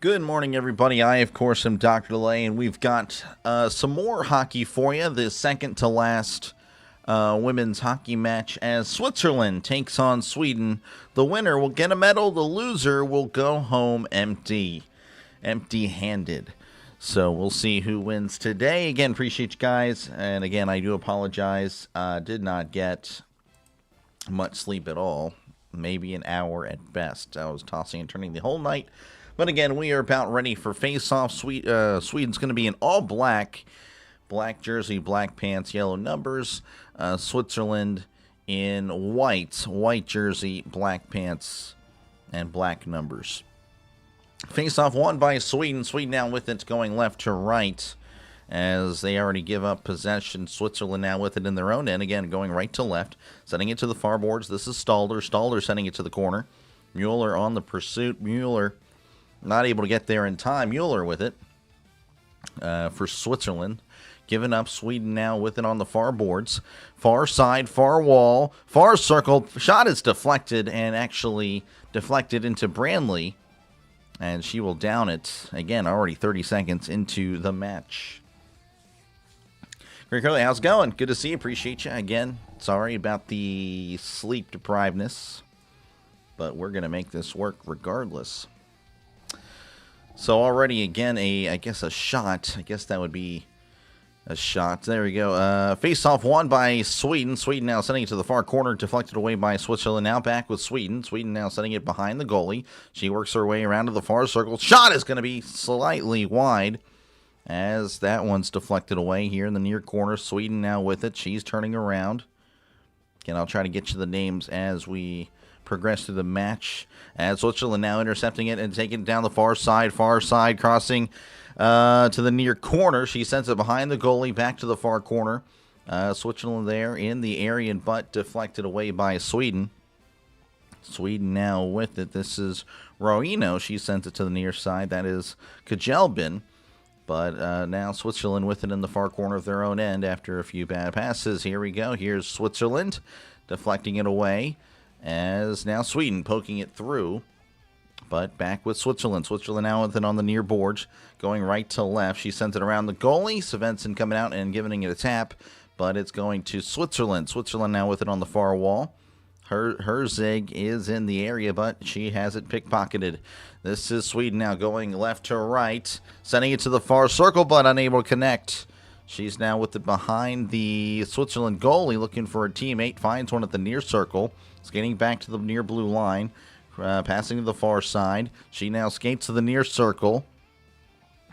Good morning, everybody. I, of course, am Dr. Delay, and we've got some more hockey for you. The second to last women's hockey match as Switzerland takes on Sweden. The winner will get a medal. The loser will go home empty-handed. So we'll see who wins today. Again, appreciate you guys. And again, I do apologize. Did not get much sleep at all. Maybe an hour at best. I was tossing and turning the whole night. But again, we are about ready for face-off. Sweden's going to be in all black. Black jersey, black pants, yellow numbers. Switzerland in white. White jersey, black pants, and black numbers. Face-off won by Sweden. Sweden now with it going left to right as they already give up possession. Switzerland now with it in their own end. Again, going right to left. Sending it to the far boards. This is Stalder. Stalder sending it to the corner. Mueller on the pursuit. Mueller not able to get there in time. Mueller with it for Switzerland. Giving up. Sweden now with it on the far boards. Far side, far wall, far circle. Shot is deflected and actually deflected into Brandley. And she will down it. Again, already 30 seconds into the match. Greg Curley, how's it going? Good to see you. Appreciate you. Again, sorry about the sleep deprivedness. But we're going to make this work regardless. So already, again, I guess a shot. I guess that would be a shot. There we go. Face-off won by Sweden. Sweden now sending it to the far corner. Deflected away by Switzerland. Now back with Sweden. Sweden now sending it behind the goalie. She works her way around to the far circle. Shot is going to be slightly wide as that one's deflected away here in the near corner. Sweden now with it. She's turning around. Again, I'll try to get you the names as we progress through the match. As Switzerland now intercepting it and taking it down the far side, crossing to the near corner. She sends it behind the goalie, back to the far corner. Switzerland there in the area, but deflected away by Sweden. Sweden now with it. This is Roino. She sends it to the near side. That is Kajelbin. But now Switzerland with it in the far corner of their own end after a few bad passes. Here we go. Here's Switzerland deflecting it away. As now Sweden poking it through, but back with Switzerland. Switzerland now with it on the near boards, going right to left. She sends it around the goalie. Svensson coming out and giving it a tap, but it's going to Switzerland. Switzerland now with it on the far wall. Herzig is in the area, but she has it pickpocketed. This is Sweden now going left to right, sending it to the far circle, but unable to connect. She's now with it behind the Switzerland goalie, looking for a teammate. Finds one at the near circle. Skating back to the near blue line. Passing to the far side. She now skates to the near circle.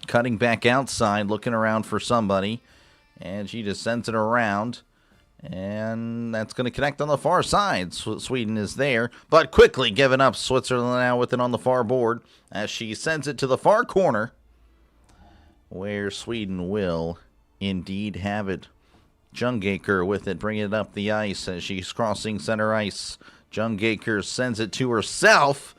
Cutting back outside, looking around for somebody. And she just sends it around. And that's going to connect on the far side. Sweden is there, but quickly given up. Switzerland now with it on the far board as she sends it to the far corner, where Sweden will indeed have it. Jungaker with it, bringing it up the ice as she's crossing center ice. Jungaker sends it to herself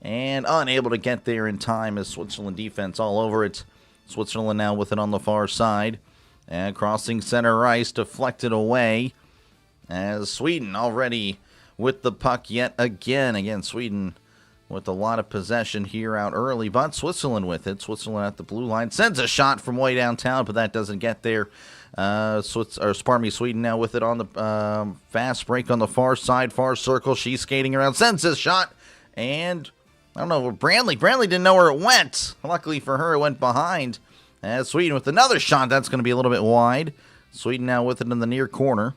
and unable to get there in time as Switzerland defense all over it. Switzerland now with it on the far side. And crossing center ice, deflected away as Sweden already with the puck yet again. Again, Sweden with a lot of possession here out early, but Switzerland with it. Switzerland at the blue line sends a shot from way downtown, but that doesn't get there. Sweden now with it on the fast break on the far side, far circle. She's skating around, sends a shot, and I don't know, Brandley didn't know where it went. Luckily for her, it went behind. As Sweden with another shot, that's going to be a little bit wide. Sweden now with it in the near corner.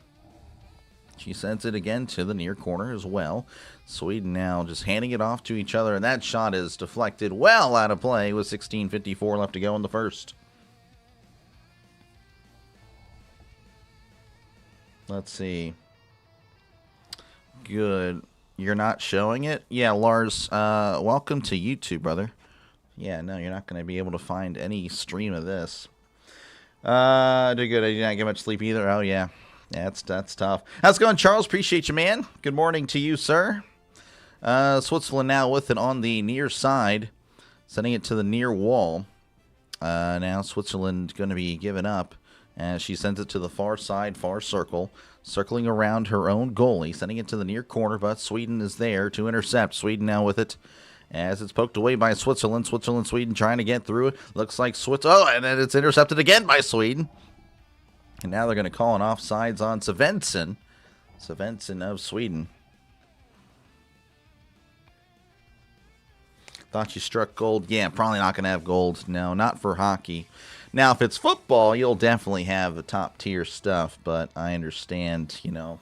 She sends it again to the near corner as well. Sweden now just handing it off to each other, and that shot is deflected well out of play with 16:54 left to go in the first. Let's see. Good. You're not showing it? Yeah, Lars, welcome to YouTube, brother. Yeah, no, you're not going to be able to find any stream of this. Did good. I did not get much sleep either. Oh, yeah. Yeah, that's tough. How's it going, Charles? Appreciate you, man. Good morning to you, sir. Switzerland now with it on the near side, sending it to the near wall. Now Switzerland going to be given up as she sends it to the far side, far circle, circling around her own goalie, sending it to the near corner, but Sweden is there to intercept. Sweden now with it as it's poked away by Switzerland. Sweden trying to get through it. Looks like Oh, and then it's intercepted again by Sweden. And now they're going to call an offsides on Svensson. Svensson of Sweden. Thought you struck gold. Yeah, probably not going to have gold. No, not for hockey. Now, if it's football, you'll definitely have the top-tier stuff. But I understand, you know,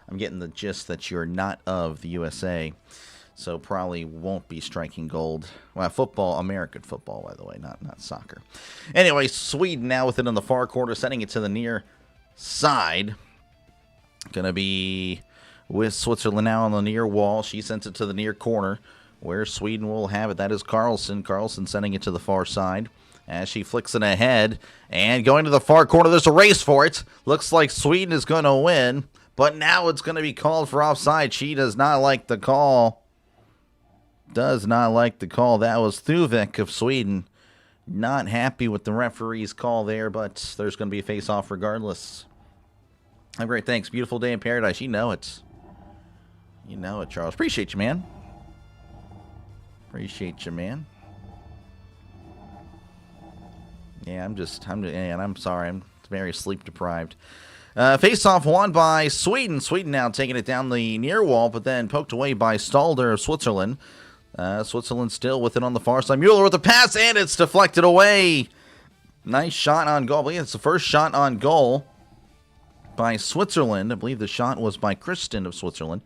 I'm getting the gist that you're not of the USA. So probably won't be striking gold. Well, football, American football, by the way, not soccer. Anyway, Sweden now with it on the far corner, sending it to the near side. Going to be with Switzerland now on the near wall. She sends it to the near corner, where Sweden will have it. That is Carlson. Carlson sending it to the far side as she flicks it ahead. And going to the far corner, there's a race for it. Looks like Sweden is going to win, but now it's going to be called for offside. She does not like the call. Does not like the call. That was Thuvik of Sweden. Not happy with the referee's call there, but there's going to be a face-off regardless. Have a great thanks. Beautiful day in paradise. You know it. You know it, Charles. Appreciate you, man. Appreciate you, man. Yeah, I'm sorry. I'm very sleep deprived. Face-off won by Sweden. Sweden now taking it down the near wall, but then poked away by Stalder of Switzerland. Switzerland still with it on the far side. Mueller with the pass, and it's deflected away. Nice shot on goal. I believe it's the first shot on goal by Switzerland. I believe the shot was by Kristen of Switzerland.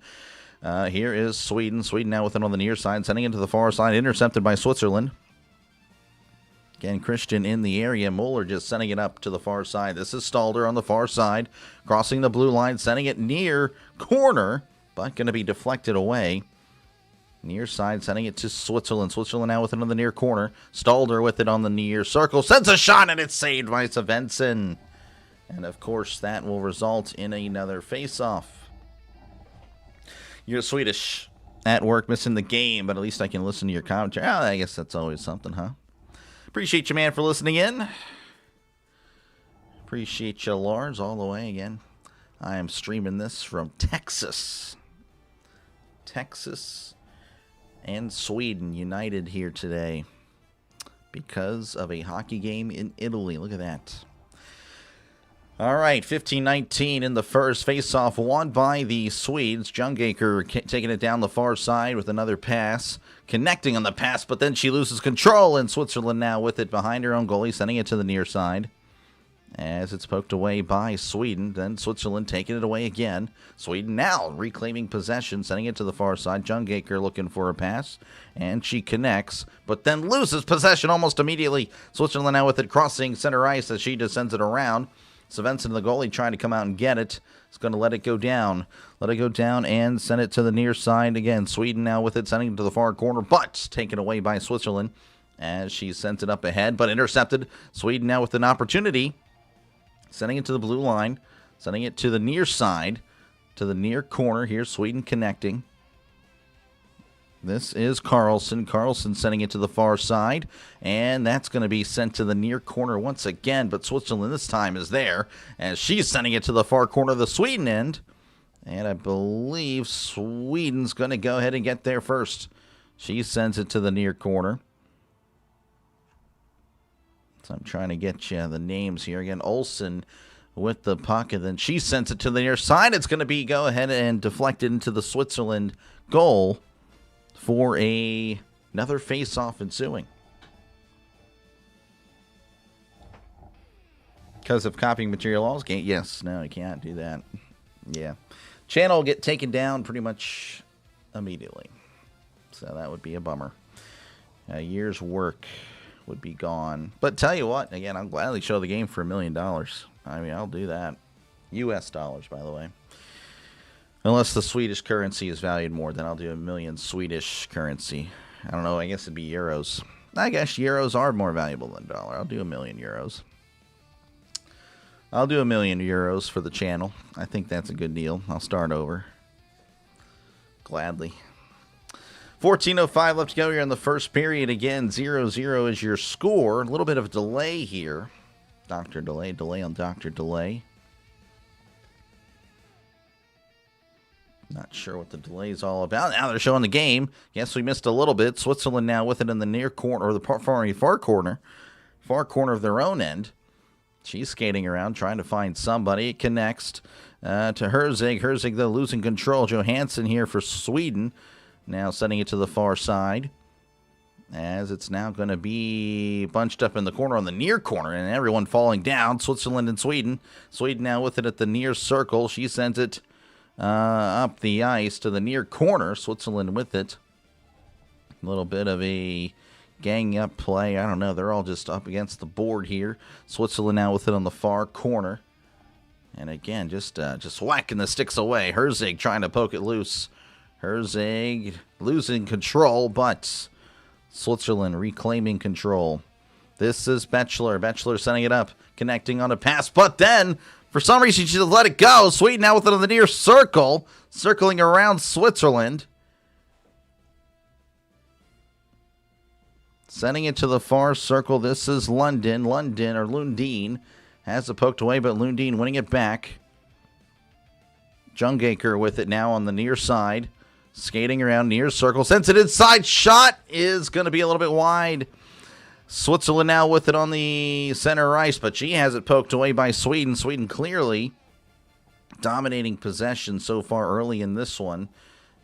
Here is Sweden. Sweden now with it on the near side, sending it to the far side, intercepted by Switzerland. Again, Christian in the area. Mueller just sending it up to the far side. This is Stalder on the far side, crossing the blue line, sending it near corner, but going to be deflected away. Near side, sending it to Switzerland. Switzerland now with it on the near corner. Stalder with it on the near circle. Sends a shot, and it's saved by Svensson. And, of course, that will result in another face-off. You're Swedish at work, missing the game, but at least I can listen to your commentary. Oh, I guess that's always something, huh? Appreciate you, man, for listening in. Appreciate you, Lars, all the way again. I am streaming this from Texas. Texas and Sweden united here today because of a hockey game in Italy. Look at that. All right, 15-19 in the first. Face-off won by the Swedes. Jungaker taking it down the far side with another pass. Connecting on the pass, but then she loses control, and Switzerland now with it behind her own goalie, sending it to the near side. As it's poked away by Sweden, then Switzerland taking it away again. Sweden now reclaiming possession, sending it to the far side. Jungaker looking for a pass, and she connects, but then loses possession almost immediately. Switzerland now with it crossing center ice as she just sends it around. Svensson, the goalie, trying to come out and get it. It's going to let it go down. Let it go down and send it to the near side again. Sweden now with it, sending it to the far corner, but taken away by Switzerland as she sends it up ahead, but intercepted. Sweden now with an opportunity. Sending it to the blue line. Sending it to the near side. To the near corner. Here's Sweden connecting. This is Carlson. Carlson sending it to the far side. And that's going to be sent to the near corner once again. But Switzerland this time is there. As she's sending it to the far corner of the Sweden end. And I believe Sweden's going to go ahead and get there first. She sends it to the near corner. So I'm trying to get you the names here. Again, Olsen with the puck, and then she sends it to the near side. It's going to be go ahead and deflected into the Switzerland goal for another face-off ensuing. Because of copying material laws? Yes, no, you can't do that. Yeah. Channel will get taken down pretty much immediately. So that would be a bummer. A year's work would be gone. But tell you what, again, I'll gladly show the game for $1 million. I mean, I'll do that. US dollars, by the way. Unless the Swedish currency is valued more, then I'll do $1 million Swedish currency. I don't know, I guess it'd be euros. I guess euros are more valuable than dollar. I'll do 1 million euros. I'll do 1 million euros for the channel. I think that's a good deal. I'll start over. Gladly. 14:05 left to go here in the first period. Again, 0-0 is your score. A little bit of a delay here. Dr. Delay on Dr. Delay. Not sure what the delay is all about. Now they're showing the game. Yes, we missed a little bit. Switzerland now with it in the near corner, or the far corner of their own end. She's skating around trying to find somebody. It connects to Herzig. Herzig, though, losing control. Johansson here for Sweden. Now sending it to the far side. As it's now going to be bunched up in the corner on the near corner. And everyone falling down. Switzerland and Sweden. Sweden now with it at the near circle. She sends it up the ice to the near corner. Switzerland with it. A little bit of a gang up play. I don't know. They're all just up against the board here. Switzerland now with it on the far corner. And again, just whacking the sticks away. Herzig trying to poke it loose. Herzig losing control, but Switzerland reclaiming control. This is Bachelor. Bachelor sending it up. Connecting on a pass, but then for some reason she just let it go. Sweden now with it on the near circle. Circling around Switzerland. Sending it to the far circle. This is Lundin. Lundin has it poked away, but Lundin winning it back. Jungaker with it now on the near side. Skating around near circle. Sends it inside. Shot is going to be a little bit wide. Switzerland now with it on the center ice, but she has it poked away by Sweden. Sweden clearly dominating possession so far early in this one.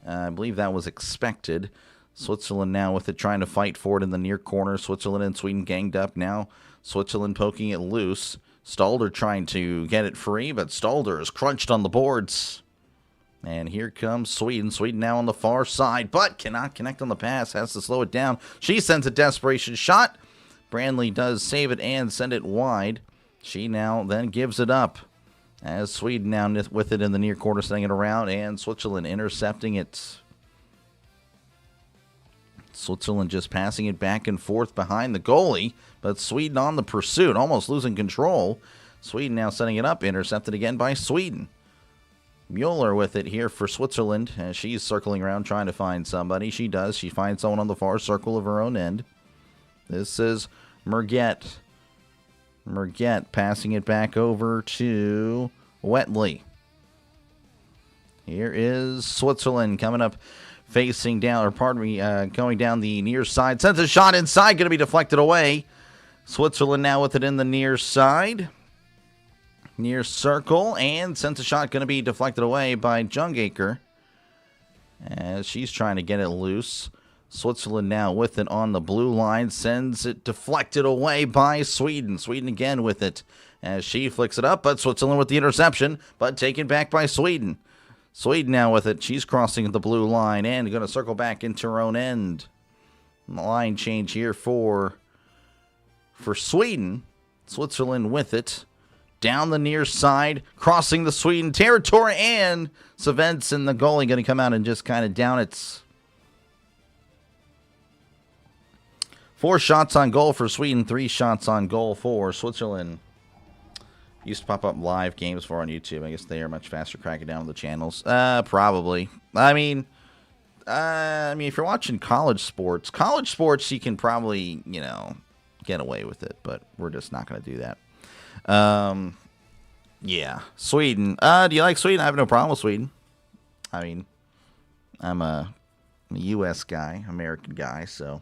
I believe that was expected. Switzerland now with it trying to fight for it in the near corner. Switzerland and Sweden ganged up. Now Switzerland poking it loose. Stalder trying to get it free, but Stalder is crunched on the boards. And here comes Sweden. Sweden now on the far side, but cannot connect on the pass. Has to slow it down. She sends a desperation shot. Brandley does save it and send it wide. She now then gives it up. As Sweden now with it in the near corner, sending it around, and Switzerland intercepting it. Switzerland just passing it back and forth behind the goalie, but Sweden on the pursuit, almost losing control. Sweden now setting it up, intercepted again by Sweden. Mueller with it here for Switzerland, as she's circling around trying to find somebody. She does. She finds someone on the far circle of her own end. This is Merget. Merget passing it back over to Wetley. Here is Switzerland coming up, facing down, or pardon me, going down the near side. Sends a shot inside, going to be deflected away. Switzerland now with it in the near side. Near circle, and sends a shot, going to be deflected away by Jungaker. As she's trying to get it loose. Switzerland now with it on the blue line, sends it deflected away by Sweden. Sweden again with it as she flicks it up, but Switzerland with the interception, but taken back by Sweden. Sweden now with it. She's crossing the blue line and going to circle back into her own end. Line change here for Sweden. Switzerland with it. Down the near side, crossing the Sweden territory, and Svensson, the goalie, going to come out and just kind of down it. 4 shots on goal for Sweden, 3 shots on goal for Switzerland. Used to pop up live games for on YouTube. I guess they are much faster cracking down on the channels. Probably. I mean, if you're watching college sports you can probably, get away with it, but we're just not going to do that. Yeah, Sweden. Do you like Sweden? I have no problem with Sweden. I mean, I'm a U.S. guy, American guy, so,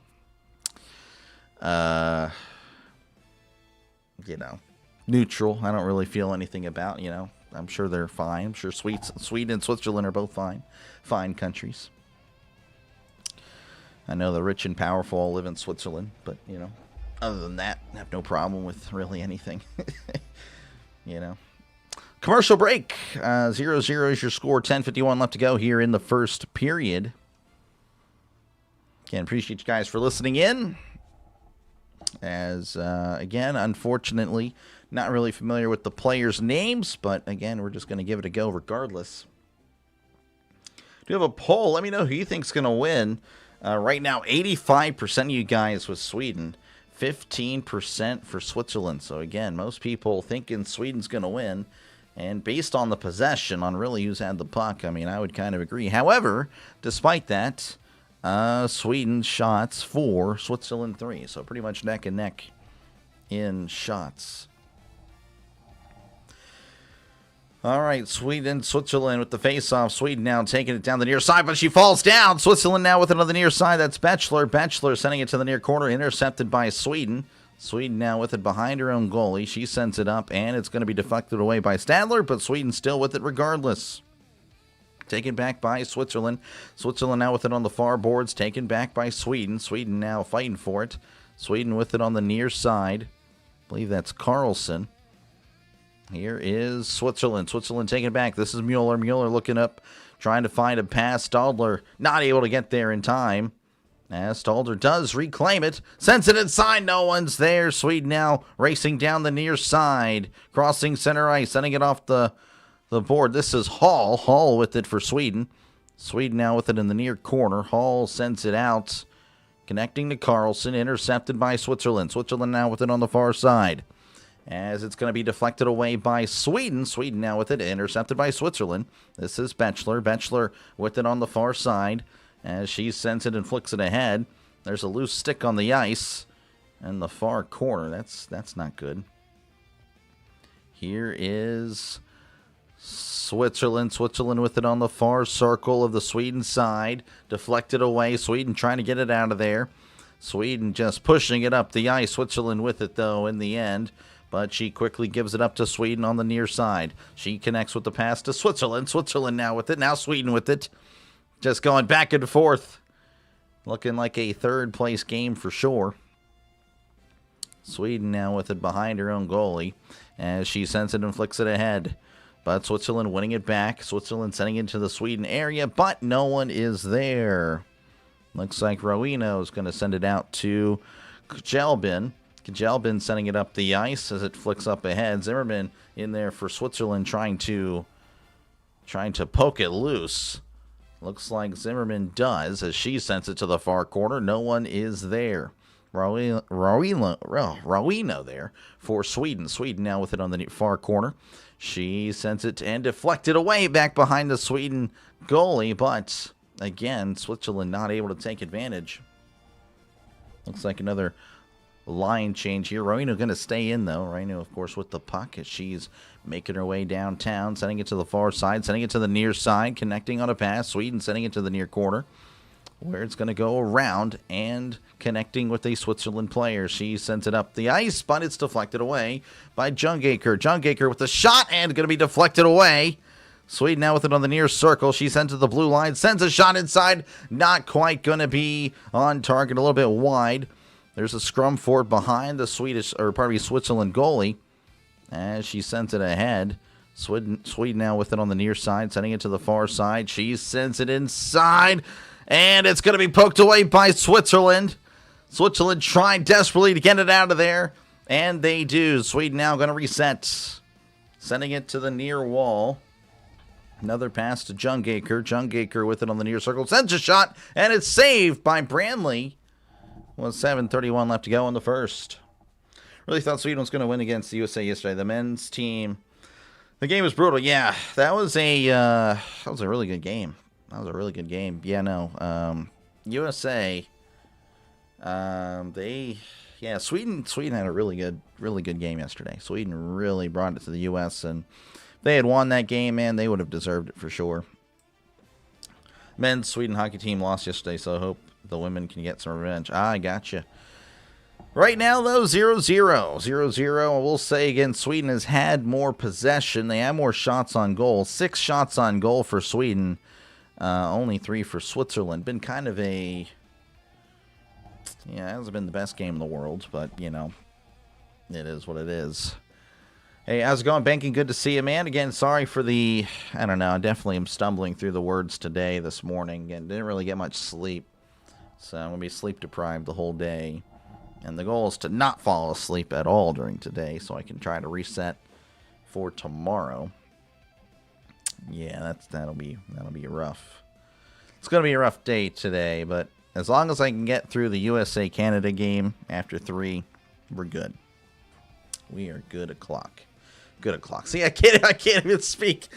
neutral. I don't really feel anything about, I'm sure they're fine. I'm sure Sweden and Switzerland are both fine countries. I know the rich and powerful all live in Switzerland, but, other than that, I have no problem with really anything. Commercial break. 0-0 is your score. 10:51 left to go here in the first period. Again, appreciate you guys for listening in. As, again, unfortunately, not really familiar with the players' names, but, again, we're just going to give it a go regardless. Do you have a poll? Let me know who you think's going to win. Right now, 85% of you guys with Sweden. 15% for Switzerland. So, again, most people thinking Sweden's going to win. And based on the possession, on really who's had the puck, I would kind of agree. However, despite that, Sweden shots 4, Switzerland 3. So, pretty much neck and neck in shots. All right, Sweden, Switzerland with the face-off. Sweden now taking it down the near side, but she falls down. Switzerland now with it on the near side. That's Bachelor. Bachelor sending it to the near corner, intercepted by Sweden. Sweden now with it behind her own goalie. She sends it up, and it's going to be deflected away by Stadler, but Sweden still with it regardless. Taken back by Switzerland. Switzerland now with it on the far boards, taken back by Sweden. Sweden now fighting for it. Sweden with it on the near side. I believe that's Carlson. Here is Switzerland. Switzerland taking it back. This is Mueller. Mueller looking up, trying to find a pass. Stadler not able to get there in time. As Stadler does reclaim it. Sends it inside. No one's there. Sweden now racing down the near side. Crossing center ice. Sending it off the board. This is Hall. Hall with it for Sweden. Sweden now with it in the near corner. Hall sends it out. Connecting to Carlson. Intercepted by Switzerland. Switzerland now with it on the far side. As it's going to be deflected away by Sweden. Sweden now with it, intercepted by Switzerland. This is Bachelor. Bachelor with it on the far side. As she sends it and flicks it ahead. There's a loose stick on the ice in the far corner. That's not good. Here is Switzerland. Switzerland with it on the far circle of the Sweden side. Deflected away. Sweden trying to get it out of there. Sweden just pushing it up the ice. Switzerland with it, though, in the end. But she quickly gives it up to Sweden on the near side. She connects with the pass to Switzerland. Switzerland now with it. Now Sweden with it. Just going back and forth. Looking like a third-place game for sure. Sweden now with it behind her own goalie. As she sends it and flicks it ahead. But Switzerland winning it back. Switzerland sending it to the Sweden area. But no one is there. Looks like Rowino is going to send it out to Kjelbin. Kjelbin sending it up the ice as it flicks up ahead. Zimmerman in there for Switzerland trying to poke it loose. Looks like Zimmerman does as she sends it to the far corner. No one is there. Rowino there for Sweden. Sweden now with it on the far corner. She sends it and deflected away back behind the Sweden goalie. But again, Switzerland not able to take advantage. Looks like another line change here. Rowino going to stay in, though. Rowino, of course, with the puck as she's making her way downtown, sending it to the far side, sending it to the near side, connecting on a pass. Sweden sending it to the near corner, where it's going to go around and connecting with a Switzerland player. She sends it up the ice, but it's deflected away by Jungaker. Jungaker with the shot and going to be deflected away. Sweden now with it on the near circle. She sends it to the blue line, sends a shot inside. Not quite going to be on target, a little bit wide. There's a scrum for it behind the Switzerland goalie as she sends it ahead. Sweden now with it on the near side, sending it to the far side. She sends it inside, and it's going to be poked away by Switzerland. Switzerland trying desperately to get it out of there, and they do. Sweden now going to reset, sending it to the near wall. Another pass to Jungaker. Jungaker with it on the near circle, sends a shot, and it's saved by Branley. With 7:31 left to go in the first. Really thought Sweden was going to win against the USA yesterday. The men's team, the game was brutal. Yeah, that was a really good game. That was a really good game. Yeah, no, USA, Sweden had a really good game yesterday. Sweden really brought it to the U.S. and if they had won that game, man, they would have deserved it for sure. Men's Sweden hockey team lost yesterday, so I hope the women can get some revenge. I gotcha. Right now, though, 0-0. 0-0. I will say again, Sweden has had more possession. They have more shots on goal. 6 shots on goal for Sweden. Only 3 for Switzerland. Been kind of a... Yeah, it hasn't been the best game in the world, but, you know, it is what it is. Hey, how's it going? Banking, good to see you, man. Again, sorry for the... I don't know, I definitely am stumbling through the words today, this morning, and didn't really get much sleep. So I'm going to be sleep deprived the whole day. And the goal is to not fall asleep at all during today so I can try to reset for tomorrow. Yeah, that'll be rough. It's going to be a rough day today, but as long as I can get through the USA-Canada game after 3, we're good. We are good o'clock. Good o'clock. See, I can't even speak.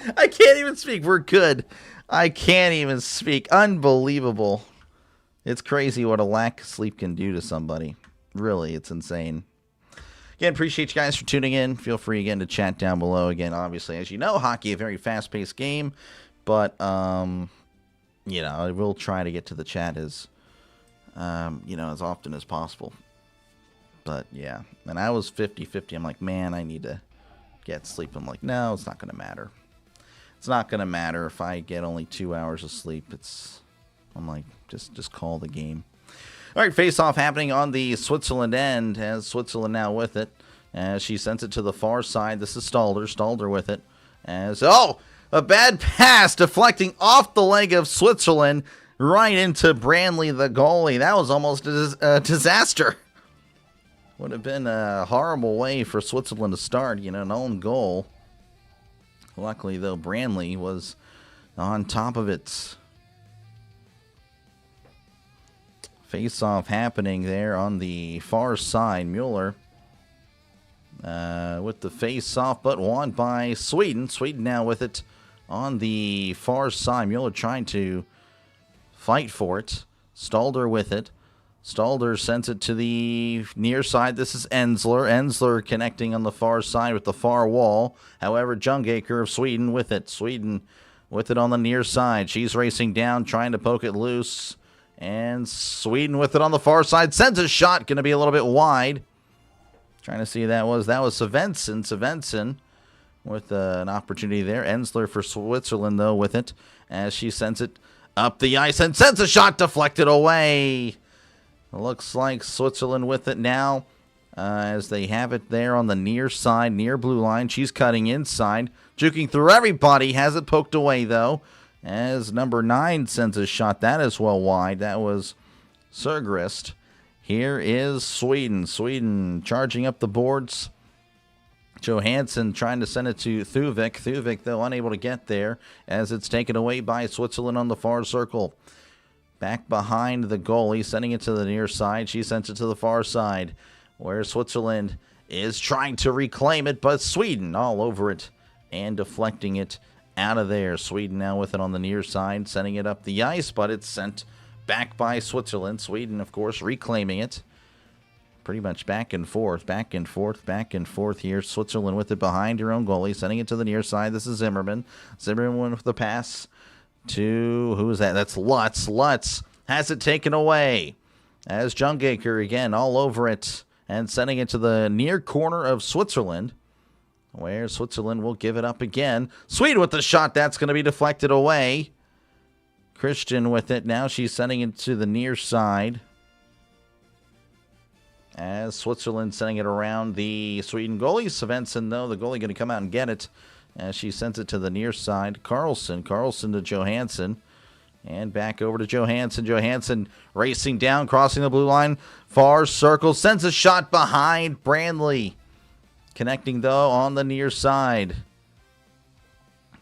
We're good. I can't even speak. Unbelievable. It's crazy what a lack of sleep can do to somebody. Really, it's insane. Again, appreciate you guys for tuning in. Feel free again to chat down below. Again, obviously, as you know, hockey a very fast-paced game, but you know, I will try to get to the chat as you know, as often as possible. But yeah, and I was 50-50. I'm like, man, I need to get sleep. I'm like, no, it's not going to matter. It's not going to matter if I get only 2 hours of sleep. I'm like, just call the game. All right, face-off happening on the Switzerland end. Has Switzerland now with it as she sends it to the far side. This is Stalder. Stalder with it. As, oh, a bad pass deflecting off the leg of Switzerland right into Branley, the goalie. That was almost a disaster. Would have been a horrible way for Switzerland to start, you know, an own goal. Luckily, though, Branley was on top of it. Face-off happening there on the far side. Mueller with the face-off, but won by Sweden. Sweden now with it on the far side. Mueller trying to fight for it. Stalder with it. Stalder sends it to the near side. This is Ensler. Ensler connecting on the far side with the far wall. However, Jungacre of Sweden with it. Sweden with it on the near side. She's racing down, trying to poke it loose. And Sweden with it on the far side. Sends a shot. Going to be a little bit wide. Trying to see who that was. That was Svensson. Svensson with an opportunity there. Ensler for Switzerland, though, with it. As she sends it up the ice and sends a shot deflected away. Looks like Switzerland with it now. As they have it there on the near side, near blue line. She's cutting inside. Juking through everybody. Has it poked away, though. As number 9 sends a shot. That is well wide. That was Sergrist. Here is Sweden. Sweden charging up the boards. Johansson trying to send it to Thuvik. Thuvik, though, unable to get there as it's taken away by Switzerland on the far circle. Back behind the goalie, sending it to the near side. She sends it to the far side where Switzerland is trying to reclaim it, but Sweden all over it and deflecting it out of there. Sweden now with it on the near side, sending it up the ice, but it's sent back by Switzerland. Sweden, of course, reclaiming it. Pretty much back and forth, back and forth, back and forth here. Switzerland with it behind her own goalie, sending it to the near side. This is Zimmerman. Zimmerman with the pass to, who is that? That's Lutz. Lutz has it taken away as Jungacre again all over it and sending it to the near corner of Switzerland, where Switzerland will give it up again. Sweden with the shot. That's going to be deflected away. Christian with it. Now she's sending it to the near side. As Switzerland sending it around the Sweden goalie. Svensson, though, the goalie going to come out and get it. As she sends it to the near side. Carlson to Johansson. And back over to Johansson. Johansson racing down, crossing the blue line. Far circle. Sends a shot behind Branley. Connecting, though, on the near side.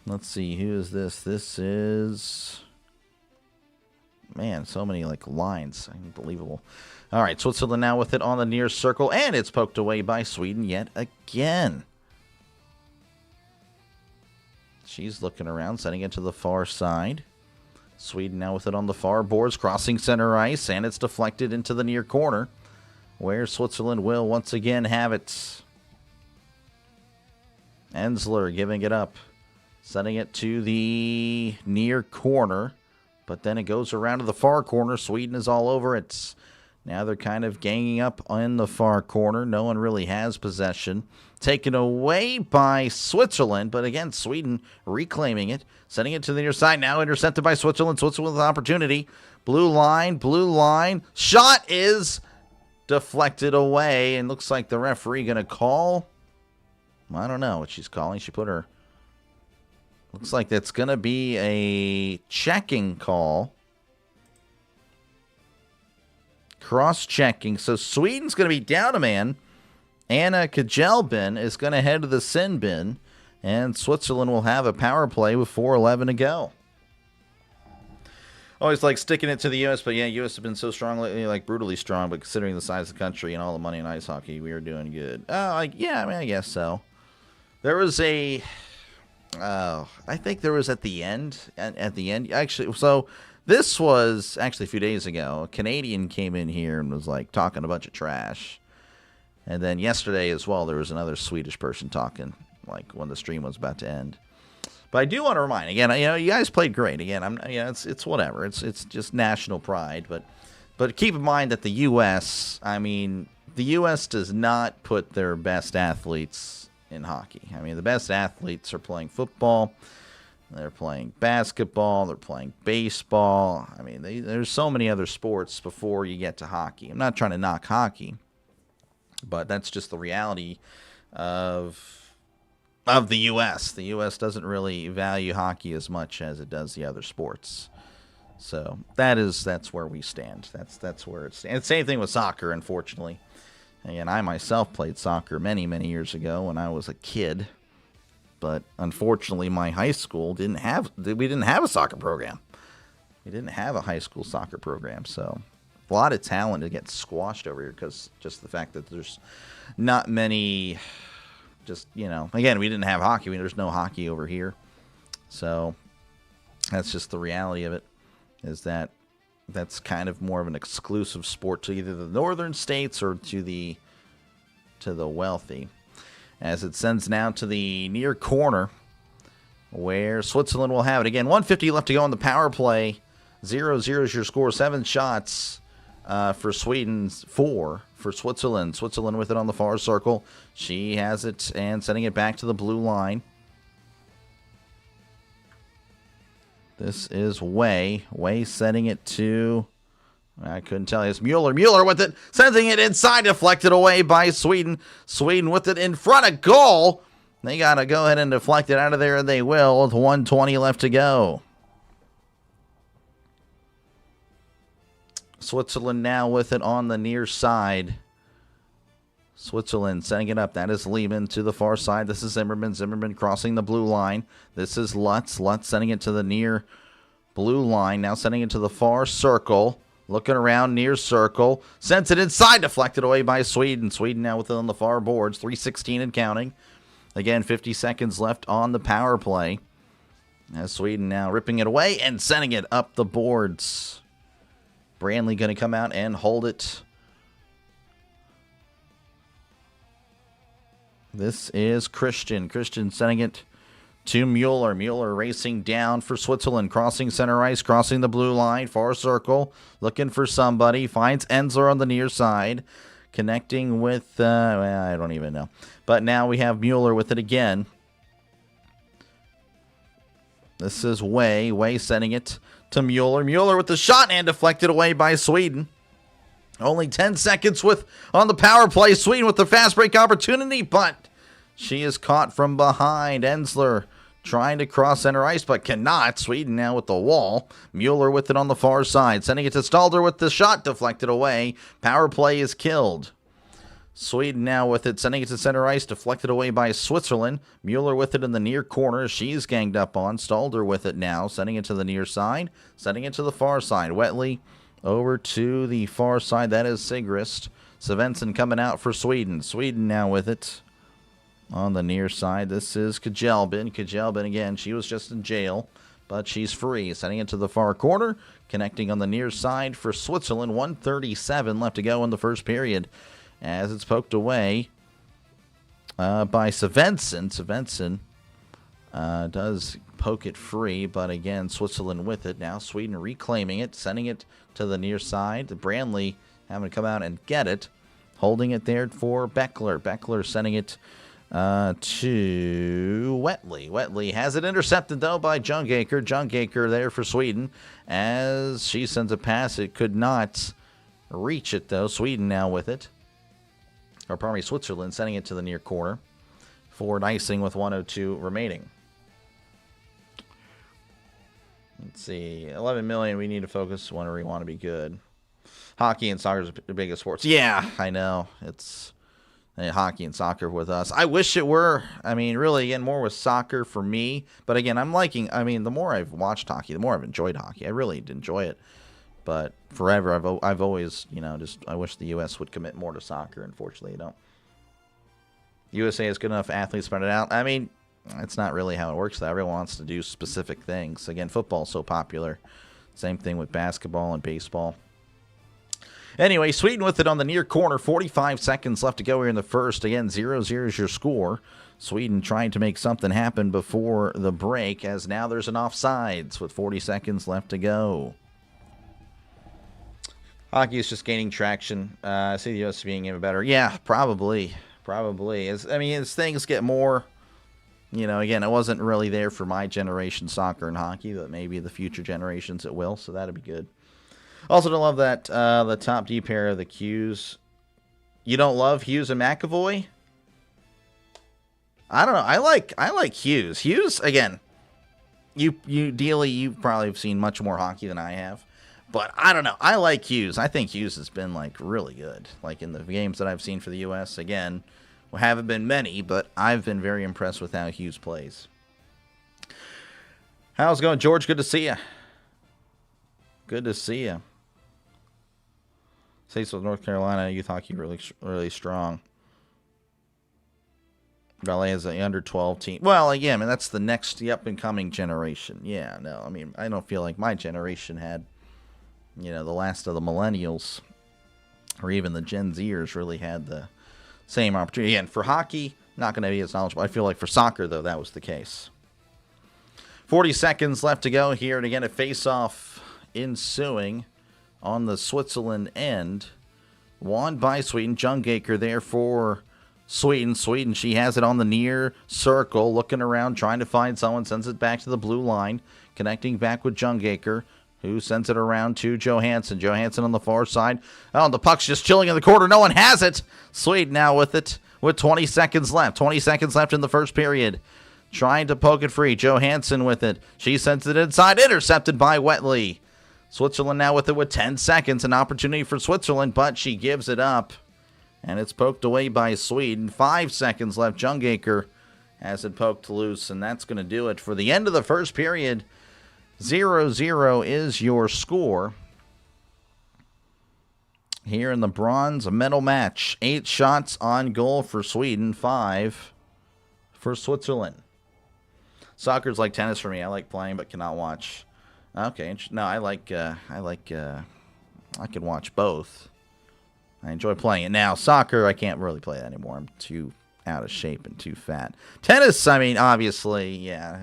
Let's see. Who is this? This is... Man, so many, like, lines. Unbelievable. All right, Switzerland now with it on the near circle. And it's poked away by Sweden yet again. She's looking around, sending it to the far side. Sweden now with it on the far boards, crossing center ice. And it's deflected into the near corner, where Switzerland will once again have it. Ensler giving it up, sending it to the near corner, but then it goes around to the far corner. Sweden is all over it. Now they're kind of ganging up in the far corner. No one really has possession. Taken away by Switzerland, but again, Sweden reclaiming it, sending it to the near side. Now intercepted by Switzerland. Switzerland with an opportunity. Blue line, blue line. Shot is deflected away, and looks like the referee going to call... I don't know what she's calling. She put her... Looks like that's going to be a checking call. Cross-checking. So Sweden's going to be down a man. Anna Kajelbin is going to head to the sin bin. And Switzerland will have a power play with 4:11 to go. Always like sticking it to the U.S., but yeah, U.S. have been so strong lately, like brutally strong. But considering the size of the country and all the money in ice hockey, we are doing good. Yeah, I mean, I guess so. There was a, I think there was at the end, actually, so this was actually a few days ago. A Canadian came in here and was like talking a bunch of trash. And then yesterday as well, there was another Swedish person talking, like when the stream was about to end. But I do want to remind again, you guys played great. Again, it's whatever. It's just national pride. But keep in mind that the U.S. The U.S. does not put their best athletes in hockey. The best athletes are playing football. They're playing basketball. They're playing baseball. There's so many other sports before you get to hockey. I'm not trying to knock hockey, but that's just the reality of the U.S. The U.S. doesn't really value hockey as much as it does the other sports. So that's where we stand. That's where it stands. Same thing with soccer, unfortunately. And I myself played soccer many, many years ago when I was a kid. But unfortunately, my high school didn't have a soccer program. We didn't have a high school soccer program. So a lot of talent gets squashed over here because just the fact that there's not many, again, we didn't have hockey. There's no hockey over here. So that's just the reality of it, is that's kind of more of an exclusive sport to either the northern states or to the wealthy. As it sends now to the near corner where Switzerland will have it. Again, 150 left to go on the power play. 0-0 is your score. 7 shots for Sweden, 4 for Switzerland. Switzerland with it on the far circle. She has it and sending it back to the blue line. This is Way. Way sending it to... I couldn't tell you. It's Mueller. Mueller with it. Sending it inside. Deflected away by Sweden. Sweden with it in front of goal. They got to go ahead and deflect it out of there, and they will with 1:20 left to go. Switzerland now with it on the near side. Switzerland sending it up. That is Lehman to the far side. This is Zimmerman. Zimmerman crossing the blue line. This is Lutz. Lutz sending it to the near blue line. Now sending it to the far circle. Looking around near circle. Sends it inside. Deflected away by Sweden. Sweden now with it on the far boards. 3:16 and counting. Again, 50 seconds left on the power play. As Sweden now ripping it away and sending it up the boards. Branley going to come out and hold it. This is Christian. Christian sending it to Mueller. Mueller racing down for Switzerland. Crossing center ice. Crossing the blue line. Far circle. Looking for somebody. Finds Ensler on the near side. Connecting with... I don't even know. But now we have Mueller with it again. This is Way. Way sending it to Mueller. Mueller with the shot and deflected away by Sweden. Only 10 seconds on the power play. Sweden with the fast break opportunity, but she is caught from behind. Ensler trying to cross center ice, but cannot. Sweden now with the wall. Mueller with it on the far side. Sending it to Stalder with the shot deflected away. Power play is killed. Sweden now with it. Sending it to center ice. Deflected away by Switzerland. Mueller with it in the near corner. She's ganged up on. Stalder with it now. Sending it to the near side. Sending it to the far side. Wetley over to the far side. That is Sigrist. Svensson coming out for Sweden. Sweden now with it. On the near side, this is Kajelbin. Kajelbin, again, she was just in jail, but she's free. Sending it to the far corner, connecting on the near side for Switzerland. 1:37 left to go in the first period as it's poked away by Svensson. Svensson does poke it free, but again, Switzerland with it. Now Sweden reclaiming it, sending it to the near side. Branley having to come out and get it, holding it there for Beckler. Beckler sending it to Wetley. Wetley has it intercepted, though, by Jungaker. Jungaker there for Sweden. As she sends a pass, it could not reach it, though. Sweden now with it. Or probably Switzerland sending it to the near corner for icing with 1:02 remaining. Let's see. 11 million. We need to focus whenever we want to be good. Hockey and soccer is the biggest sports. Yeah, I know. It's... hockey and soccer with us. I wish it were. Really, again, more with soccer for me. But again, I'm liking, the more I've watched hockey, the more I've enjoyed hockey. I really enjoy it. But forever, I've always, I wish the U.S. would commit more to soccer. Unfortunately, you don't. USA has good enough athletes spread it out. It's not really how it works, though. Everyone wants to do specific things. Again, football's so popular. Same thing with basketball and baseball. Anyway, Sweden with it on the near corner. 45 seconds left to go here in the first. Again, 0-0 is your score. Sweden trying to make something happen before the break, as now there's an offsides with 40 seconds left to go. Hockey is just gaining traction. I see the U.S. being even better. Yeah, probably. Probably. As things get more, again, it wasn't really there for my generation, soccer and hockey, but maybe the future generations it will, so that'll be good. Also, don't love that the top D pair of the Qs. You don't love Hughes and McAvoy? I don't know. I like Hughes. Hughes, again, you probably have seen much more hockey than I have. But I don't know. I like Hughes. I think Hughes has been, really good. In the games that I've seen for the U.S., again, haven't been many, but I've been very impressed with how Hughes plays. How's it going, George? Good to see you. Good to see you. States of North Carolina, youth hockey really, really strong. Ballet is an under-12 team. Well, again, that's the up-and-coming generation. Yeah, no, I don't feel like my generation had, the last of the millennials or even the Gen Zers really had the same opportunity. Again, for hockey, not going to be as knowledgeable. I feel like for soccer, though, that was the case. 40 seconds left to go here, and again, a face-off ensuing on the Switzerland end. Won by Sweden. Jungaker there for Sweden. She has it on the near circle, looking around, trying to find someone, sends it back to the blue line, connecting back with Jungaker, who sends it around to Johansson. Johansson on the far side. Oh, the puck's just chilling in the corner. No one has it. Sweden now with it with 20 seconds left. 20 seconds left in the first period. Trying to poke it free. Johansson with it. She sends it inside. Intercepted by Wetley. Switzerland now with it with 10 seconds. An opportunity for Switzerland, but she gives it up. And it's poked away by Sweden. 5 seconds left. Jungaker has it poked loose. And that's going to do it for the end of the first period. 0-0 is your score. Here in the bronze medal match. 8 shots on goal for Sweden. 5 for Switzerland. Soccer's like tennis for me. I like playing but cannot watch. Okay. No, I can watch both. I enjoy playing it. Now, soccer, I can't really play that anymore. I'm too out of shape and too fat. Tennis, obviously, yeah.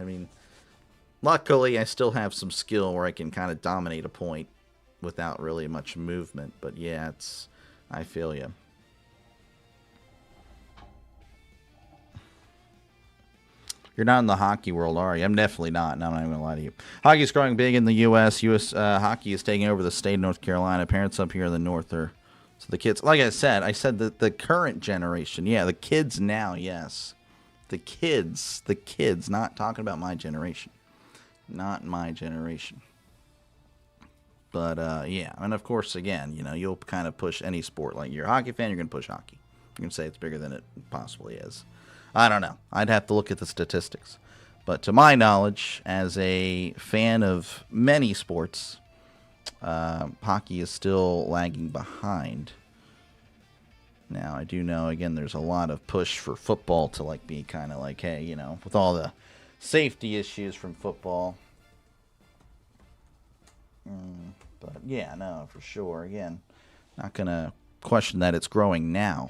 Luckily, I still have some skill where I can kind of dominate a point without really much movement. But, yeah, I feel you. You're not in the hockey world, are you? I'm definitely not. No, I'm not even going to lie to you. Hockey's growing big in the U.S. U.S. Hockey is taking over the state of North Carolina. Parents up here in the north are... So the kids... Like I said that the current generation. Yeah, the kids now, yes. The kids. Not talking about my generation. Not my generation. But, yeah. And, of course, again, you'll kind of push any sport. Like, you're a hockey fan, you're going to push hockey. You're going to say it's bigger than it possibly is. I don't know. I'd have to look at the statistics. But to my knowledge, as a fan of many sports, hockey is still lagging behind. Now, I do know, again, there's a lot of push for football to, be kind of hey, with all the safety issues from football. But, yeah, no, for sure. Again, not going to question that it's growing now.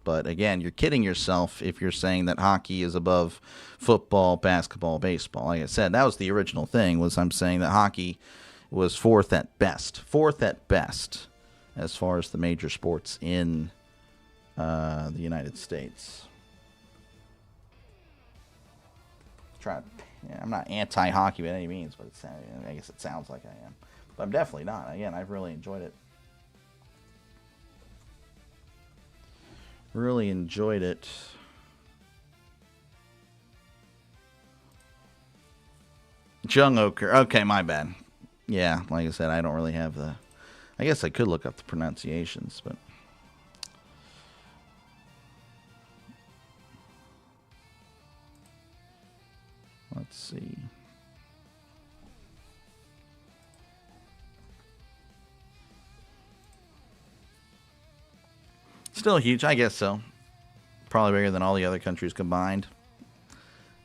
But, again, you're kidding yourself if you're saying that hockey is above football, basketball, baseball. Like I said, that was the original thing, was I'm saying that hockey was fourth at best as far as the major sports in the United States. I'm not anti-hockey by any means, but I guess it sounds like I am. But I'm definitely not. Again, I've really enjoyed it. Really enjoyed it. Jungaker. Okay, my bad. Yeah, like I said, I don't really have the... I guess I could look up the pronunciations, but... Let's see. Still huge, I guess so. Probably bigger than all the other countries combined.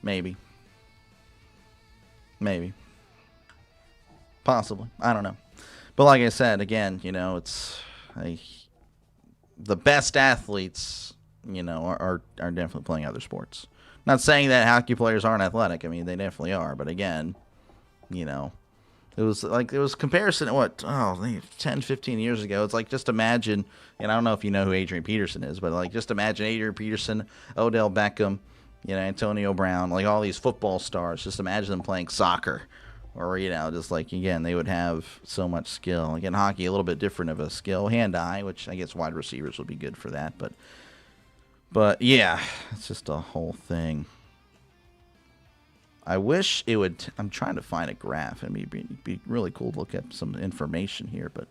Maybe. Possibly. I don't know. But like I said, again, it's the best athletes, are definitely playing other sports. Not saying that hockey players aren't athletic. I mean, they definitely are. But again, it was comparison, 10, 15 years ago. It's like, just imagine, and I don't know if you know who Adrian Peterson is, but like, just imagine Adrian Peterson, Odell Beckham, Antonio Brown, like all these football stars. Just imagine them playing soccer. Or, just like, again, they would have so much skill. Again, hockey, a little bit different of a skill. Hand-eye, which I guess wide receivers would be good for that. But yeah, it's just a whole thing. I wish it would... I'm trying to find a graph. It'd be really cool to look at some information here, but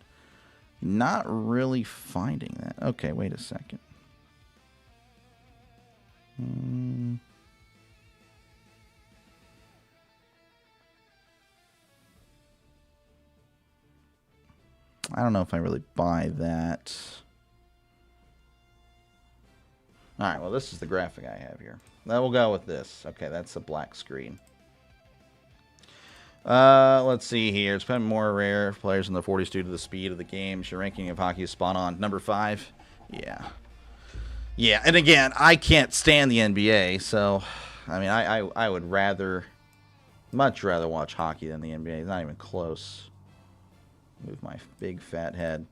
not really finding that. Okay, wait a second. I don't know if I really buy that. All right, well, this is the graphic I have here. Then we'll go with this. Okay, that's a black screen. Let's see here. It's been more rare for players in the 40s due to the speed of the game. Your ranking of hockey is spot on. Number 5. Yeah. Yeah, and again, I can't stand the NBA, so, I mean, I would much rather watch hockey than the NBA. It's not even close. Move my big fat head.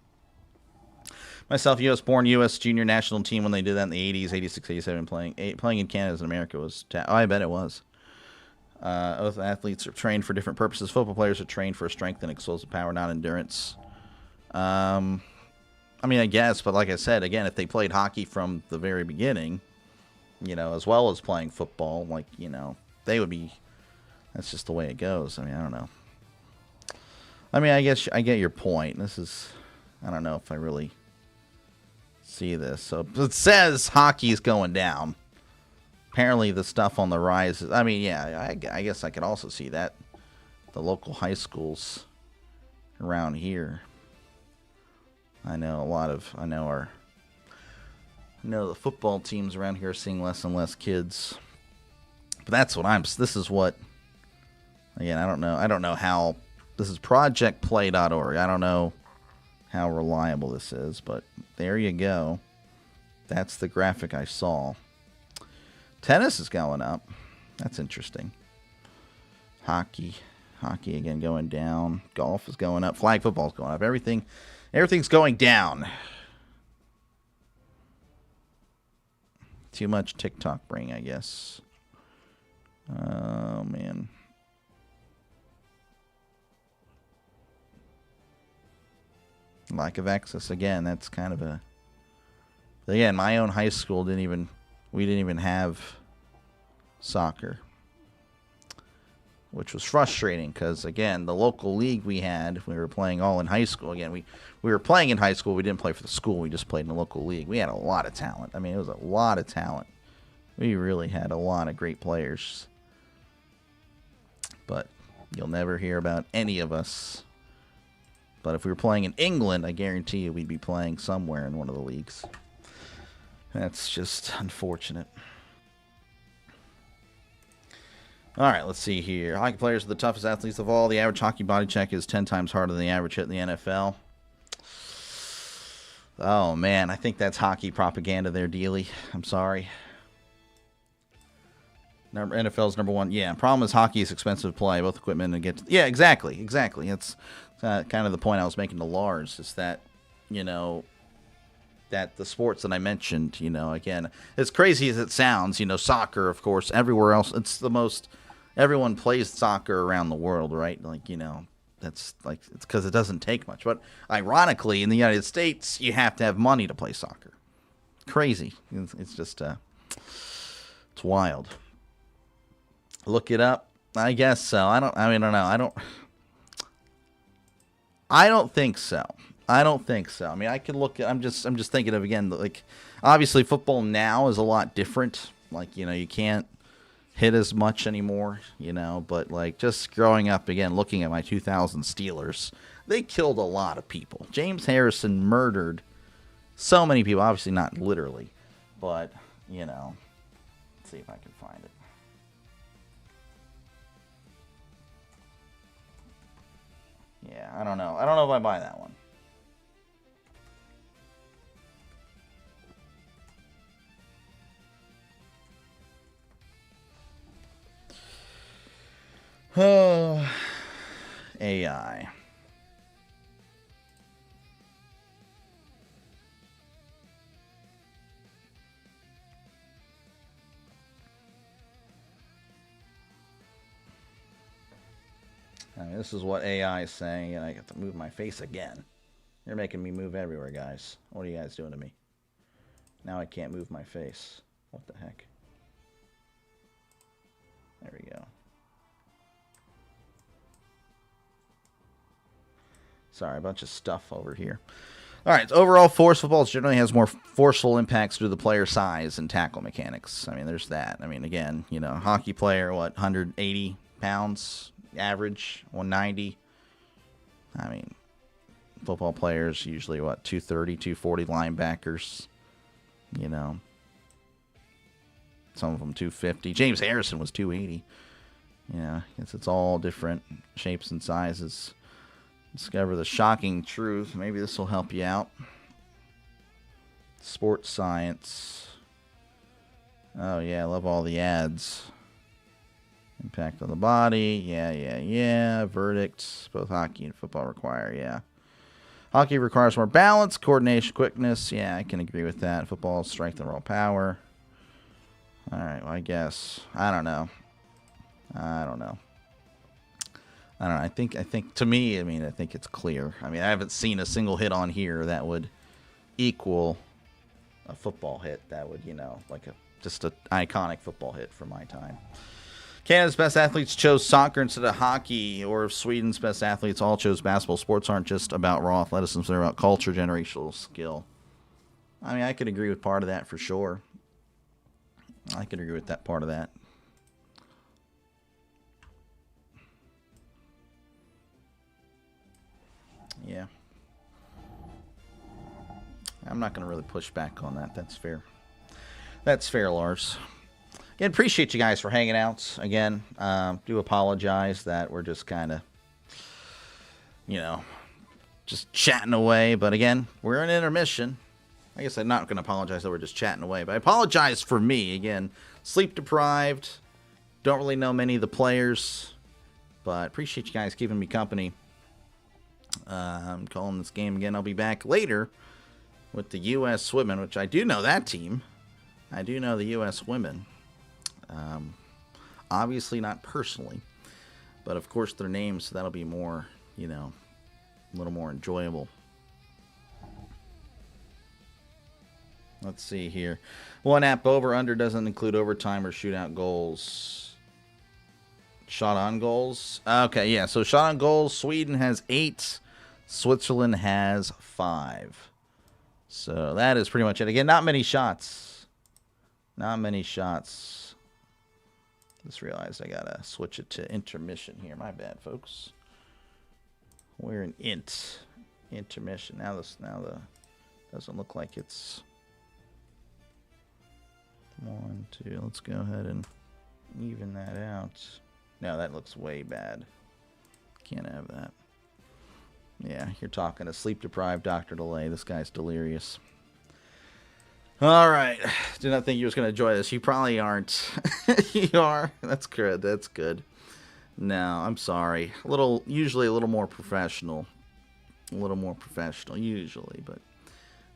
Myself, U.S.-born U.S. junior national team when they did that in the 80s, 86, 87, playing in Canada and America was... I bet it was. Both athletes are trained for different purposes. Football players are trained for strength and explosive power, not endurance. I mean, I guess, but like I said, again, if they played hockey from the very beginning, as well as playing football, like, they would be... That's just the way it goes. I mean, I don't know. I mean, I guess I get your point. This is... I don't know if I really see this. So it says hockey's going down. Apparently the stuff on the rise is... I mean, yeah, I guess I could also see that. The local high schools around here. I know the football teams around here are seeing less and less kids. But that's what this is what... Again, I don't know how... This is projectplay.org. I don't know how reliable this is, but there you go. That's the graphic I saw. Tennis is going up. That's interesting. Hockey again going down. Golf is going up. Flag football is going up. Everything's going down. Too much TikTok brain, I guess. Oh, man. Lack of access. Again, that's kind of a... Again, my own high school we didn't even have soccer. Which was frustrating because, again, the local league we were playing all in high school. Again, we were playing in high school. We didn't play for the school. We just played in the local league. We had a lot of talent. I mean, it was a lot of talent. We really had a lot of great players. But you'll never hear about any of us. But if we were playing in England, I guarantee you we'd be playing somewhere in one of the leagues. That's just unfortunate. All right, let's see here. Hockey players are the toughest athletes of all. The average hockey body check is 10 times harder than the average hit in the NFL. Oh, man, I think that's hockey propaganda there, Dealey. I'm sorry. NFL's number one. Yeah, problem is hockey is expensive to play, both equipment and get... Yeah, exactly. It's kind of the point I was making to Lars, is that, that the sports that I mentioned, again, as crazy as it sounds, soccer, of course, everywhere else, it's the most... Everyone plays soccer around the world, right? Like, that's like... It's because it doesn't take much. But ironically, in the United States, you have to have money to play soccer. Crazy. It's just... it's wild. Look it up. I guess so. I don't know. I don't think so. I mean, I could look at... I'm just thinking of, again, like, obviously football now is a lot different. Like, you can't hit as much anymore, but like just growing up, again, looking at my 2000 Steelers, they killed a lot of people. James Harrison murdered so many people, obviously not literally, but, let's see if I can find it. Yeah, I don't know. I don't know if I buy that one. Oh, AI. I mean, this is what AI is saying, and I get to move my face again. You're making me move everywhere, guys. What are you guys doing to me? Now I can't move my face. What the heck? There we go. Sorry, a bunch of stuff over here. All right, so overall force football generally has more forceful impacts due to the player size and tackle mechanics. I mean, there's that. I mean, again, you know, hockey player, what, 180 pounds average, 190. I mean, football players usually, what, 230, 240 linebackers, you know. Some of them 250. James Harrison was 280. Yeah, it's all different shapes and sizes. Discover the shocking truth. Maybe this will help you out. Sports science. Oh, yeah, I love all the ads. Impact on the body. Yeah. Verdicts. Both hockey and football require, yeah. Hockey requires more balance, coordination, quickness. Yeah, I can agree with that. Football, strength and raw power. All right, well, I guess. I don't know. I think to me, I mean, I think it's clear. I mean, I haven't seen a single hit on here that would equal a football hit. That would, you know, like just an iconic football hit from my time. Canada's best athletes chose soccer instead of hockey, or Sweden's best athletes all chose basketball. Sports aren't just about raw athleticism, they're about culture, generational skill. I mean, I could agree with part of that for sure. I could agree with that part of that. Yeah. I'm not going to really push back on that. That's fair. That's fair, Lars. Again, appreciate you guys for hanging out. Again, do apologize that we're just kind of, you know, just chatting away. But again, we're in intermission. I guess I'm not going to apologize that we're just chatting away. But I apologize for me. Again, sleep deprived. Don't really know many of the players. But appreciate you guys keeping me company. I'm calling this game again. I'll be back later with the U.S. women, which I do know that team. I do know the U.S. women. Obviously not personally, but of course their names, so that'll be more, you know, a little more enjoyable. Let's see here. One app over under doesn't include overtime or shootout goals. Shot on goals. Okay, yeah, so shot on goals, Sweden has 8. Switzerland has 5. So that is pretty much it. Again, not many shots. Not many shots. Just realized I gotta switch it to intermission here. My bad, folks. We're in intermission. Now the doesn't look like it's 1, 2. Let's go ahead and even that out. No, that looks way bad. Can't have that. Yeah, you're talking a sleep-deprived Dr. Delay. This guy's delirious. All right. Did not think you was going to enjoy this. You probably aren't. You are. That's good. That's good. No, I'm sorry. Usually a little more professional. A little more professional, usually. But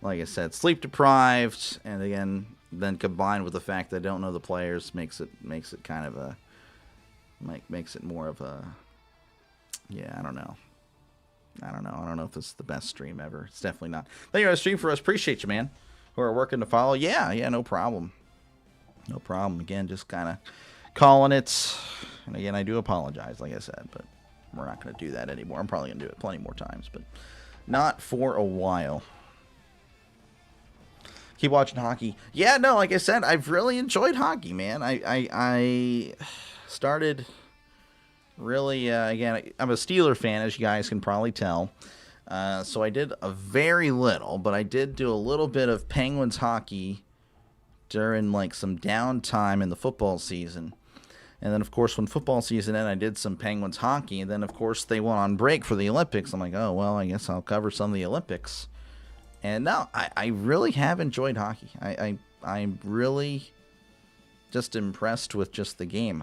like I said, sleep-deprived. And again, then combined with the fact that I don't know the players makes it kind of a... makes it more of a... Yeah, I don't know. I don't know if this is the best stream ever. It's definitely not. Thank you for the stream for us. Appreciate you, man. Who are working to follow. Yeah, no problem. No problem. Again, just kind of calling it. And again, I do apologize, like I said, but we're not going to do that anymore. I'm probably going to do it plenty more times, but not for a while. Keep watching hockey. Yeah, no, like I said, I've really enjoyed hockey, man. I started... Really, again, I'm a Steeler fan, as you guys can probably tell. So I did a very little, but I did do a little bit of Penguins hockey during, like, some downtime in the football season. And then, of course, when football season ended, I did some Penguins hockey. And then, of course, they went on break for the Olympics. I'm like, oh, well, I guess I'll cover some of the Olympics. And no, I really have enjoyed hockey. I'm really just impressed with just the game.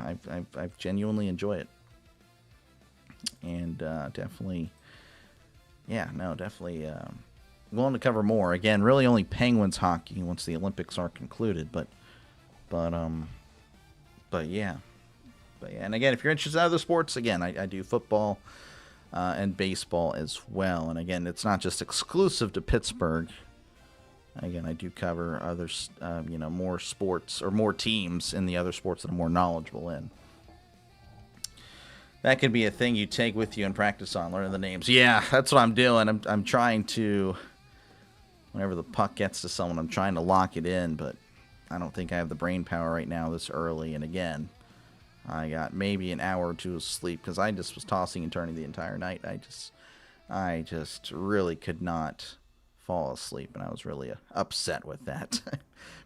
I've genuinely enjoyed it. And definitely, yeah, no, definitely willing to cover more. Again, really only Penguins hockey once the Olympics are concluded. But yeah. But yeah, and again, if you're interested in other sports, again, I do football and baseball as well. And again, it's not just exclusive to Pittsburgh. Again, I do cover others, more sports or more teams in the other sports that I'm more knowledgeable in. That could be a thing you take with you and practice on, learning the names. Yeah, that's what I'm doing. I'm trying to, whenever the puck gets to someone, I'm trying to lock it in, but I don't think I have the brain power right now this early. And again, I got maybe an hour or two of sleep because I just was tossing and turning the entire night. I just really could not fall asleep, and I was really upset with that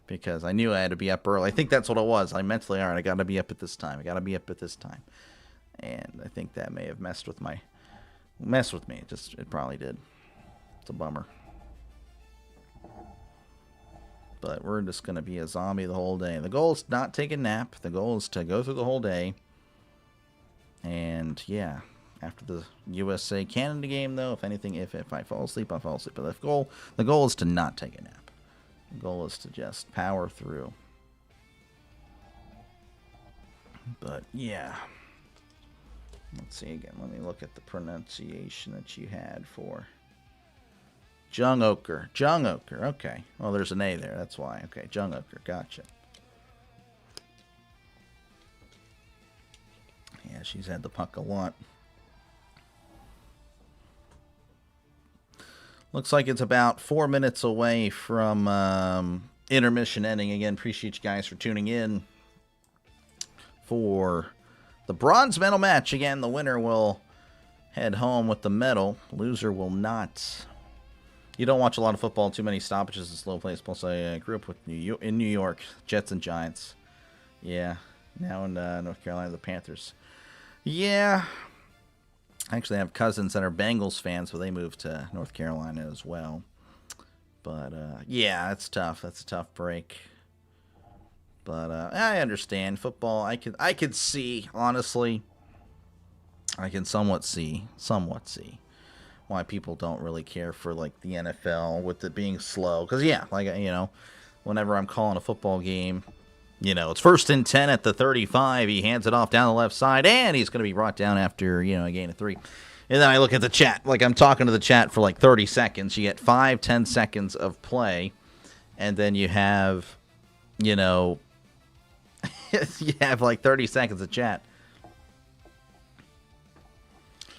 because I knew I had to be up early. I think that's what it was. I mentally, all right, I got to be up at this time. And I think that may have messed with me. It probably did. It's a bummer. But we're just going to be a zombie the whole day. The goal is not take a nap. The goal is to go through the whole day. And, yeah, after the USA-Canada game, though, if anything, if I fall asleep, I fall asleep. But the goal is to not take a nap. The goal is to just power through. But, yeah. Let's see again. Let me look at the pronunciation that you had for Jungoker. Okay. Well, there's an A there. That's why. Okay, Jungoker. Gotcha. Yeah, she's had the puck a lot. Looks like it's about 4 minutes away from intermission ending. Again, appreciate you guys for tuning in for the bronze medal match. Again, the winner will head home with the medal. Loser will not. You don't watch a lot of football, too many stoppages and slow plays. Plus, I grew up in New York, Jets and Giants. Yeah, now in North Carolina, the Panthers. Yeah, I actually have cousins that are Bengals fans, so they moved to North Carolina as well. But, yeah, it's tough. That's a tough break. But I understand. Football, I could see, honestly, I can somewhat see why people don't really care for, like, the NFL with it being slow. Because, yeah, like, whenever I'm calling a football game, it's 1st and 10 at the 35. He hands it off down the left side, and he's going to be brought down after, a gain of 3. And then I look at the chat. Like, I'm talking to the chat for, like, 30 seconds. You get 5-10 seconds of play, and then you have, you have, like, 30 seconds of chat.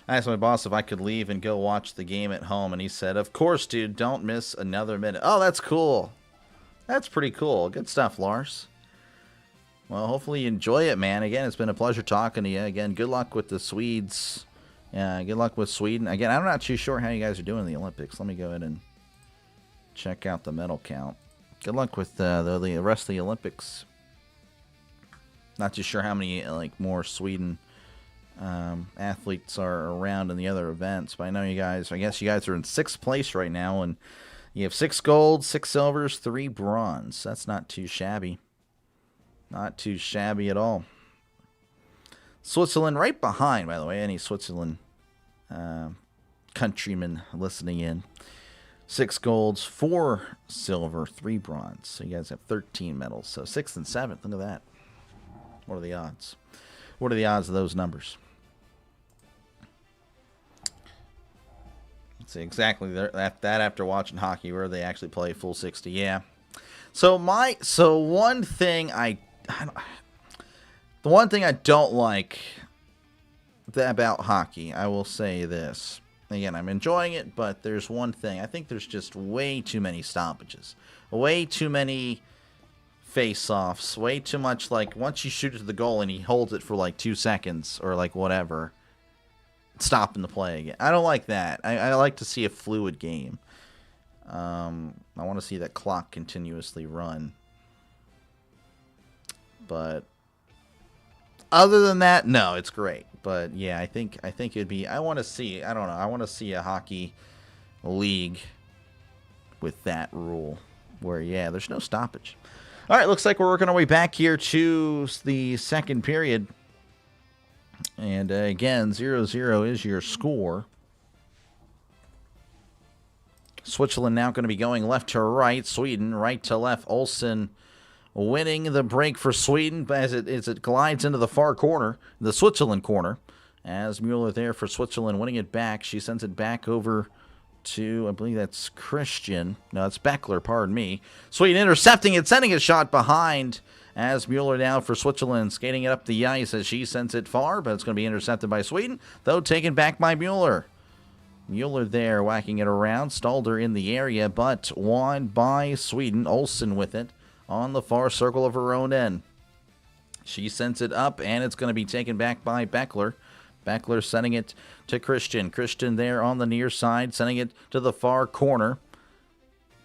I asked my boss if I could leave and go watch the game at home, and he said, of course, dude, don't miss another minute. Oh, that's cool. That's pretty cool. Good stuff, Lars. Well, hopefully you enjoy it, man. Again, it's been a pleasure talking to you. Again, good luck with the Swedes. Yeah, good luck with Sweden. Again, I'm not too sure how you guys are doing in the Olympics. Let me go ahead and check out the medal count. Good luck with the rest of the Olympics. Not too sure how many more Sweden athletes are around in the other events, but I know you guys. I guess you guys are in 6th place right now, and you have 6 golds, 6 silvers, 3 bronze. That's not too shabby. Not too shabby at all. Switzerland right behind, by the way. Any Switzerland countrymen listening in. 6 golds, 4 silver, 3 bronze. So you guys have 13 medals. So 6th and 7th. Look at that. What are the odds? What are the odds of those numbers? Let's see exactly that after watching hockey, where they actually play full 60. Yeah. So one thing the one thing I don't like about hockey, I will say this. Again, I'm enjoying it, but there's one thing. I think there's just way too many stoppages. Way too many face-offs. Way too much, like, once you shoot it to the goal and he holds it for, like, 2 seconds or, like, whatever, stopping the play again. I don't like that. I like to see a fluid game. I want to see that clock continuously run. But Other than that, no, it's great. But yeah, I think it'd be. I want to see. I don't know. I want to see a hockey league with that rule, where yeah, there's no stoppage. All right, looks like we're working our way back here to the second period, and again, 0-0 is your score. Switzerland now going to be going left to right. Sweden right to left. Olsen winning the break for Sweden as it glides into the far corner, the Switzerland corner. As Mueller there for Switzerland winning it back. She sends it back over to, I believe that's Christian. No, it's Beckler, pardon me. Sweden intercepting it, sending a shot behind. As Mueller now for Switzerland skating it up the ice as she sends it far, but it's going to be intercepted by Sweden, though taken back by Mueller. Mueller there whacking it around. Stalder in the area, but won by Sweden. Olsen with it on the far circle of her own end. She sends it up, and it's going to be taken back by Beckler. Beckler sending it to Christian. Christian there on the near side, sending it to the far corner.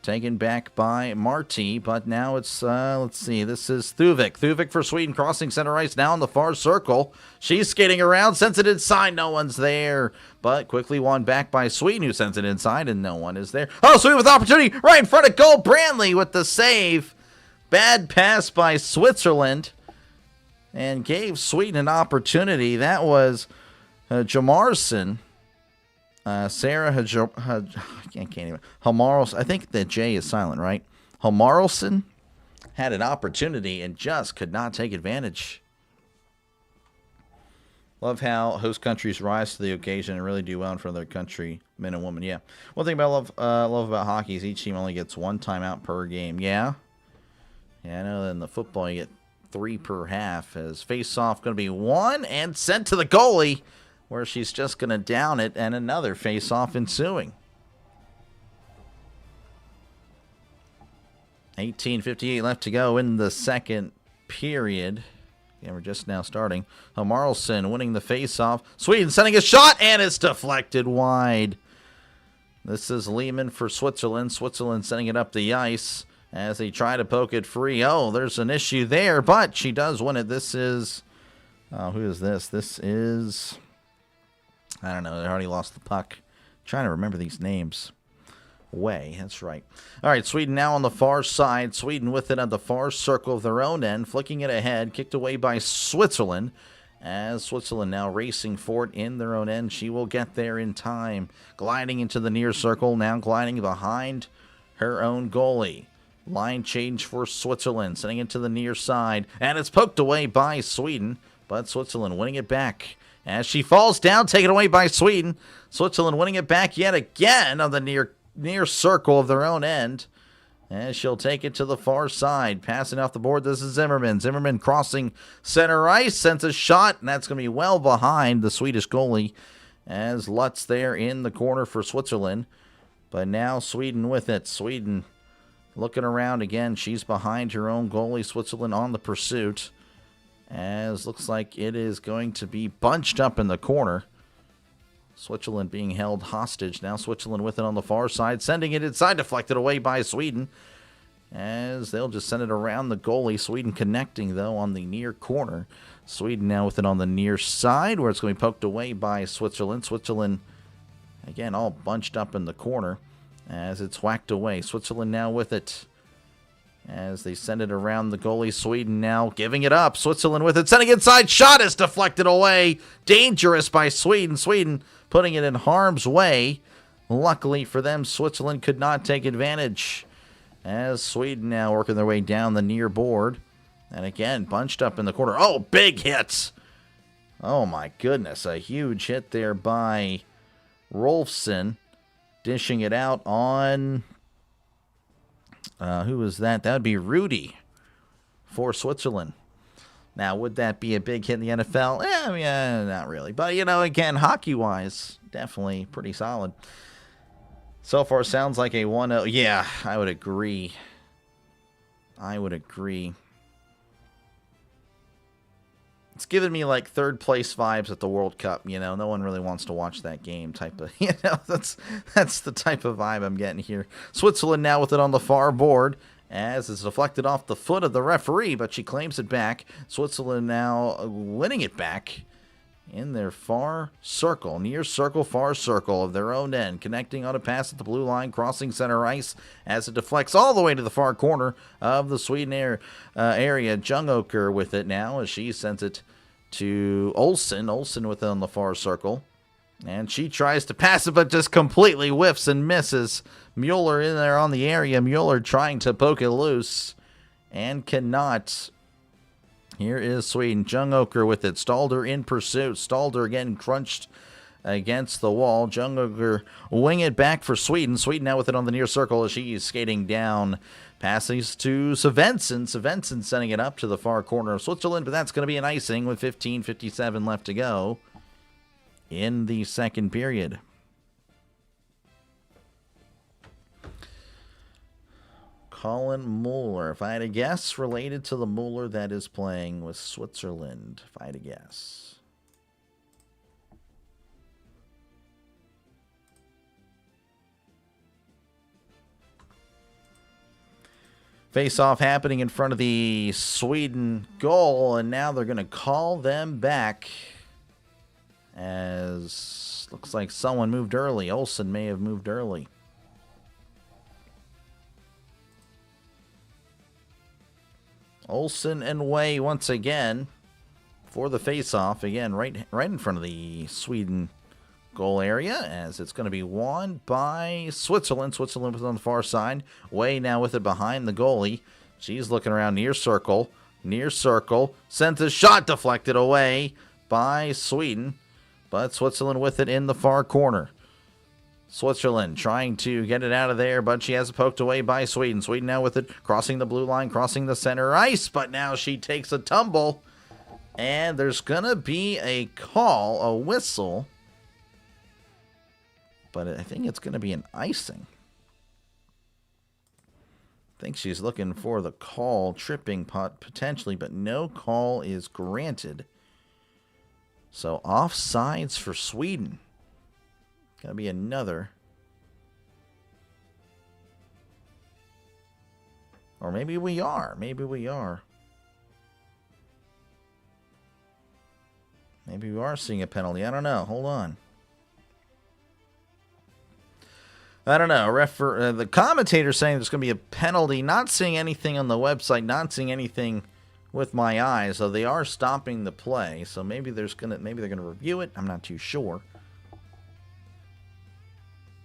Taken back by Marti, but now it's, let's see, this is Thuvik. Thuvik for Sweden, crossing center ice now in the far circle. She's skating around, sends it inside, no one's there. But quickly won back by Sweden, who sends it inside, and no one is there. Oh, Sweden with opportunity right in front of goal. Brantley with the save. Bad pass by Switzerland, and gave Sweden an opportunity. That was Jamarson. Sarah I can't even. Hamarlson. I think the J is silent, right? Hamarlson had an opportunity and just could not take advantage. Love how host countries rise to the occasion and really do well in front of their country, men and women. Yeah. One thing about love about hockey is each team only gets one timeout per game. Yeah. Yeah, I know. In the football, you get 3 per half. As face-off going to be won and sent to the goalie, where she's just going to down it, and another face-off ensuing. 18:58 left to go in the second period. Yeah, we're just now starting. Hamarlson winning the face-off. Sweden sending a shot, and it's deflected wide. This is Lehman for Switzerland. Switzerland sending it up the ice as they try to poke it free. Oh, there's an issue there, but she does win it. This is... who is this? This is... I don't know. They already lost the puck. Trying to remember these names. Way. That's right. All right. Sweden now on the far side. Sweden with it at the far circle of their own end. Flicking it ahead. Kicked away by Switzerland. As Switzerland now racing for it in their own end. She will get there in time. Gliding into the near circle. Now gliding behind her own goalie. Line change for Switzerland. Sending it to the near side. And it's poked away by Sweden. But Switzerland winning it back. As she falls down, taken away by Sweden. Switzerland winning it back yet again on the near circle of their own end. As she'll take it to the far side. Passing off the board, this is Zimmerman. Zimmerman crossing center ice, sends a shot, and that's going to be well behind the Swedish goalie. As Lutz there in the corner for Switzerland. But now Sweden with it. Sweden looking around again. She's behind her own goalie. Switzerland on the pursuit. As looks like it is going to be bunched up in the corner. Switzerland being held hostage. Now Switzerland with it on the far side. Sending it inside. Deflected away by Sweden. As they'll just send it around the goalie. Sweden connecting, though, on the near corner. Sweden now with it on the near side, where it's going to be poked away by Switzerland. Switzerland, again, all bunched up in the corner. As it's whacked away. Switzerland now with it. As they send it around the goalie. Sweden now giving it up. Switzerland with it. Sending inside. Shot is deflected away. Dangerous by Sweden. Sweden putting it in harm's way. Luckily for them, Switzerland could not take advantage. As Sweden now working their way down the near board. And again, bunched up in the corner. Oh, big hits. Oh my goodness. A huge hit there by Rolfsson. Dishing it out on... who was that? That would be Rudy for Switzerland. Now, would that be a big hit in the NFL? Yeah, not really. But, you know, again, hockey-wise, definitely pretty solid. So far, sounds like a 1-0. Yeah, I would agree. It's giving me like third place vibes at the World Cup. You know, no one really wants to watch that game type of, you know, that's the type of vibe I'm getting here. Switzerland now with it on the far board as it's deflected off the foot of the referee, but she claims it back. Switzerland now winning it back in their far circle, near circle, far circle of their own end, connecting on a pass at the blue line, crossing center ice as it deflects all the way to the far corner of the Sweden area. Jungoker with it now as she sends it to Olsen. Olsen with it on the far circle. And she tries to pass it, but just completely whiffs and misses. Mueller in there on the area. Mueller trying to poke it loose and cannot. Here is Sweden. Jungoker with it. Stalder in pursuit. Stalder again crunched against the wall. Jungoker wing it back for Sweden. Sweden now with it on the near circle as she's skating down. Passes to Svensson. Svensson sending it up to the far corner of Switzerland, but that's going to be an icing with 15:57 left to go in the second period. Colin Mueller. If I had a guess related to the Mueller that is playing with Switzerland, if I had a guess. Face-off happening in front of the Sweden goal, and now they're going to call them back. As looks like someone moved early. Olsen may have moved early. Olsen and Way once again for the face-off. Again, right in front of the Sweden goal area, as it's going to be won by Switzerland. Switzerland was on the far side. Way now with it behind the goalie. She's looking around near circle. Near circle. Sends a shot deflected away by Sweden. But Switzerland with it in the far corner. Switzerland trying to get it out of there, but she has it poked away by Sweden. Sweden now with it, crossing the blue line, crossing the center ice, but now she takes a tumble. And there's going to be a call, a whistle. But I think it's going to be an icing. I think she's looking for the call, tripping potentially, but no call is granted. So offsides for Sweden. Gonna be another. Or maybe we are. Maybe we are. Maybe we are seeing a penalty. I don't know. Hold on. I don't know. The commentator saying there's going to be a penalty. Not seeing anything on the website. Not seeing anything with my eyes. So they are stopping the play. So maybe they're going to review it. I'm not too sure.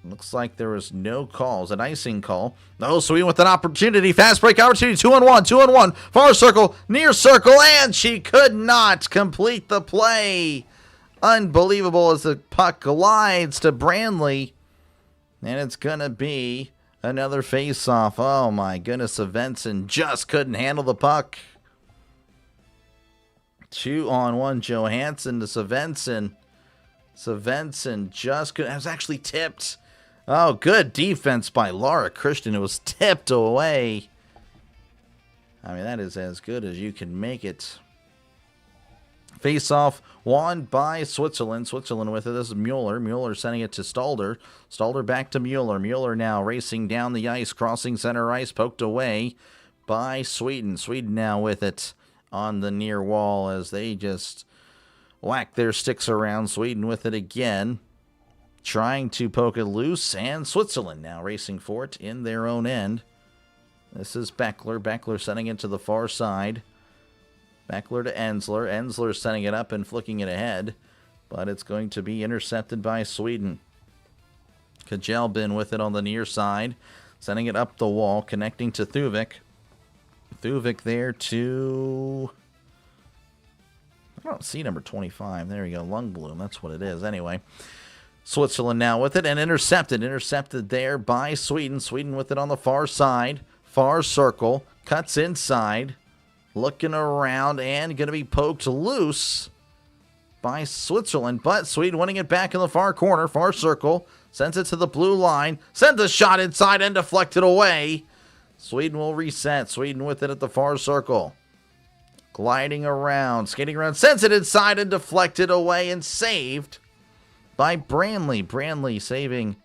Looks like there was no calls. An icing call. No, Sweden with an opportunity. Fast break opportunity. 2-on-1. 2-on-1. Far circle. Near circle. And she could not complete the play. Unbelievable as the puck glides to Brandley. And it's going to be another face-off. Oh, my goodness. Svensson just couldn't handle the puck. 2-on-1. Johansson to Svensson. Svensson just couldn't. It was actually tipped. Oh, good defense by Laura Christian. It was tipped away. I mean, that is as good as you can make it. Face-off won by Switzerland. Switzerland with it. This is Mueller. Mueller sending it to Stalder. Stalder back to Mueller. Mueller now racing down the ice, crossing center ice, poked away by Sweden. Sweden now with it on the near wall as they just whack their sticks around. Sweden with it again, trying to poke it loose, and Switzerland now racing for it in their own end. This is Beckler. Beckler sending it to the far side. Beckler to Ensler. Ensler sending it up and flicking it ahead, but it's going to be intercepted by Sweden. Kajelbin with it on the near side, sending it up the wall, connecting to Thuvik. Thuvik there to... I don't see number 25. There you go. Lundblom. That's what it is. Anyway, Switzerland now with it and intercepted. Intercepted there by Sweden. Sweden with it on the far side. Far circle. Cuts inside. Looking around and going to be poked loose by Switzerland. But Sweden winning it back in the far corner. Far circle. Sends it to the blue line. Sends a shot inside and deflected away. Sweden will reset. Sweden with it at the far circle. Gliding around, skating around, sends it inside and deflected away and saved by Brandley. Brandley saving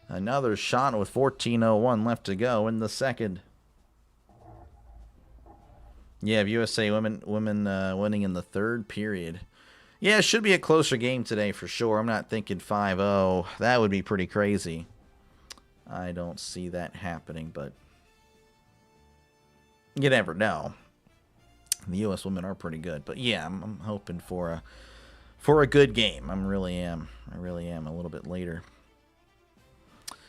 another shot with 14:01 left to go in the second. Yeah, USA women winning in the third period. Yeah, it should be a closer game today for sure. I'm not thinking 5-0. That would be pretty crazy. I don't see that happening, but you never know. The U.S. women are pretty good, but yeah, I'm hoping for a good game. I really am a little bit later.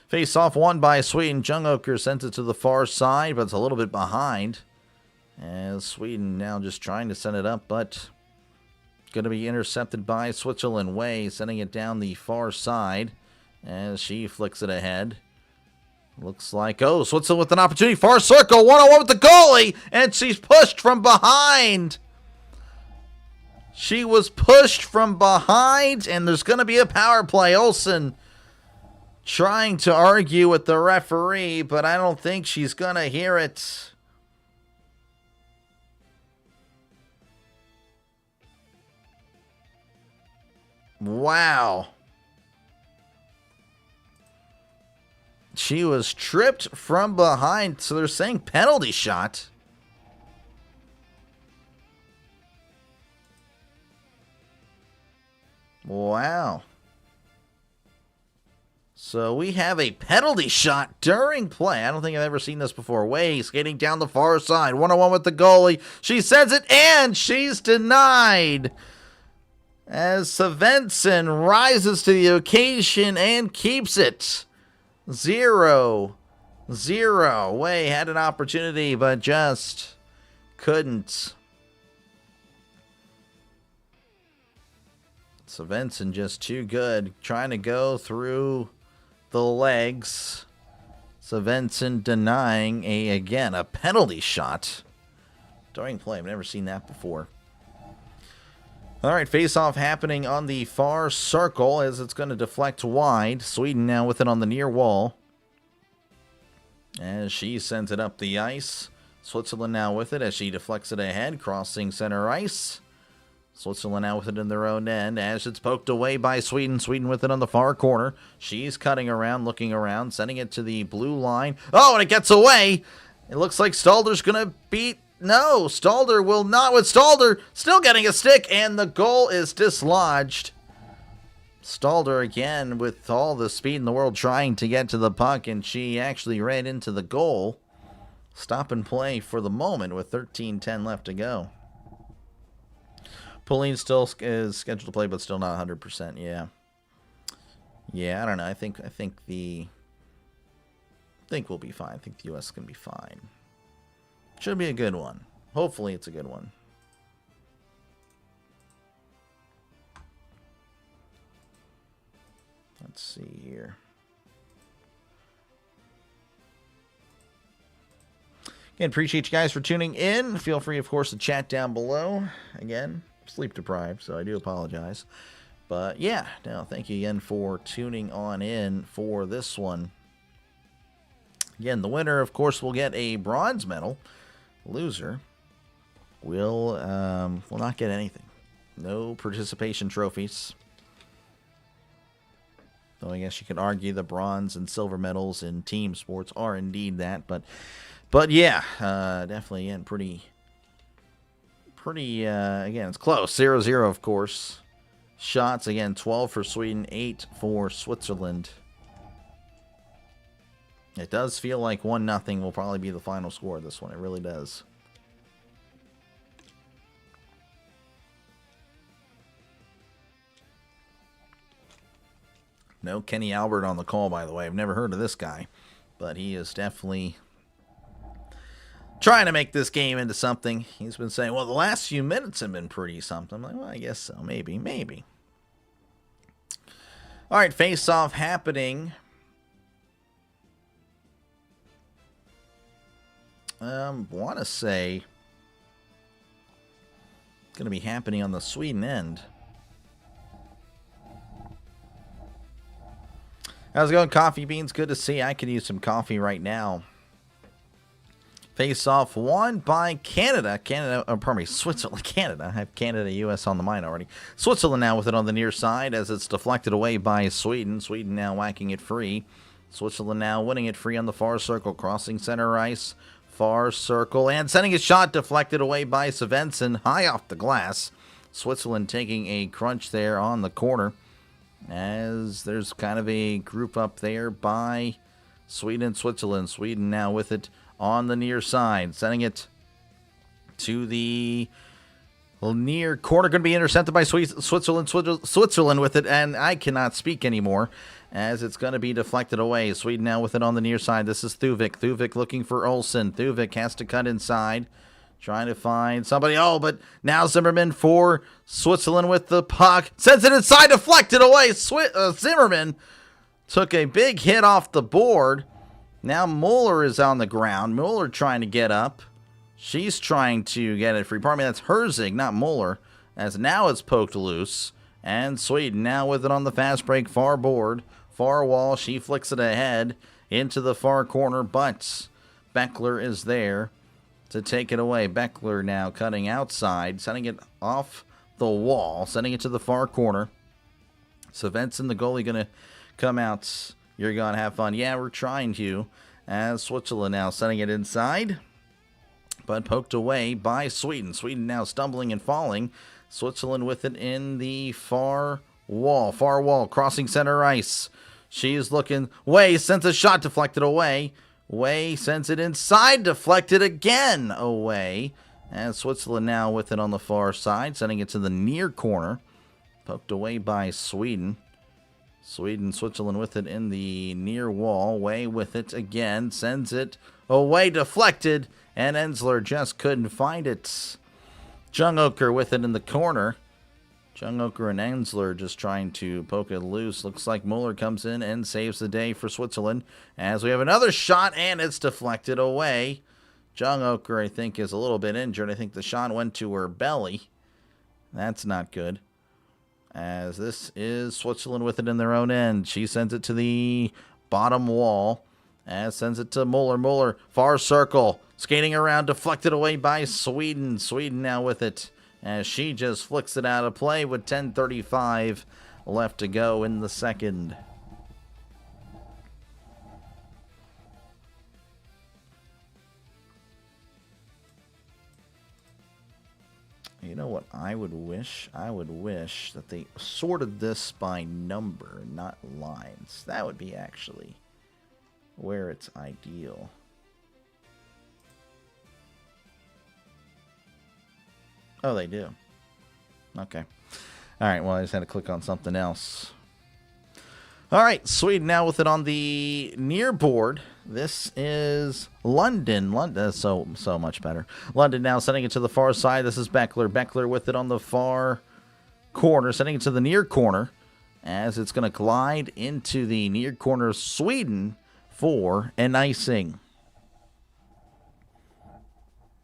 Face off won by Sweden. Jungoker sent it to the far side, but it's a little bit behind. As Sweden now just trying to send it up, but going to be intercepted by Switzerland. Way sending it down the far side as she flicks it ahead. Looks like, Switzerland with an opportunity. Far circle, one-on-one with the goalie, and she's pushed from behind. She was pushed from behind, and there's going to be a power play. Olsen trying to argue with the referee, but I don't think she's going to hear it. Wow. She was tripped from behind, so they're saying penalty shot. Wow. So we have a penalty shot during play. I don't think I've ever seen this before. Way skating down the far side. One-on-one with the goalie. She sends it, and she's denied. As Svensson rises to the occasion and keeps it. 0-0. Way had an opportunity, but just couldn't. Svensson just too good. Trying to go through the legs. Svensson denying again a penalty shot during play. I've never seen that before. All right, face-off happening on the far circle as it's going to deflect wide. Sweden now with it on the near wall. As she sends it up the ice. Switzerland now with it as she deflects it ahead, crossing center ice. Switzerland now with it in their own end as it's poked away by Sweden. Sweden with it on the far corner. She's cutting around, looking around, sending it to the blue line. Oh, and it gets away. It looks like Stalder's going to beat... No, Stalder will not, with Stalder still getting a stick, and the goal is dislodged. Stalder again with all the speed in the world trying to get to the puck, and she actually ran into the goal. Stop and play for the moment with 13:10 left to go. Pauline still is scheduled to play, but still not 100%. Yeah, I don't know. I think we'll be fine. I think the U.S. can be fine. Should be a good one. Hopefully it's a good one. Let's see here. Again, appreciate you guys for tuning in. Feel free, of course, to chat down below. Again, sleep deprived, so I do apologize. But yeah, no, thank you again for tuning on in for this one. Again, the winner, of course, will get a bronze medal. Loser will not get anything. No participation trophies. Though I guess you could argue the bronze and silver medals in team sports are indeed that. But yeah, definitely, again, pretty, again, it's close. 0-0, of course. Shots, again, 12 for Sweden, 8 for Switzerland. It does feel like 1-0 will probably be the final score of this one. It really does. No Kenny Albert on the call, by the way. I've never heard of this guy. But he is definitely trying to make this game into something. He's been saying, well, the last few minutes have been pretty something. I'm like, well, I guess so. Maybe. All right, face-off happening. Want to say it's going to be happening on the Sweden end. How's it going, Coffee Beans? Good to see. I could use some coffee right now. Face-off won by Canada. Switzerland. Canada. I have Canada, U.S. on the mind already. Switzerland now with it on the near side as it's deflected away by Sweden. Sweden now whacking it free. Switzerland now winning it free on the far circle, crossing center ice. Far circle, and sending a shot deflected away by Svensson, high off the glass. Switzerland taking a crunch there on the corner, as there's kind of a group up there by Sweden and Switzerland. Sweden now with it on the near side, sending it to the near corner, going to be intercepted by Switzerland. Switzerland with it, and I cannot speak anymore, as it's going to be deflected away. Sweden now with it on the near side. This is Thuvik. Thuvik looking for Olsen. Thuvik has to cut inside, trying to find somebody. Oh, but now Zimmerman for Switzerland with the puck. Sends it inside, deflected away. Zimmerman took a big hit off the board. Now Mueller is on the ground. Mueller trying to get up. She's trying to get it free. Pardon me, that's Herzig, not Mueller. As now it's poked loose. And Sweden now with it on the fast break. Far board, far wall. She flicks it ahead into the far corner. But Beckler is there to take it away. Beckler now cutting outside, sending it off the wall, sending it to the far corner. Svensson, the goalie, going to come out. You're going to have fun. Yeah, we're trying to. As Switzerland now sending it inside, but poked away by Sweden. Sweden now stumbling and falling. Switzerland with it in the far wall, crossing center ice. She's looking. Way sends a shot deflected away. Way sends it inside, deflected again away. And Switzerland now with it on the far side, sending it to the near corner. Poked away by Sweden. Switzerland with it in the near wall. Way with it again, sends it away, deflected. And Ensler just couldn't find it. Jungoker with it in the corner. Jungoker and Ensler just trying to poke it loose. Looks like Mueller comes in and saves the day for Switzerland. As we have another shot, and it's deflected away. Jungoker, I think, is a little bit injured. I think the shot went to her belly. That's not good. As this is Switzerland with it in their own end. She sends it to the bottom wall. As sends it to Mueller. Mueller, far circle. Skating around, deflected away by Sweden. Sweden now with it, as she just flicks it out of play with 10:35 left to go in the second. You know what I would wish? I would wish that they sorted this by number, not lines. That would be actually where it's ideal. Oh, they do. Okay. All right, well, I just had to click on something else. All right, Sweden now with it on the near board. This is London. London, so much better. London now sending it to the far side. This is Beckler. Beckler with it on the far corner, sending it to the near corner, as it's going to glide into the near corner of Sweden for an icing.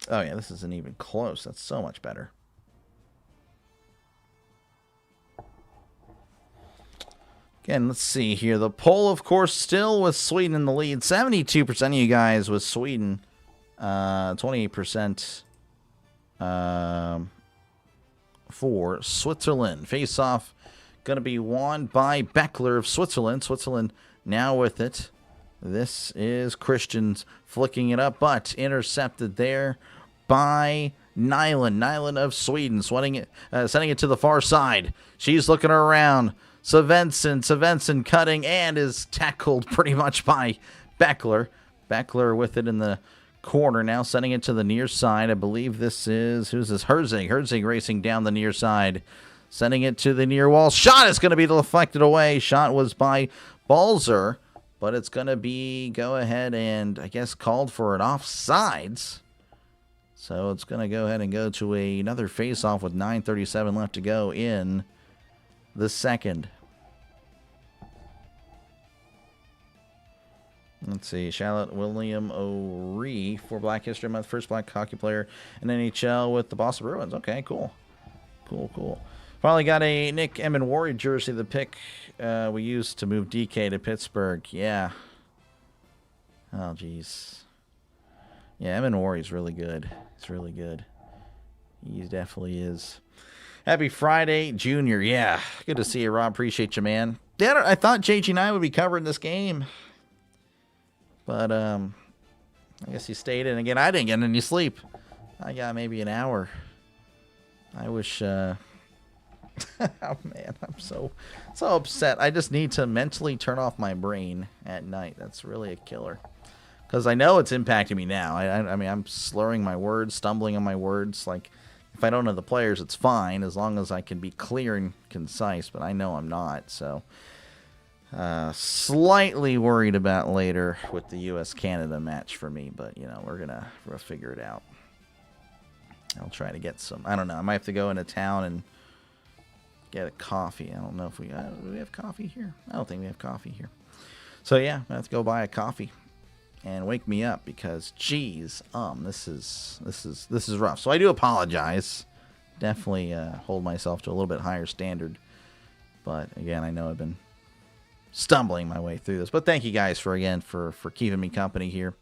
Oh, yeah, this isn't even close. That's so much better. Again, let's see here. The poll, of course, still with Sweden in the lead. 72% of you guys with Sweden. 28% for Switzerland. Face-off going to be won by Beckler of Switzerland. Switzerland now with it. This is Christians flicking it up, but intercepted there by Nyland. Nyland of Sweden, sending it to the far side. She's looking around. Svensson cutting and is tackled pretty much by Beckler. Beckler with it in the corner now, sending it to the near side. I believe this is, who's this? Herzig. Herzig racing down the near side, sending it to the near wall. Shot is going to be deflected away. Shot was by Balzer. But it's going to be, go ahead and, I guess, called for an offsides. So it's going to go ahead and go to another face-off with 9:37 left to go in the second. Let's see. Charlotte William O'Ree for Black History Month. First black hockey player in NHL with the Boston Bruins. Okay, cool. Cool. Finally got a Nick Emenwari jersey, the pick we used to move DK to Pittsburgh. Yeah. Oh, jeez. Yeah, Emenwari's really good. It's really good. He definitely is. Happy Friday, Junior. Yeah, good to see you, Rob. Appreciate you, man. I thought JG and I would be covering this game. But I guess you stayed in again. I didn't get any sleep. I got maybe an hour. I wish, oh man, I'm so upset. I just need to mentally turn off my brain at night. That's really a killer. Because I know it's impacting me now. I mean, I'm slurring my words, stumbling on my words. Like, if I don't know the players, it's fine, as long as I can be clear and concise, but I know I'm not, so... slightly worried about later with the U.S.-Canada match for me, but, you know, we're gonna figure it out. I'll try to get some... I don't know, I might have to go into town and get a coffee. I don't know if we... do we have coffee here? I don't think we have coffee here. So, yeah, I have to go buy a coffee and wake me up because, geez, this is rough. So I do apologize. Definitely hold myself to a little bit higher standard. But, again, I know I've been stumbling my way through this. But thank you guys for keeping me company here.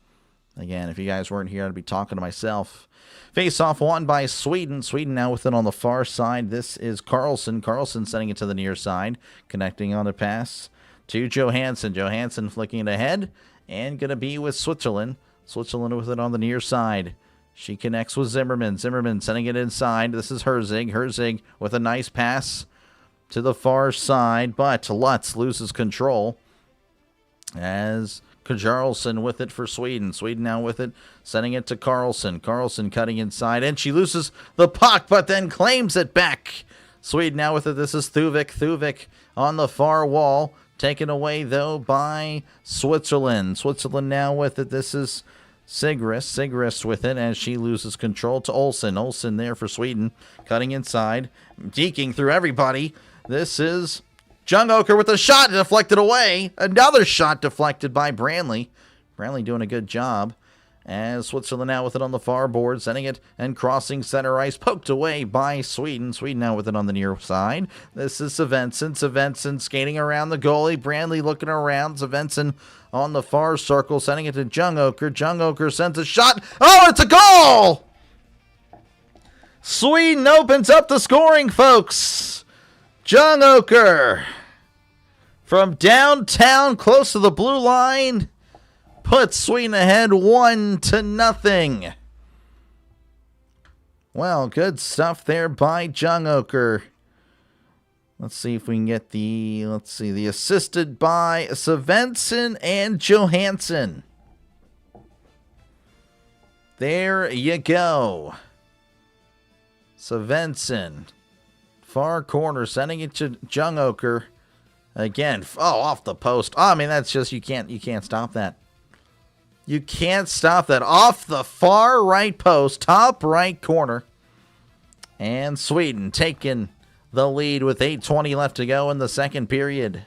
Again, if you guys weren't here, I'd be talking to myself. Face-off won by Sweden. Sweden now with it on the far side. This is Carlson. Carlson sending it to the near side. Connecting on the pass to Johansson. Johansson flicking it ahead. And going to be with Switzerland. Switzerland with it on the near side. She connects with Zimmerman. Zimmerman sending it inside. This is Herzig. Herzig with a nice pass to the far side, but Lutz loses control as Carlson with it for Sweden. Sweden now with it, sending it to Carlson. Carlson cutting inside, and she loses the puck, but then claims it back. Sweden now with it. This is Thuvik. Thuvik on the far wall, taken away, though, by Switzerland. Switzerland now with it. This is Sigrist. Sigrist with it as she loses control to Olsen. Olsen there for Sweden, cutting inside, deking through everybody. This is Jungoker with a shot deflected away. Another shot deflected by Branley. Branley doing a good job. As Switzerland now with it on the far board, sending it and crossing center ice, poked away by Sweden. Sweden now with it on the near side. This is Svensson. Svensson skating around the goalie. Branley looking around. Svensson on the far circle, sending it to Jungoker. Jungoker sends a shot. Oh, it's a goal! Sweden opens up the scoring, folks. Jungoker from downtown, close to the blue line, puts Sweden ahead 1-0. Well, good stuff there by Jungoker. Let's see if we can get the assisted by Svensson and Johansson. There you go. Svensson. Far corner, sending it to Jungoker. Again, off the post. I mean, that's just, you can't stop that. You can't stop that. Off the far right post, top right corner. And Sweden taking the lead with 8:20 left to go in the second period.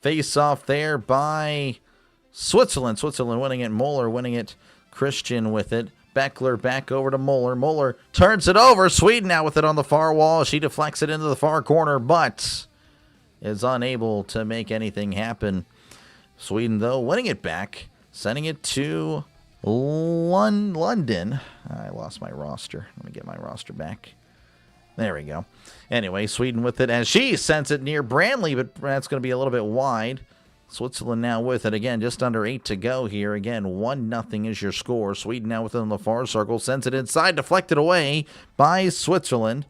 Face off there by Switzerland. Switzerland winning it. Moeller winning it. Christian with it. Beckler back over to Moeller. Moeller turns it over. Sweden now with it on the far wall. She deflects it into the far corner, but is unable to make anything happen. Sweden, though, winning it back, sending it to London. I lost my roster. Let me get my roster back. There we go. Anyway, Sweden with it as she sends it near Branley, but that's going to be a little bit wide. Switzerland now with it. Again, just under 8 to go here. Again, 1-0 is your score. Sweden now within the far circle. Sends it inside. Deflected away by Switzerland.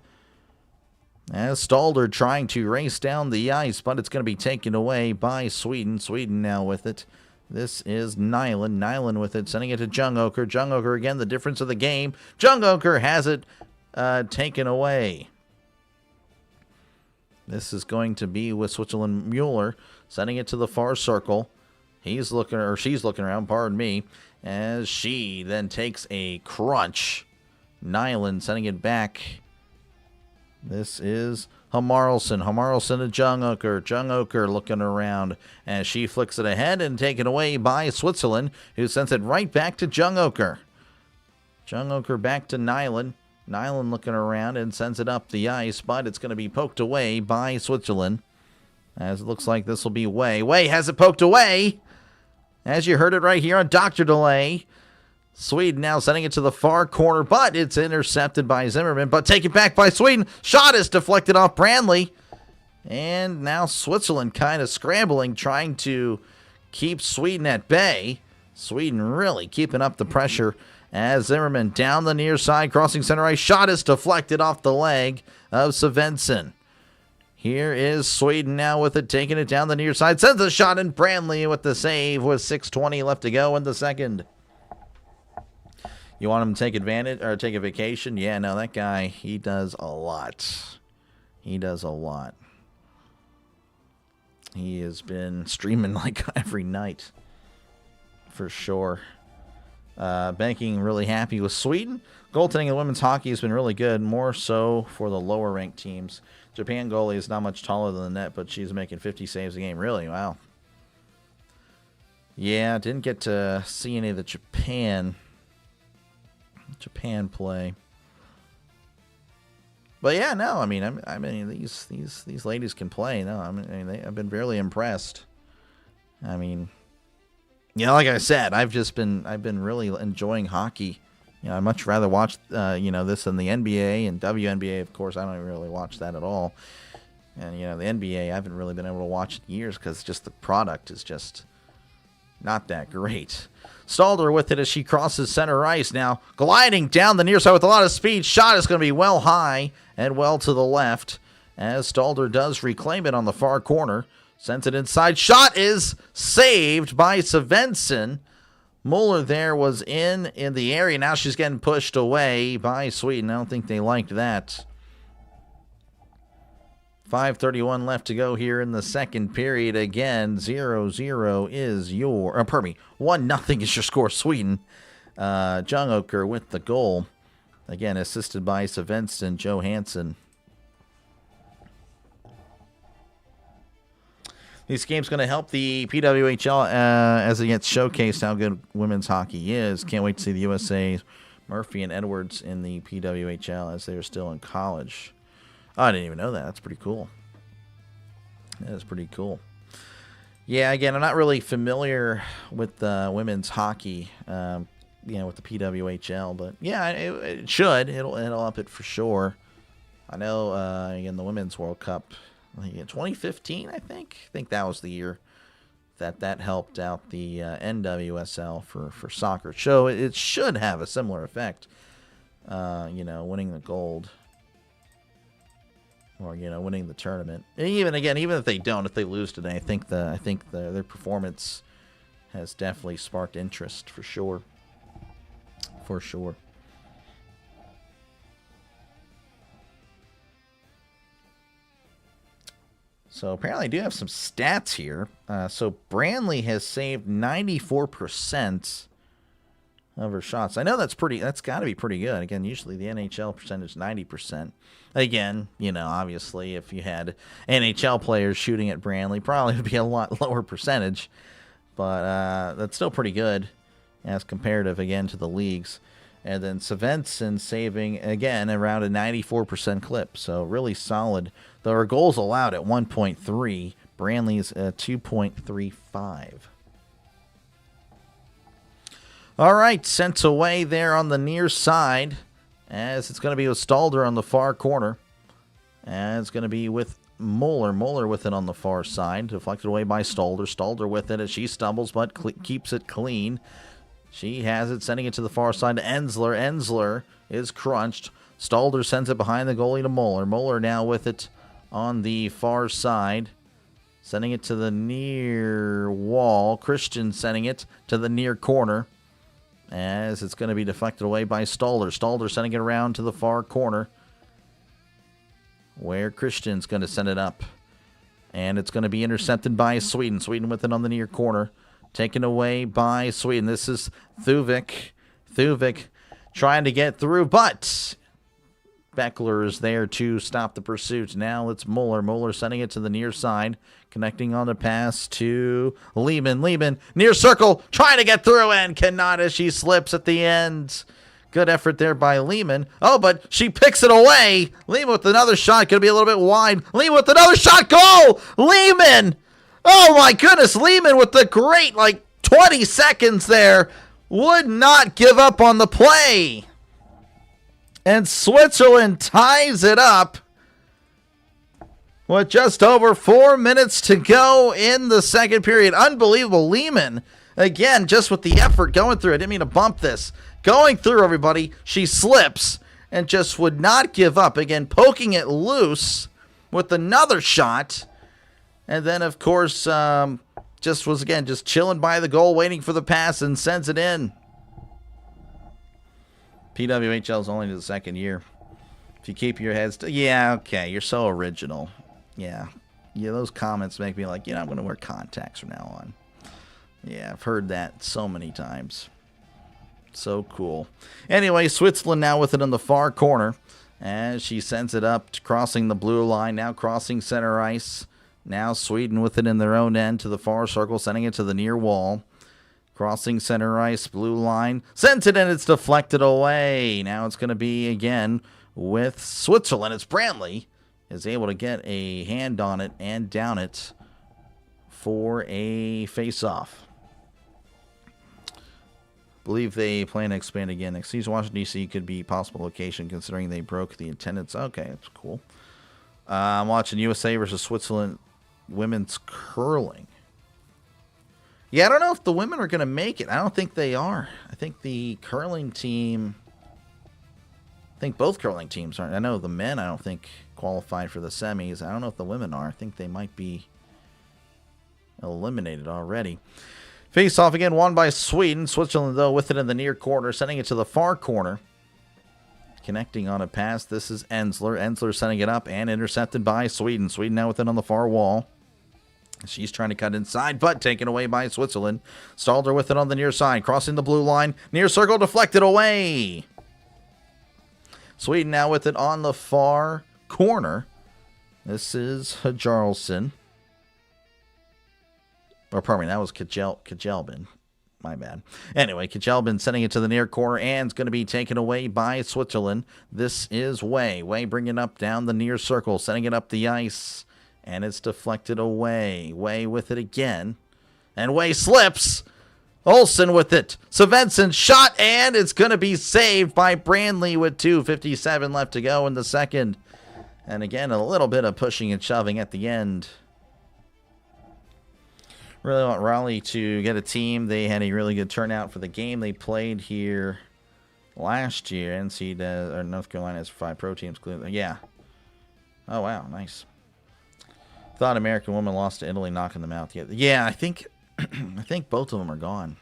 As Stalder trying to race down the ice, but it's going to be taken away by Sweden. Sweden now with it. This is Nyland. Nyland with it. Sending it to Jungoker. Jungoker again, the difference of the game. Jungoker has it taken away. This is going to be with Switzerland. Mueller sending it to the far circle. She's looking around, pardon me, as she then takes a crunch. Nyland sending it back. This is Hamarlson. Hamarlson to Jungoker. Jungoker looking around as she flicks it ahead and taken away by Switzerland, who sends it right back to Jungoker. Jungoker back to Nyland. Nyland looking around and sends it up the ice, but it's going to be poked away by Switzerland. As it looks like this will be Way. Way has it poked away. As you heard it right here on Dr. Delay. Sweden now sending it to the far corner, but it's intercepted by Zimmerman, but taken back by Sweden. Shot is deflected off Branley. And now Switzerland kind of scrambling, trying to keeps Sweden at bay. Sweden really keeping up the pressure as Zimmerman down the near side, crossing center ice. Shot is deflected off the leg of Svensson. Here is Sweden now with it, taking it down the near side. Sends a shot in. Brandley with the save with 6:20 left to go in the second. You want him to take advantage or take a vacation? Yeah, no, that guy, he does a lot. He does a lot. He has been streaming like every night, for sure. Banking really happy with Sweden. Goaltending in women's hockey has been really good, more so for the lower ranked teams. Japan goalie is not much taller than the net, but she's making 50 saves a game. Really? Wow. Yeah, didn't get to see any of the Japan play. But yeah, no, I mean these ladies can play. No, I've been really impressed. I mean, yeah, like I said, I've been really enjoying hockey. I'd much rather watch this than the NBA and WNBA. Of course, I don't really watch that at all. And the NBA, I haven't really been able to watch in years because just the product is just not that great. Stalder with it as she crosses center ice now, gliding down the near side with a lot of speed. Shot is going to be well high and well to the left as Stalder does reclaim it on the far corner. Sends it inside. Shot is saved by Svensson. Muller there was in the area. Now she's getting pushed away by Sweden. I don't think they liked that. 5:31 left to go here in the second period. Again, 0-0 is your... 1-0 is your score, Sweden. Jungoker with the goal. Again, assisted by Svensson Johansson. This game's going to help the PWHL as it gets showcased how good women's hockey is. Can't wait to see the USA, Murphy and Edwards in the PWHL as they are still in college. Oh, I didn't even know that. That's pretty cool. That is pretty cool. Yeah, again, I'm not really familiar with women's hockey, with the PWHL, but yeah, it should. It'll up it for sure. I know, again, the Women's World Cup, in 2015, I think that was the year that helped out the NWSL for soccer. So it should have a similar effect, winning the gold. Or winning the tournament. And even if they don't, if they lose today, I think their performance has definitely sparked interest for sure. For sure. So apparently I do have some stats here. So Brandley has saved 94% of her shots. I know that's got to be pretty good. Again, usually the NHL percentage is 90%. Again, obviously if you had NHL players shooting at Brandley, probably would be a lot lower percentage. But that's still pretty good as comparative, again, to the leagues. And then Svensson saving, again, around a 94% clip. So really solid. Though her goals allowed at 1.3. Brandley's 2.35. All right, sent away there on the near side, as it's going to be with Stalder on the far corner. And it's going to be with Muller. Muller with it on the far side, deflected away by Stalder. Stalder with it as she stumbles, but keeps it clean. She has it, sending it to the far side to Ensler. Ensler is crunched. Stalder sends it behind the goalie to Muller. Muller now with it on the far side, sending it to the near wall. Christian sending it to the near corner, as it's going to be deflected away by Stalder. Stalder sending it around to the far corner, where Christian's going to send it up. And it's going to be intercepted by Sweden. Sweden with it on the near corner. Taken away by Sweden. This is Thuvik. Thuvik trying to get through, but Beckler is there to stop the pursuit. Now it's Muller. Muller sending it to the near side. Connecting on the pass to Lehman. Lehman, near circle, trying to get through and cannot as she slips at the end. Good effort there by Lehman. Oh, but she picks it away. Lehman with another shot. Could be a little bit wide. Lehman with another shot. Goal! Lehman! Oh, my goodness. Lehman with the great, 20 seconds there. Would not give up on the play. And Switzerland ties it up with just over 4 minutes to go in the second period. Unbelievable. Lehman, again, just with the effort going through. I didn't mean to bump this. Going through, everybody. She slips and just would not give up. Again, poking it loose with another shot. And then, of course, just was, again, just chilling by the goal, waiting for the pass, and sends it in. PWHL is only to the second year. If you keep your heads... yeah, okay, you're so original. Yeah, those comments make me like, I'm going to wear contacts from now on. Yeah, I've heard that so many times. So cool. Anyway, Switzerland now with it in the far corner. As she sends it up, crossing the blue line, now crossing center ice. Now Sweden with it in their own end to the far circle, sending it to the near wall. Crossing center ice, blue line. Sends it and it's deflected away. Now it's going to be, again, with Switzerland. It's Brantley is able to get a hand on it and down it for a face-off. Believe they plan to expand again next season. Washington, D.C. could be a possible location considering they broke the attendance. Okay, that's cool. I'm watching USA versus Switzerland women's curling. Yeah, I don't know if the women are going to make it. I don't think they are. I think the curling team... I think both curling teams aren't. I know the men, I don't think, qualified for the semis. I don't know if the women are. I think they might be eliminated already. Face off again, won by Sweden. Switzerland, though, with it in the near corner, sending it to the far corner. Connecting on a pass. This is Ensler. Ensler sending it up and intercepted by Sweden. Sweden now with it on the far wall. She's trying to cut inside, but taken away by Switzerland. Stalder with it on the near side, crossing the blue line. Near circle, deflected away. Sweden now with it on the far corner. This is Jarlson. Or pardon me, that was Kajelbin. My bad. Anyway, Kajelbin sending it to the near corner and it's going to be taken away by Switzerland. This is Way. Way bringing it up down the near circle, sending it up the ice. And it's deflected away. Way with it again. And Way slips. Olsen with it. Svensson shot, and it's going to be saved by Brantley with 2:57 left to go in the second. And again, a little bit of pushing and shoving at the end. Really want Raleigh to get a team. They had a really good turnout for the game. They played here last year. NC does, or North Carolina has 5 pro teams. Yeah. Oh, wow. Nice. Thought American woman lost to Italy, knocking them out. Yeah, I think both of them are gone.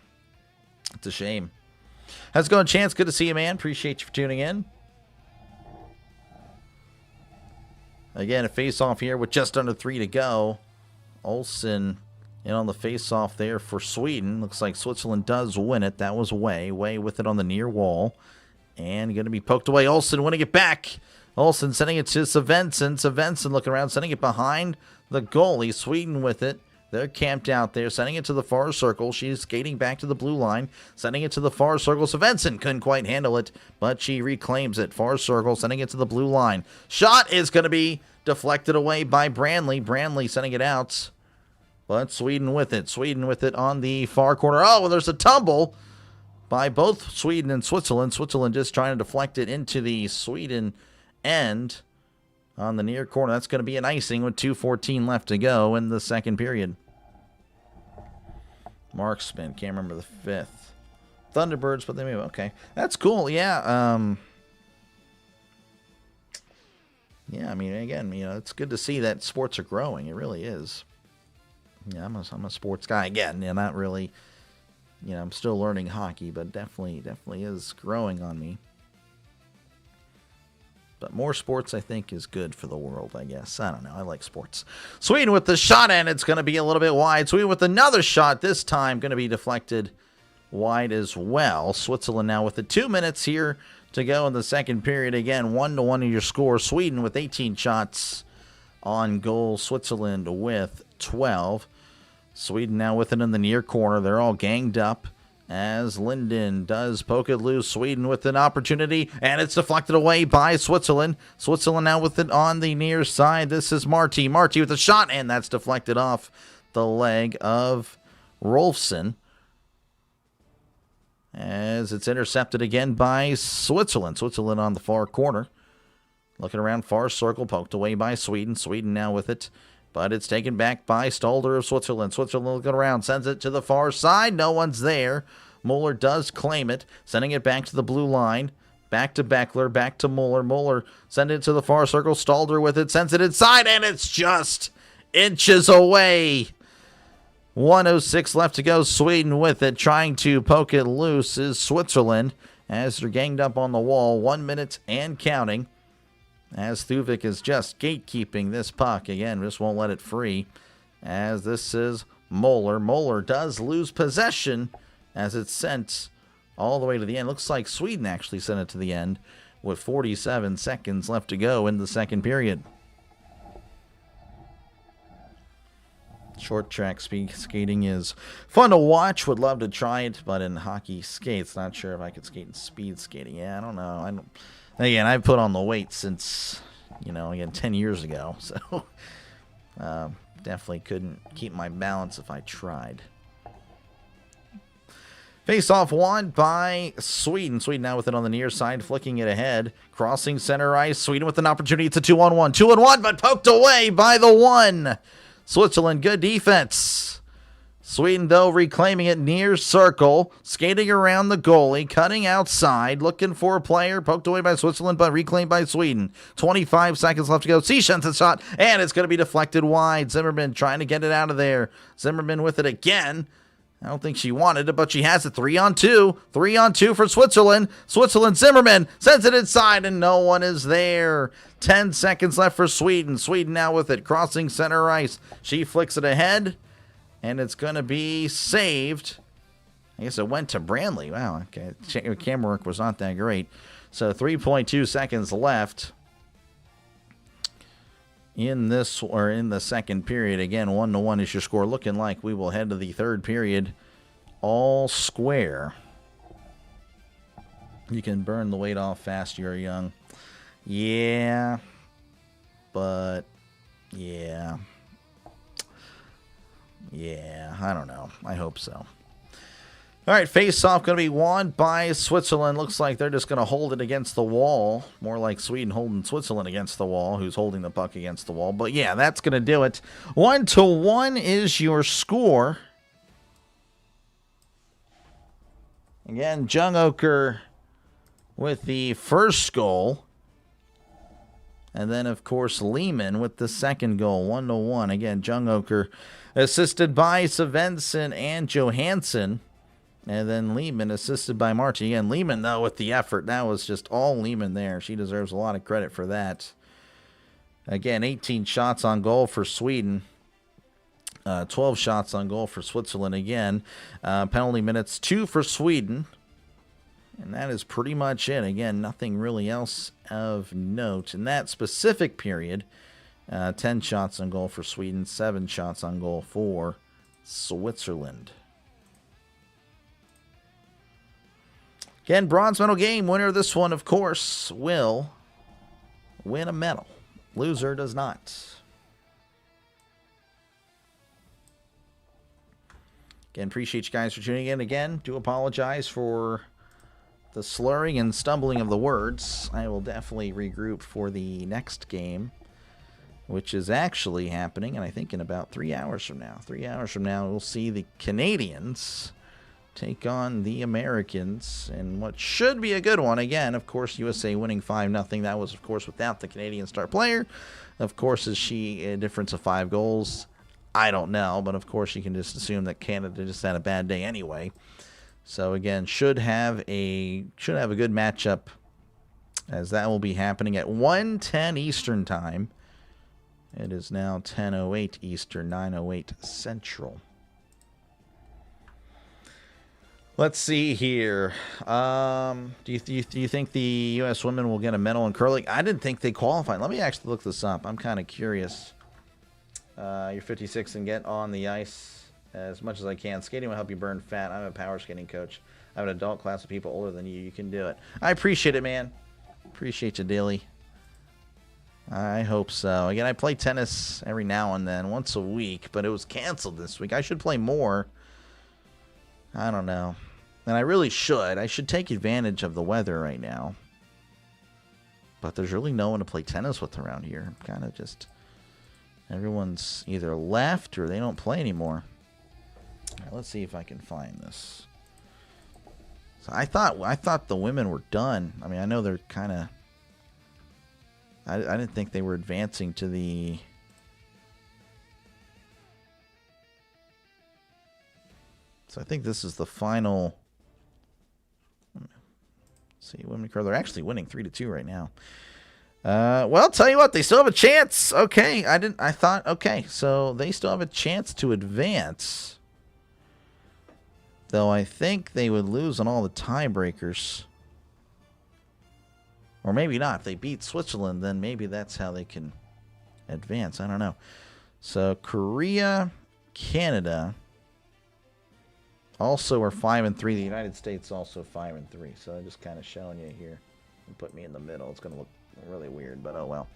It's a shame. How's it going, Chance? Good to see you, man. Appreciate you for tuning in. Again, a face-off here with just under 3 to go. Olsen in on the face-off there for Sweden. Looks like Switzerland does win it. That was Way. Way with it on the near wall. And going to be poked away. Olsen winning it back. Olsen sending it to Svensson. Svensson looking around, sending it behind the goalie. Sweden with it. They're camped out there, sending it to the far circle. She's skating back to the blue line, sending it to the far circle. Svensson couldn't quite handle it, but she reclaims it. Far circle, sending it to the blue line. Shot is going to be deflected away by Brantley. Brantley sending it out, but Sweden with it. Sweden with it on the far corner. Oh, well, there's a tumble by both Sweden and Switzerland. Switzerland just trying to deflect it into the Sweden end. On the near corner, that's going to be an icing with 2:14 left to go in the second period. Marksman, can't remember the fifth. Thunderbirds, but they may, okay. That's cool, yeah. Yeah, I mean, again, it's good to see that sports are growing. It really is. Yeah, I'm a sports guy. Again, not really, I'm still learning hockey, but definitely is growing on me. But more sports, I think, is good for the world, I guess. I don't know. I like sports. Sweden with the shot, and it's going to be a little bit wide. Sweden with another shot, this time going to be deflected wide as well. Switzerland now with the 2 minutes here to go in the second period. Again, 1-1 in your score. Sweden with 18 shots on goal. Switzerland with 12. Sweden now with it in the near corner. They're all ganged up. As Linden does poke it loose. Sweden with an opportunity, and it's deflected away by Switzerland. Switzerland now with it on the near side. This is Marty. Marty with a shot, and that's deflected off the leg of Rolfson. As it's intercepted again by Switzerland. Switzerland on the far corner. Looking around, far circle, poked away by Sweden. Sweden now with it, but it's taken back by Stalder of Switzerland. Switzerland looking around, sends it to the far side. No one's there. Muller does claim it, sending it back to the blue line. Back to Beckler, back to Muller. Muller send it to the far circle. Stalder with it, sends it inside, and it's just inches away. 1:06 left to go. Sweden with it, trying to poke it loose is Switzerland as they're ganged up on the wall. 1 minute and counting as Thuvik is just gatekeeping this puck. Again, just won't let it free as this is Muller. Muller does lose possession as it's sent all the way to the end. Looks like Sweden actually sent it to the end with 47 seconds left to go in the second period. Short track speed skating is fun to watch. Would love to try it, but in hockey skates, not sure if I could skate in speed skating. Yeah, I don't know. Again, I've put on the weight since, 10 years ago. So definitely couldn't keep my balance if I tried. Face-off won by Sweden. Sweden now with it on the near side, flicking it ahead. Crossing center ice. Sweden with an opportunity. It's a 2-on-1. 2-on-1, but poked away by the one. Switzerland, good defense. Sweden, though, reclaiming it near circle. Skating around the goalie. Cutting outside. Looking for a player. Poked away by Switzerland, but reclaimed by Sweden. 25 seconds left to go. Seashen's a shot, and it's going to be deflected wide. Zimmerman trying to get it out of there. Zimmerman with it again. I don't think she wanted it, but she has it. 3-on-2. 3-on-2 for Switzerland. Switzerland, Zimmerman sends it inside, and no one is there. 10 seconds left for Sweden. Sweden now with it, crossing center ice. She flicks it ahead, and it's going to be saved. I guess it went to Brantley. Wow, okay. Camera work was not that great. So 3.2 seconds left in the second period. Again, 1-1 is your score. Looking like we will head to the third period all square. You can burn the weight off fast. You're young. Yeah. But, yeah. Yeah, I don't know. I hope so. All right, face-off going to be won by Switzerland. Looks like they're just going to hold it against the wall. More like Sweden holding Switzerland against the wall, who's holding the puck against the wall. But, yeah, that's going to do it. 1-1 is your score. Again, Jungoker with the first goal. And then, of course, Lehman with the second goal. 1-1. Again, Jungoker assisted by Svensson and Johansson. And then Lehman assisted by Marchi. And Lehman, though, with the effort. That was just all Lehman there. She deserves a lot of credit for that. Again, 18 shots on goal for Sweden. 12 shots on goal for Switzerland again. Penalty minutes, 2 for Sweden. And that is pretty much it. Again, nothing really else of note. In that specific period, 10 shots on goal for Sweden, 7 shots on goal for Switzerland. Again, bronze medal game. Winner of this one, of course, will win a medal. Loser does not. Again, appreciate you guys for tuning in. Again, do apologize for the slurring and stumbling of the words. I will definitely regroup for the next game, which is actually happening, and I think in about 3 hours from now. 3 hours from now, we'll see the Canadians take on the Americans in what should be a good one. Again, of course, USA winning 5-0. That was, of course, without the Canadian star player. Of course, is she a difference of 5 goals? I don't know, but of course you can just assume that Canada just had a bad day anyway. So again, should have a good matchup, as that will be happening at 1:10 Eastern time. It is now 10:08 Eastern, 9:08 Central. Let's see here. Do you think the U.S. women will get a medal in curling? I didn't think they qualified. Let me actually look this up. I'm kind of curious. You're 56 and get on the ice as much as I can. Skating will help you burn fat. I'm a power skating coach. I have an adult class of people older than you. You can do it. I appreciate it, man. Appreciate you, Dilly. I hope so. Again, I play tennis every now and then, once a week, but it was canceled this week. I should play more. I don't know. And I really should. I should take advantage of the weather right now. But there's really no one to play tennis with around here. Kind of just everyone's either left or they don't play anymore. All right, let's see if I can find this. So I thought the women were done. I mean, I know they're kind of. I didn't think they were advancing to the. So I think this is the final. Let's see, women card. They're actually winning 3-2 right now. Well, tell you what, they still have a chance. Okay, I thought, okay, so they still have a chance to advance. Though I think they would lose on all the tiebreakers. Or maybe not. If they beat Switzerland, then maybe that's how they can advance. I don't know. So Korea, Canada also are 5-3. The United States also 5-3. So I'm just kind of showing you here. And put me in the middle. It's going to look really weird, but oh well.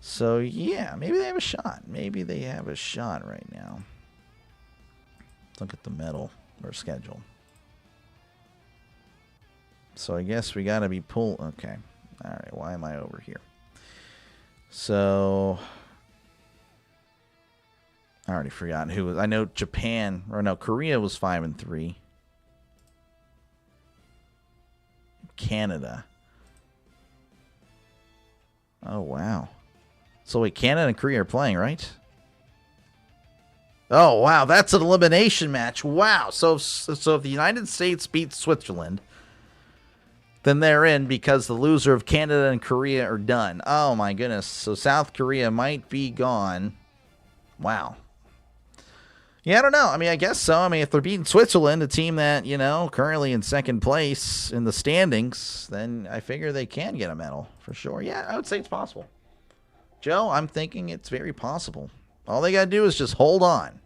So yeah, maybe they have a shot. Maybe they have a shot right now. Let's look at the medal or schedule. So I guess we got to be pulled. Okay. All right. Why am I over here? So I already forgot who was. I know Japan, or no, Korea was 5-3. Canada. Oh, wow. So wait, Canada and Korea are playing, right? Oh, wow, that's an elimination match. Wow. So if the United States beats Switzerland, then they're in because the loser of Canada and Korea are done. Oh, my goodness. So South Korea might be gone. Wow. Yeah, I don't know. I mean, I guess so. I mean, if they're beating Switzerland, a team that, you know, currently in second place in the standings, then I figure they can get a medal for sure. Yeah, I would say it's possible. Joe, I'm thinking it's very possible. All they got to do is just hold on.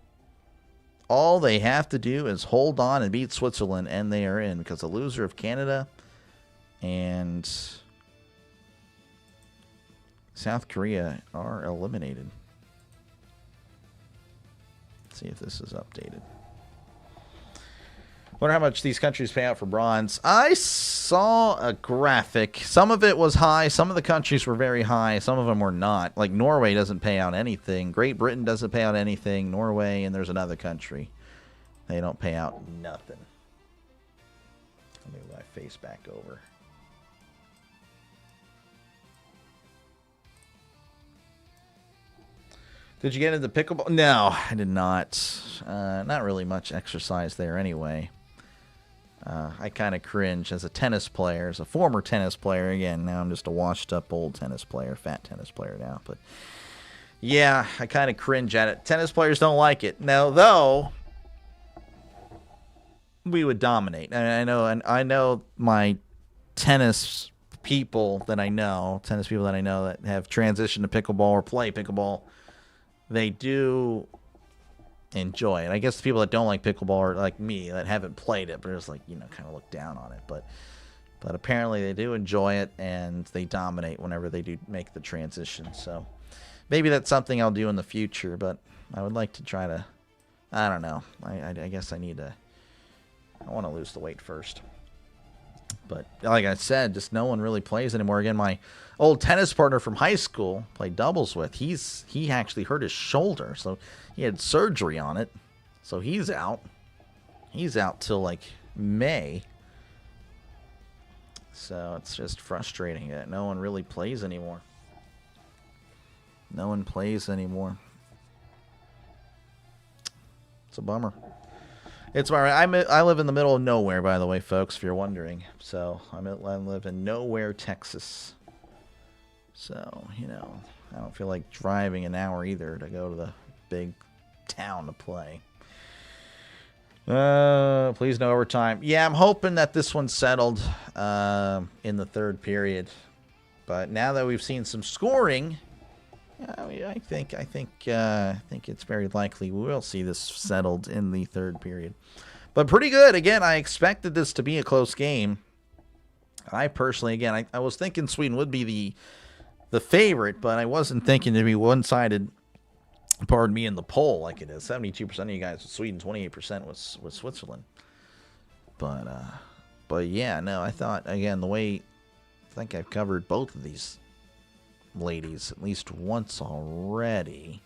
All they have to do is hold on and beat Switzerland, and they are in because the loser of Canada and South Korea are eliminated. See if this is updated. Wonder how much these countries pay out for bronze. I saw a graphic. Some of it was high. Some of the countries were very high. Some of them were not. Like Norway doesn't pay out anything. Great Britain doesn't pay out anything. Norway, and there's another country. They don't pay out nothing. Let me move my face back over. Did you get into pickleball? No, I did not. Not really much exercise there anyway. I kind of cringe as a tennis player, as a former tennis player. Again, now I'm just a washed-up old tennis player, fat tennis player now. But yeah, I kind of cringe at it. Tennis players don't like it. Now, though, we would dominate. And I know my tennis people that I know that have transitioned to pickleball or play pickleball. They do enjoy it. I guess the people that don't like pickleball are like me, that haven't played it, but just like, you know, kind of look down on it. But apparently they do enjoy it, and they dominate whenever they do make the transition. So maybe that's something I'll do in the future, but I would like to try to, I don't know. I guess I want to lose the weight first. But like I said, just no one really plays anymore. Again, my old tennis partner from high school played doubles with. He actually hurt his shoulder, so he had surgery on it. So he's out. He's out till like May. So it's just frustrating that no one really plays anymore. No one plays anymore. It's a bummer. It's all right. I live in the middle of nowhere, by the way, folks, if you're wondering. So I live in Nowhere, Texas. So, you know, I don't feel like driving an hour either to go to the big town to play. Please no overtime. Yeah, I'm hoping that this one's settled in the third period. But now that we've seen some scoring, I think it's very likely we will see this settled in the third period. But pretty good. Again, I expected this to be a close game. I personally, again, I was thinking Sweden would be the favorite, but I wasn't thinking to be one-sided, pardon me, in the poll like it is. 72% of you guys with Sweden, 28% with Switzerland. But yeah, no, I thought, again, the way I think I've covered both of these ladies at least once already.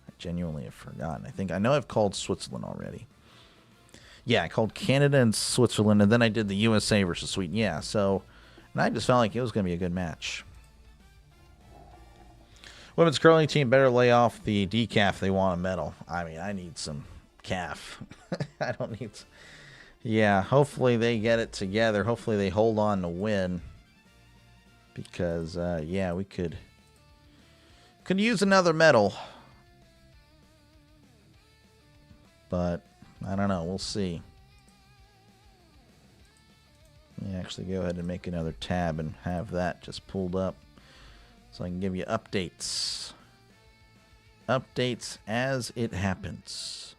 I genuinely have forgotten. I know I've called Switzerland already. Yeah, I called Canada and Switzerland, and then I did the USA versus Sweden. Yeah, so, and I just felt like it was going to be a good match. Women's curling team better lay off the decaf if they want a medal. I mean, I need some calf. I don't need... Yeah, hopefully they get it together. Hopefully they hold on to win. Because, yeah, we could use another medal. But I don't know. We'll see. Let me actually go ahead and make another tab and have that just pulled up so I can give you updates. Updates as it happens.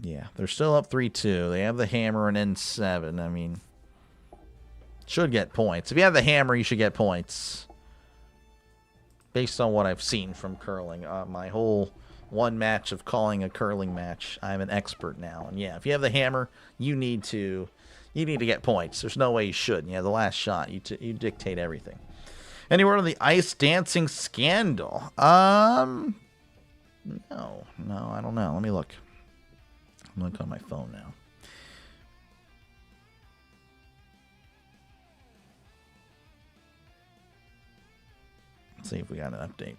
Yeah, they're still up 3-2. They have the hammer and N7. I mean, should get points. If you have the hammer, you should get points. Based on what I've seen from curling. My whole one match of calling a curling match, I'm an expert now. And yeah, if you have the hammer, you need to get points. There's no way you shouldn't. Yeah, the last shot, you dictate everything. Anywhere on the ice dancing scandal? No, I don't know. Let me look. I'm looking on my phone now. Let's see if we got an update.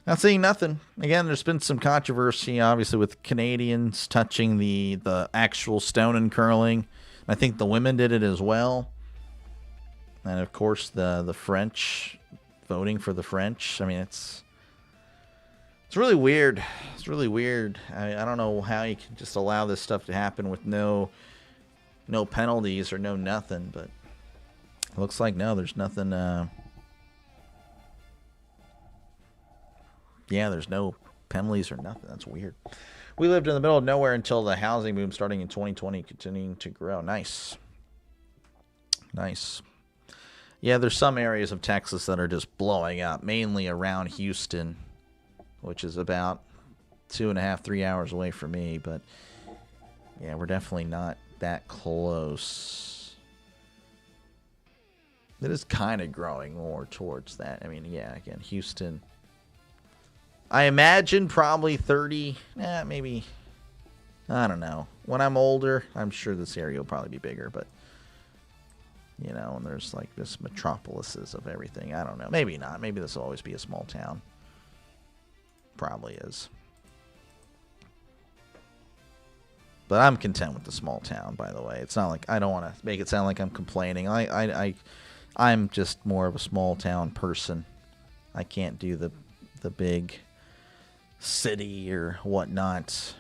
Not seeing nothing. Again, there's been some controversy, obviously, with Canadians touching the actual stone and curling. I think the women did it as well. And, of course, the French, voting for the French. I mean, it's really weird. It's really weird. I don't know how you can just allow this stuff to happen with no penalties or no nothing. But it looks like, no, there's nothing. Yeah, there's no penalties or nothing. That's weird. We lived in the middle of nowhere until the housing boom starting in 2020, continuing to grow. Nice. Nice. Yeah, there's some areas of Texas that are just blowing up, mainly around Houston, which is about 2.5, 3 hours away from me. But, yeah, we're definitely not that close. It is kind of growing more towards that. I mean, yeah, again, Houston. I imagine probably 30, maybe, I don't know. When I'm older, I'm sure this area will probably be bigger, but, you know, and there's like this metropolises of everything. I don't know. Maybe not. Maybe this will always be a small town. Probably is. But I'm content with the small town, by the way. It's not like, I don't want to make it sound like I'm complaining. I'm just more of a small town person. I can't do the big city or whatnot.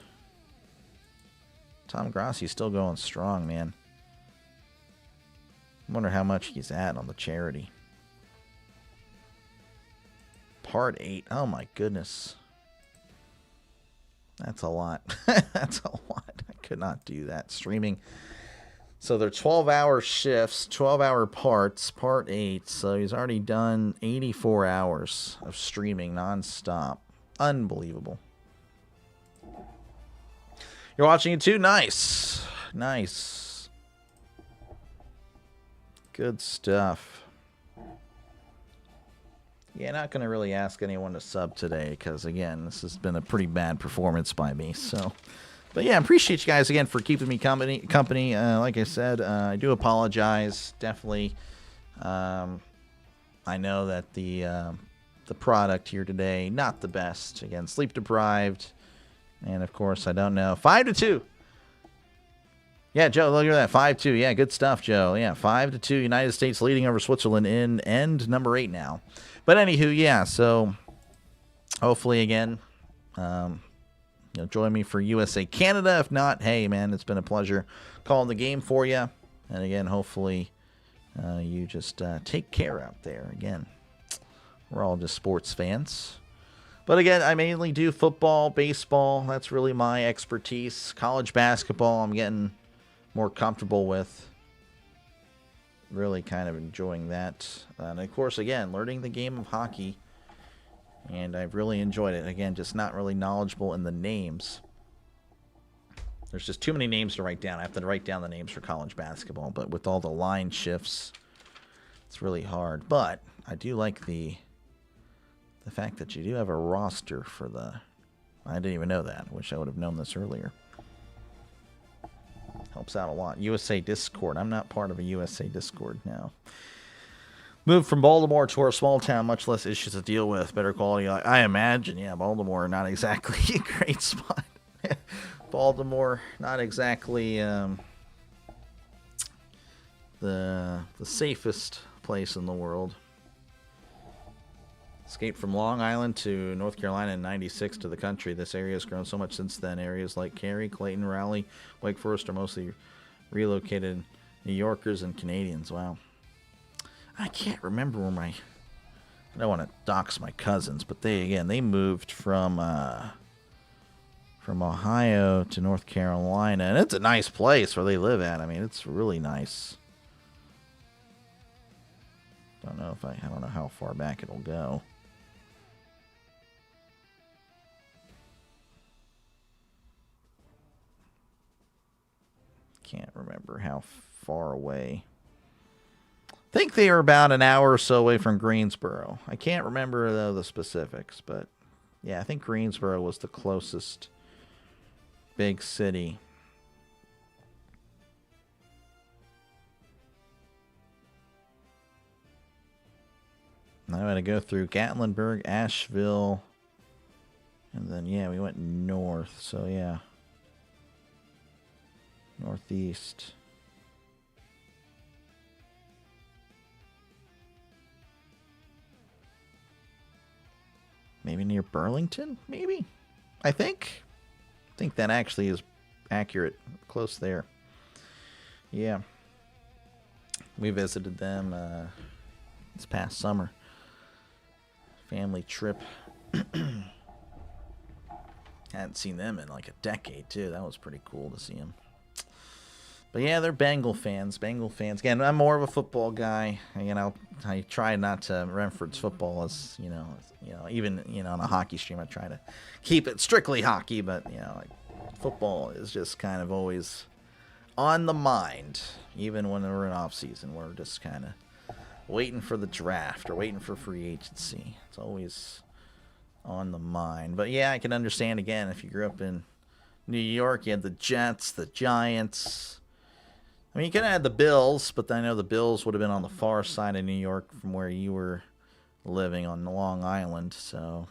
Tom Grassi's still going strong, man. I wonder how much he's at on the charity. Part 8. Oh my goodness. That's a lot. That's a lot. I could not do that. Streaming. So they're 12-hour shifts, 12-hour parts, part 8. So he's already done 84 hours of streaming nonstop. Unbelievable. You're watching it too? Nice. Nice. Good stuff. Yeah, not going to really ask anyone to sub today because, again, this has been a pretty bad performance by me. So, but yeah, I appreciate you guys again for keeping me company. Like I said, I do apologize. Definitely, I know that the product here today, not the best. Again, sleep deprived. And, of course, I don't know. 5-2. Yeah, Joe, look at that. 5-2. Yeah, good stuff, Joe. Yeah, 5-2. United States leading over Switzerland in end number 8 now. But, anywho, yeah, so hopefully, again, join me for USA Canada. If not, hey, man, it's been a pleasure calling the game for you. And, again, hopefully you just take care out there. Again, we're all just sports fans. But again, I mainly do football, baseball. That's really my expertise. College basketball, I'm getting more comfortable with. really kind of enjoying that. And of course, again, learning the game of hockey. And I've really enjoyed it. Again, just not really knowledgeable in the names. There's just too many names to write down. I have to write down the names for college basketball. But with all the line shifts, it's really hard. But I do like the fact that you do have a roster for the... I didn't even know that. I wish I would have known this earlier. Helps out a lot. USA Discord. I'm not part of a USA Discord now. Moved from Baltimore to our small town, much less issues to deal with. Better quality. I imagine, yeah, Baltimore, not exactly a great spot. Baltimore, not exactly the safest place in the world. Escaped from Long Island to North Carolina in '96 to the country. This area has grown so much since then. Areas like Cary, Clayton, Raleigh, Wake Forest are mostly relocated New Yorkers and Canadians. Wow. I can't remember where I don't want to dox my cousins, but they moved from Ohio to North Carolina, and it's a nice place where they live at. I mean, it's really nice. I don't know how far back it'll go. Can't remember how far away. I think they are about an hour or so away from Greensboro. I can't remember, though, the specifics, but yeah, I think Greensboro was the closest big city. Now I'm going to go through Gatlinburg, Asheville, and then, yeah, we went north, so yeah. Northeast. Maybe near Burlington, maybe? I think that actually is accurate. Close there. Yeah. We visited them this past summer. Family trip. Hadn't seen them in like a decade, too. That was pretty cool to see them. But yeah, they're Bengal fans. Again, I'm more of a football guy. Again, I try not to reference football as even on a hockey stream. I try to keep it strictly hockey, but like football is just kind of always on the mind. Even when we're in off season, we're just kind of waiting for the draft or waiting for free agency. It's always on the mind. But yeah, I can understand, again, if you grew up in New York, you had the Jets, the Giants. I mean, you could have had the Bills, but I know the Bills would have been on the far side of New York from where you were living on Long Island, so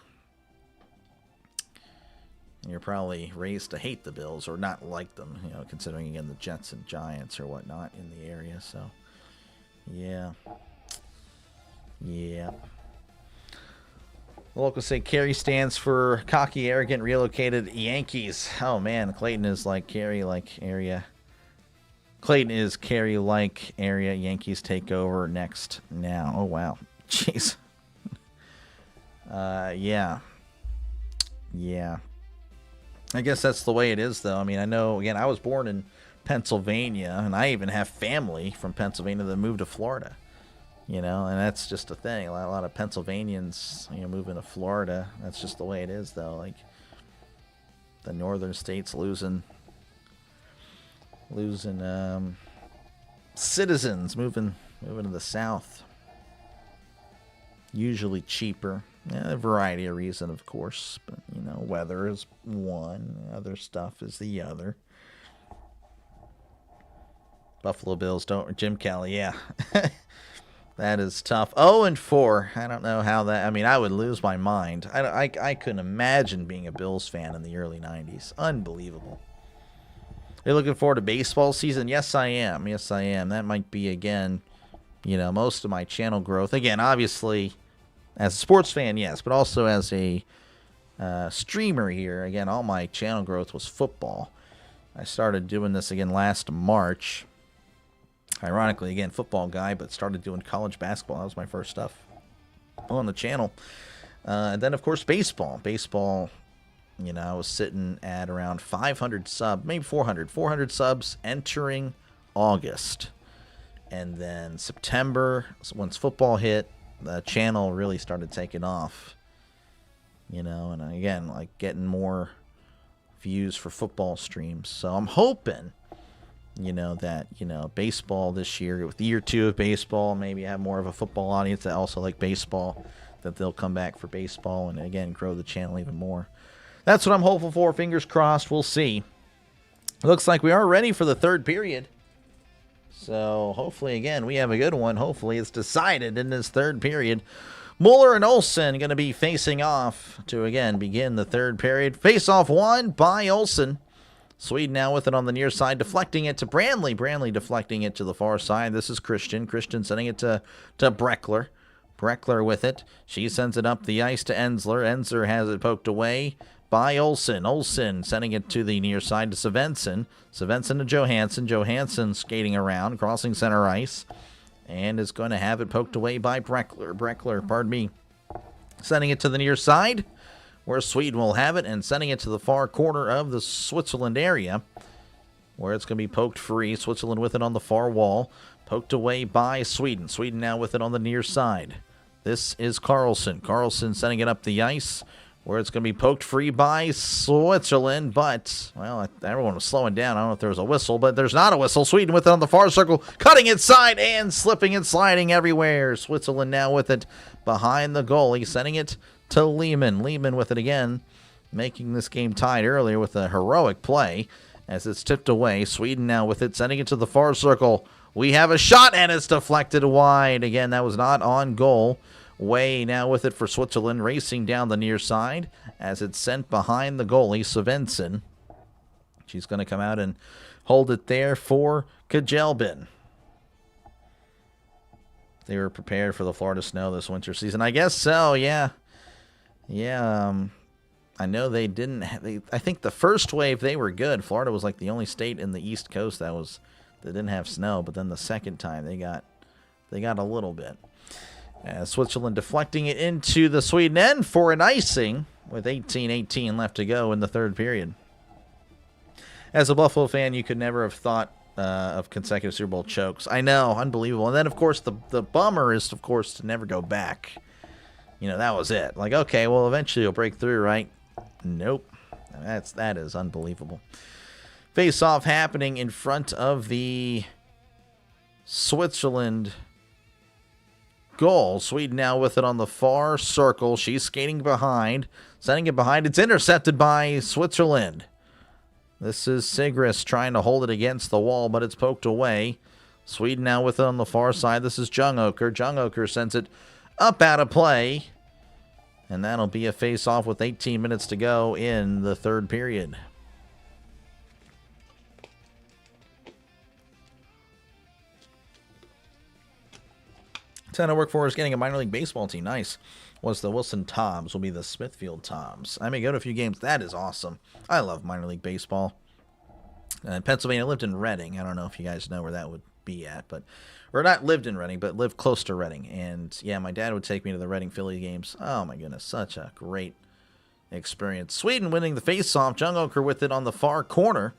you're probably raised to hate the Bills or not like them, considering, again, the Jets and Giants or whatnot in the area, so yeah. The locals say Cary stands for cocky, arrogant, relocated Yankees. Oh, man, Clayton is like Cary-like area. Clayton is Cary-like area. Yankees take over next now. Oh, wow. Jeez. Yeah. I guess that's the way it is, though. I mean, I know, again, I was born in Pennsylvania, and I even have family from Pennsylvania that moved to Florida. And that's just a thing. A lot of Pennsylvanians, moving to Florida. That's just the way it is, though. Like, the northern states losing citizens, moving to the south. Usually cheaper. A variety of reasons, of course. But, weather is one. Other stuff is the other. Buffalo Bills don't... Jim Kelly, yeah. That is tough. 0-4. I don't know how that... I mean, I would lose my mind. I couldn't imagine being a Bills fan in the early 90s. Unbelievable. Are you looking forward to baseball season? Yes, I am. That might be, again, most of my channel growth. Again, obviously, as a sports fan, yes. But also as a streamer here, again, all my channel growth was football. I started doing this again last March. Ironically, again, football guy, but started doing college basketball. That was my first stuff on the channel. And then, of course, baseball. Baseball, I was sitting at around 500 subs, maybe 400 subs entering August. And then September, once football hit, the channel really started taking off. You know, and again, like getting more views for football streams. So I'm hoping, you know, that, you know, baseball this year, with year 2 of baseball, maybe have more of a football audience that also like baseball, that they'll come back for baseball and again grow the channel even more. That's what I'm hopeful for. Fingers crossed. We'll see. Looks like we are ready for the third period. So hopefully, again, we have a good one. Hopefully it's decided in this third period. Muller and Olsen going to be facing off to, again, begin the third period. Face-off won by Olsen. Sweden now with it on the near side, deflecting it to Branley. Branley deflecting it to the far side. This is Christian. Christian sending it to Breckler. Breckler with it. She sends it up the ice to Ensler. Ensler has it poked away by Olsen. Olsen sending it to the near side to Svensson. Svensson to Johansson. Johansson skating around, crossing center ice. And is going to have it poked away by Breckler. Breckler, pardon me. Sending it to the near side, where Sweden will have it, and sending it to the far corner of the Switzerland area, where it's going to be poked free. Switzerland with it on the far wall. Poked away by Sweden. Sweden now with it on the near side. This is Carlson. Carlson sending it up the ice, where it's going to be poked free by Switzerland. But, well, everyone was slowing down. I don't know if there was a whistle, but there's not a whistle. Sweden with it on the far circle, cutting inside and slipping and sliding everywhere. Switzerland now with it behind the goalie, sending it to Lehman. Lehman with it again, making this game tied earlier with a heroic play as it's tipped away. Sweden now with it, sending it to the far circle. We have a shot, and it's deflected wide. Again, that was not on goal. Way now with it for Switzerland, racing down the near side as it's sent behind the goalie, Svensson. She's going to come out and hold it there for Kajelbin. They were prepared for the Florida snow this winter season. I guess so, yeah. Yeah, I know they didn't I think the first wave, they were good. Florida was like the only state in the East Coast that didn't have snow. But then the second time, they got a little bit. Switzerland deflecting it into the Sweden end for an icing with 18:18 left to go in the third period. As a Buffalo fan, you could never have thought of consecutive Super Bowl chokes. I know, unbelievable. And then, of course, the bummer is, of course, to never go back. You know, that was it. Like, okay, well, eventually you'll break through, right? Nope. That is unbelievable. Face-off happening in front of the Switzerland goal. Sweden now with it on the far circle. She's skating behind, sending it behind. It's intercepted by Switzerland. This is Sigris trying to hold it against the wall, but it's poked away. Sweden now with it on the far side. This is Jungoker. Jungoker sends it up out of play, and that'll be a face-off with 18 minutes to go in the third period. Ton of work for is getting a minor league baseball team. Nice. Was the Wilson Toms, will be the Smithfield Toms. I may go to a few games. That is awesome. I love minor league baseball. In Pennsylvania, I lived in Reading. I don't know if you guys know where that would be at, or not lived in Reading, but lived close to Reading. And yeah, my dad would take me to the Reading Philly games. Oh my goodness, such a great experience. Sweden winning the face-off. Jungoker with it on the far corner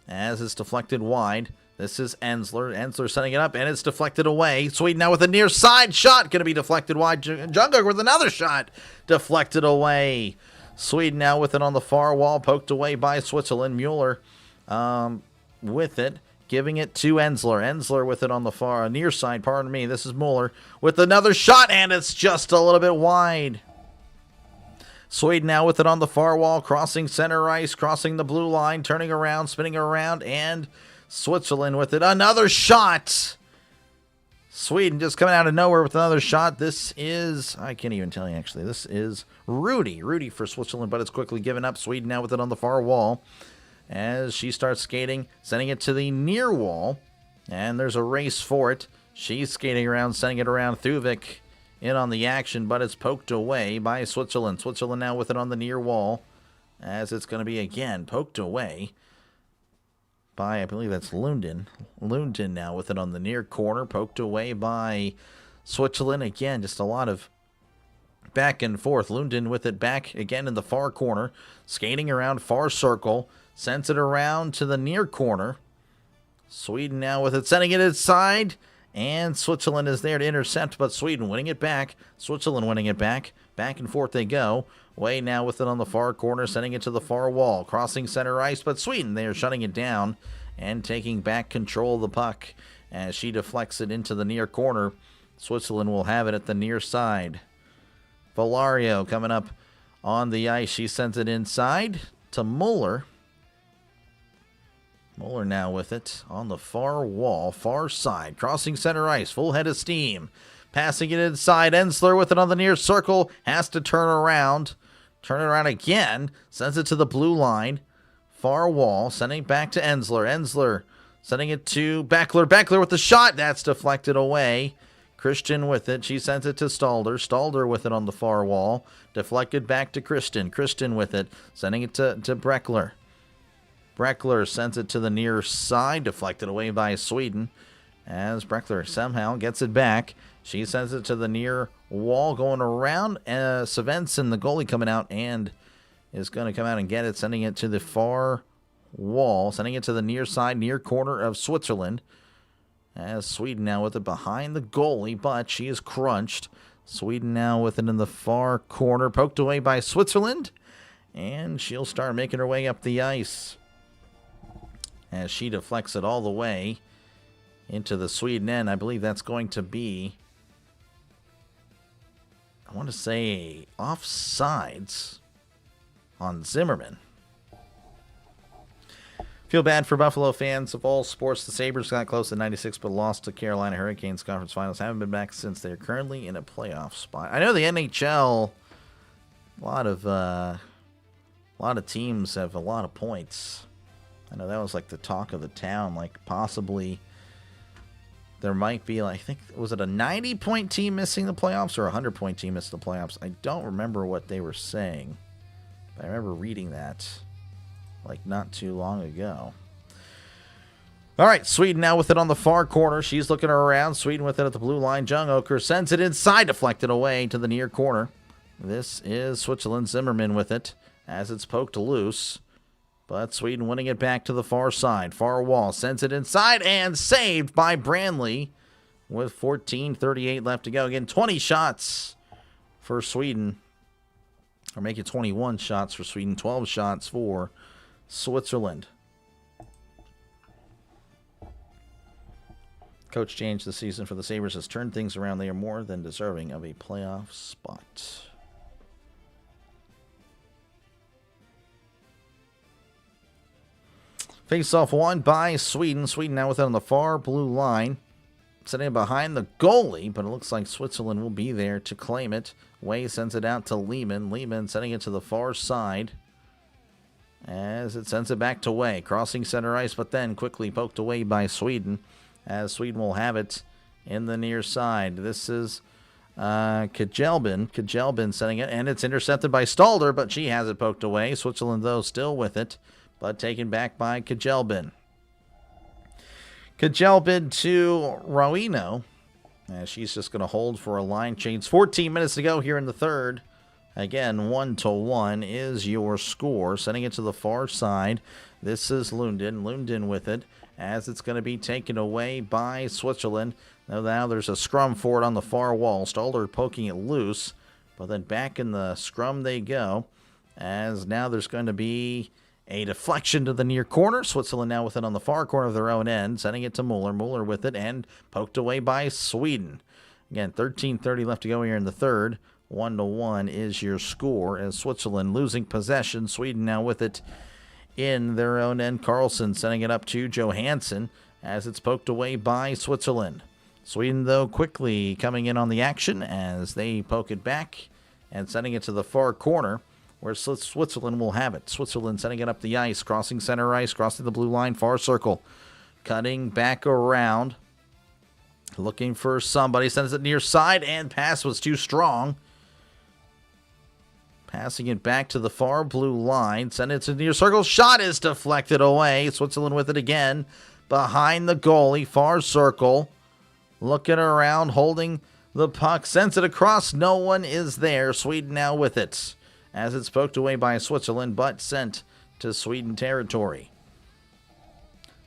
as it's deflected wide. This is Ensler. Ensler setting it up, and it's deflected away. Sweden now with a near side shot. Going to be deflected wide. Jungoker with another shot. Deflected away. Sweden now with it on the far wall. Poked away by Switzerland. Mueller with it. Giving it to Ensler. Ensler with it on the far near side. Pardon me. This is Mueller with another shot, and it's just a little bit wide. Sweden now with it on the far wall. Crossing center ice. Crossing the blue line. Turning around. Spinning around. And Switzerland with it. Another shot. Sweden just coming out of nowhere with another shot. This is, I can't even tell you actually. This is Rudy. Rudy for Switzerland, but it's quickly given up. Sweden now with it on the far wall as she starts skating, sending it to the near wall. And there's a race for it. She's skating around, sending it around. Thuvik in on the action, but it's poked away by Switzerland. Switzerland now with it on the near wall as it's going to be again poked away by, I believe that's Lunden. Lunden now with it on the near corner, poked away by Switzerland. Again, just a lot of back and forth. Lunden with it back again in the far corner, skating around far circle, sends it around to the near corner. Sweden now with it, sending it inside, And Switzerland is there to intercept, but Sweden winning it back. Switzerland winning it back. Back and forth they go. Way now with it on the far corner, sending it to the far wall. Crossing center ice, but Sweden there shutting it down and taking back control of the puck as she deflects it into the near corner. Switzerland will have it at the near side. Valario coming up on the ice. She sends it inside to Mueller. Mueller now with it on the far wall, far side. Crossing center ice, full head of steam. Passing it inside. Ensler with it on the near circle. Has to turn around. Turn it around again. Sends it to the blue line. Far wall. Sending it back to Ensler. Ensler sending it to Beckler. Beckler with the shot. That's deflected away. Christian with it. She sends it to Stalder. Stalder with it on the far wall. Deflected back to Christian. Christian with it. Sending it to Breckler. Breckler sends it to the near side. Deflected away by Sweden. As Breckler somehow gets it back. She sends it to the near wall going around. Svensson, the goalie, coming out and is going to come out and get it. Sending it to the far wall. Sending it to the near side, near corner of Switzerland. As Sweden now with it behind the goalie, but she is crunched. Sweden now with it in the far corner. Poked away by Switzerland. And she'll start making her way up the ice. As she deflects it all the way into the Sweden end. I believe that's going to be, I want to say, offsides on Zimmerman. Feel bad for Buffalo fans of all sports. The Sabres got close to 96, but lost to Carolina Hurricanes conference finals. Haven't been back since. They're currently in a playoff spot. I know the NHL, a lot of teams have a lot of points. I know that was like the talk of the town. Like possibly there might be, like, I think, was it a 90-point team missing the playoffs or a 100-point team missing the playoffs? I don't remember what they were saying. But I remember reading that like not too long ago. All right, Sweden now with it on the far corner. She's looking around. Sweden with it at the blue line. Jung Oker sends it inside, deflected away to the near corner. This is Switzerland. Zimmerman with it as it's poked loose. But Sweden winning it back to the far side. Far wall. Sends it inside and saved by Branley with 14:38 left to go. Again, 20 shots for Sweden. Or make it 21 shots for Sweden. 12 shots for Switzerland. Coach change this season for the Sabres has turned things around. They are more than deserving of a playoff spot. Face-off won by Sweden. Sweden now with it on the far blue line. Sitting behind the goalie, but it looks like Switzerland will be there to claim it. Way sends it out to Lehman. Lehman sending it to the far side as it sends it back to Way. Crossing center ice, but then quickly poked away by Sweden as Sweden will have it in the near side. This is Kajelbin. Kajelbin sending it, and it's intercepted by Stalder, but she has it poked away. Switzerland, though, still with it, but taken back by Kajelbin. Kajelbin to Rowino. She's just going to hold for a line change. 14 minutes to go here in the third. Again, 1-1 is your score. Sending it to the far side. This is Lundin. Lundin with it as it's going to be taken away by Switzerland. Now there's a scrum for it on the far wall. Stalder poking it loose. But then back in the scrum they go. As now there's going to be a deflection to the near corner. Switzerland now with it on the far corner of their own end. Sending it to Mueller. Mueller with it and poked away by Sweden. Again, 13:30 left to go here in the third. 1-1 is your score as Switzerland losing possession. Sweden now with it in their own end. Carlson sending it up to Johansson as it's poked away by Switzerland. Sweden, though, quickly coming in on the action as they poke it back and sending it to the far corner, where Switzerland will have it. Switzerland sending it up the ice, crossing center ice, crossing the blue line, far circle. Cutting back around. Looking for somebody. Sends it near side, and pass was too strong. Passing it back to the far blue line. Send it to near circle. Shot is deflected away. Switzerland with it again. Behind the goalie, far circle. Looking around, holding the puck. Sends it across. No one is there. Sweden now with it, as it's poked away by Switzerland, but sent to Sweden territory.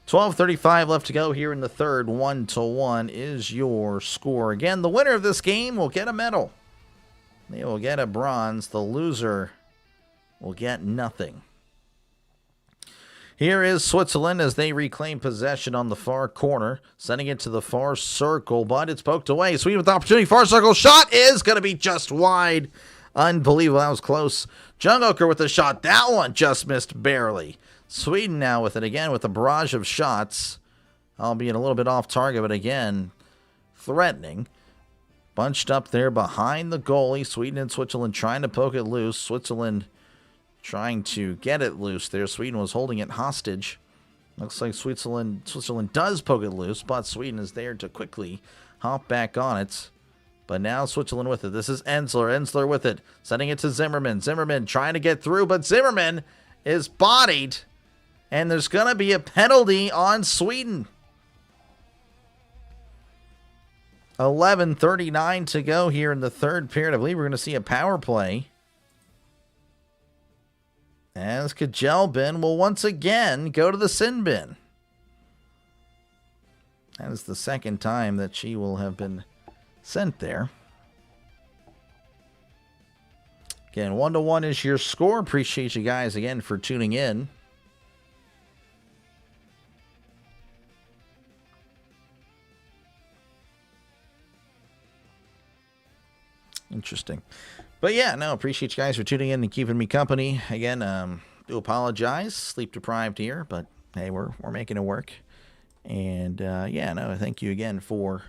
12:35 left to go here in the third. 1-1 is your score. Again, the winner of this game will get a medal. They will get a bronze. The loser will get nothing. Here is Switzerland as they reclaim possession on the far corner, sending it to the far circle, but it's poked away. Sweden with the opportunity. Far circle shot is going to be just wide. Unbelievable. That was close. Jungoker with the shot. That one just missed barely. Sweden now with it again with a barrage of shots, albeit a little bit off target, but again, threatening. Bunched up there behind the goalie. Sweden and Switzerland trying to poke it loose. Switzerland trying to get it loose there. Sweden was holding it hostage. Looks like Switzerland does poke it loose, but Sweden is there to quickly hop back on it. But now Switzerland with it. This is Ensler. Ensler with it. Sending it to Zimmerman. Zimmerman trying to get through, but Zimmerman is bodied. And there's going to be a penalty on Sweden. 11:39 to go here in the third period. I believe we're going to see a power play. As Kajelbin will once again go to the sin bin. That is the second time that she will have been sent there. Again, 1-1 is your score. Appreciate you guys again for tuning in. Interesting. But yeah, no, appreciate you guys for tuning in and keeping me company. Again, do apologize. Sleep deprived here, but hey, we're making it work. And yeah, no, thank you again for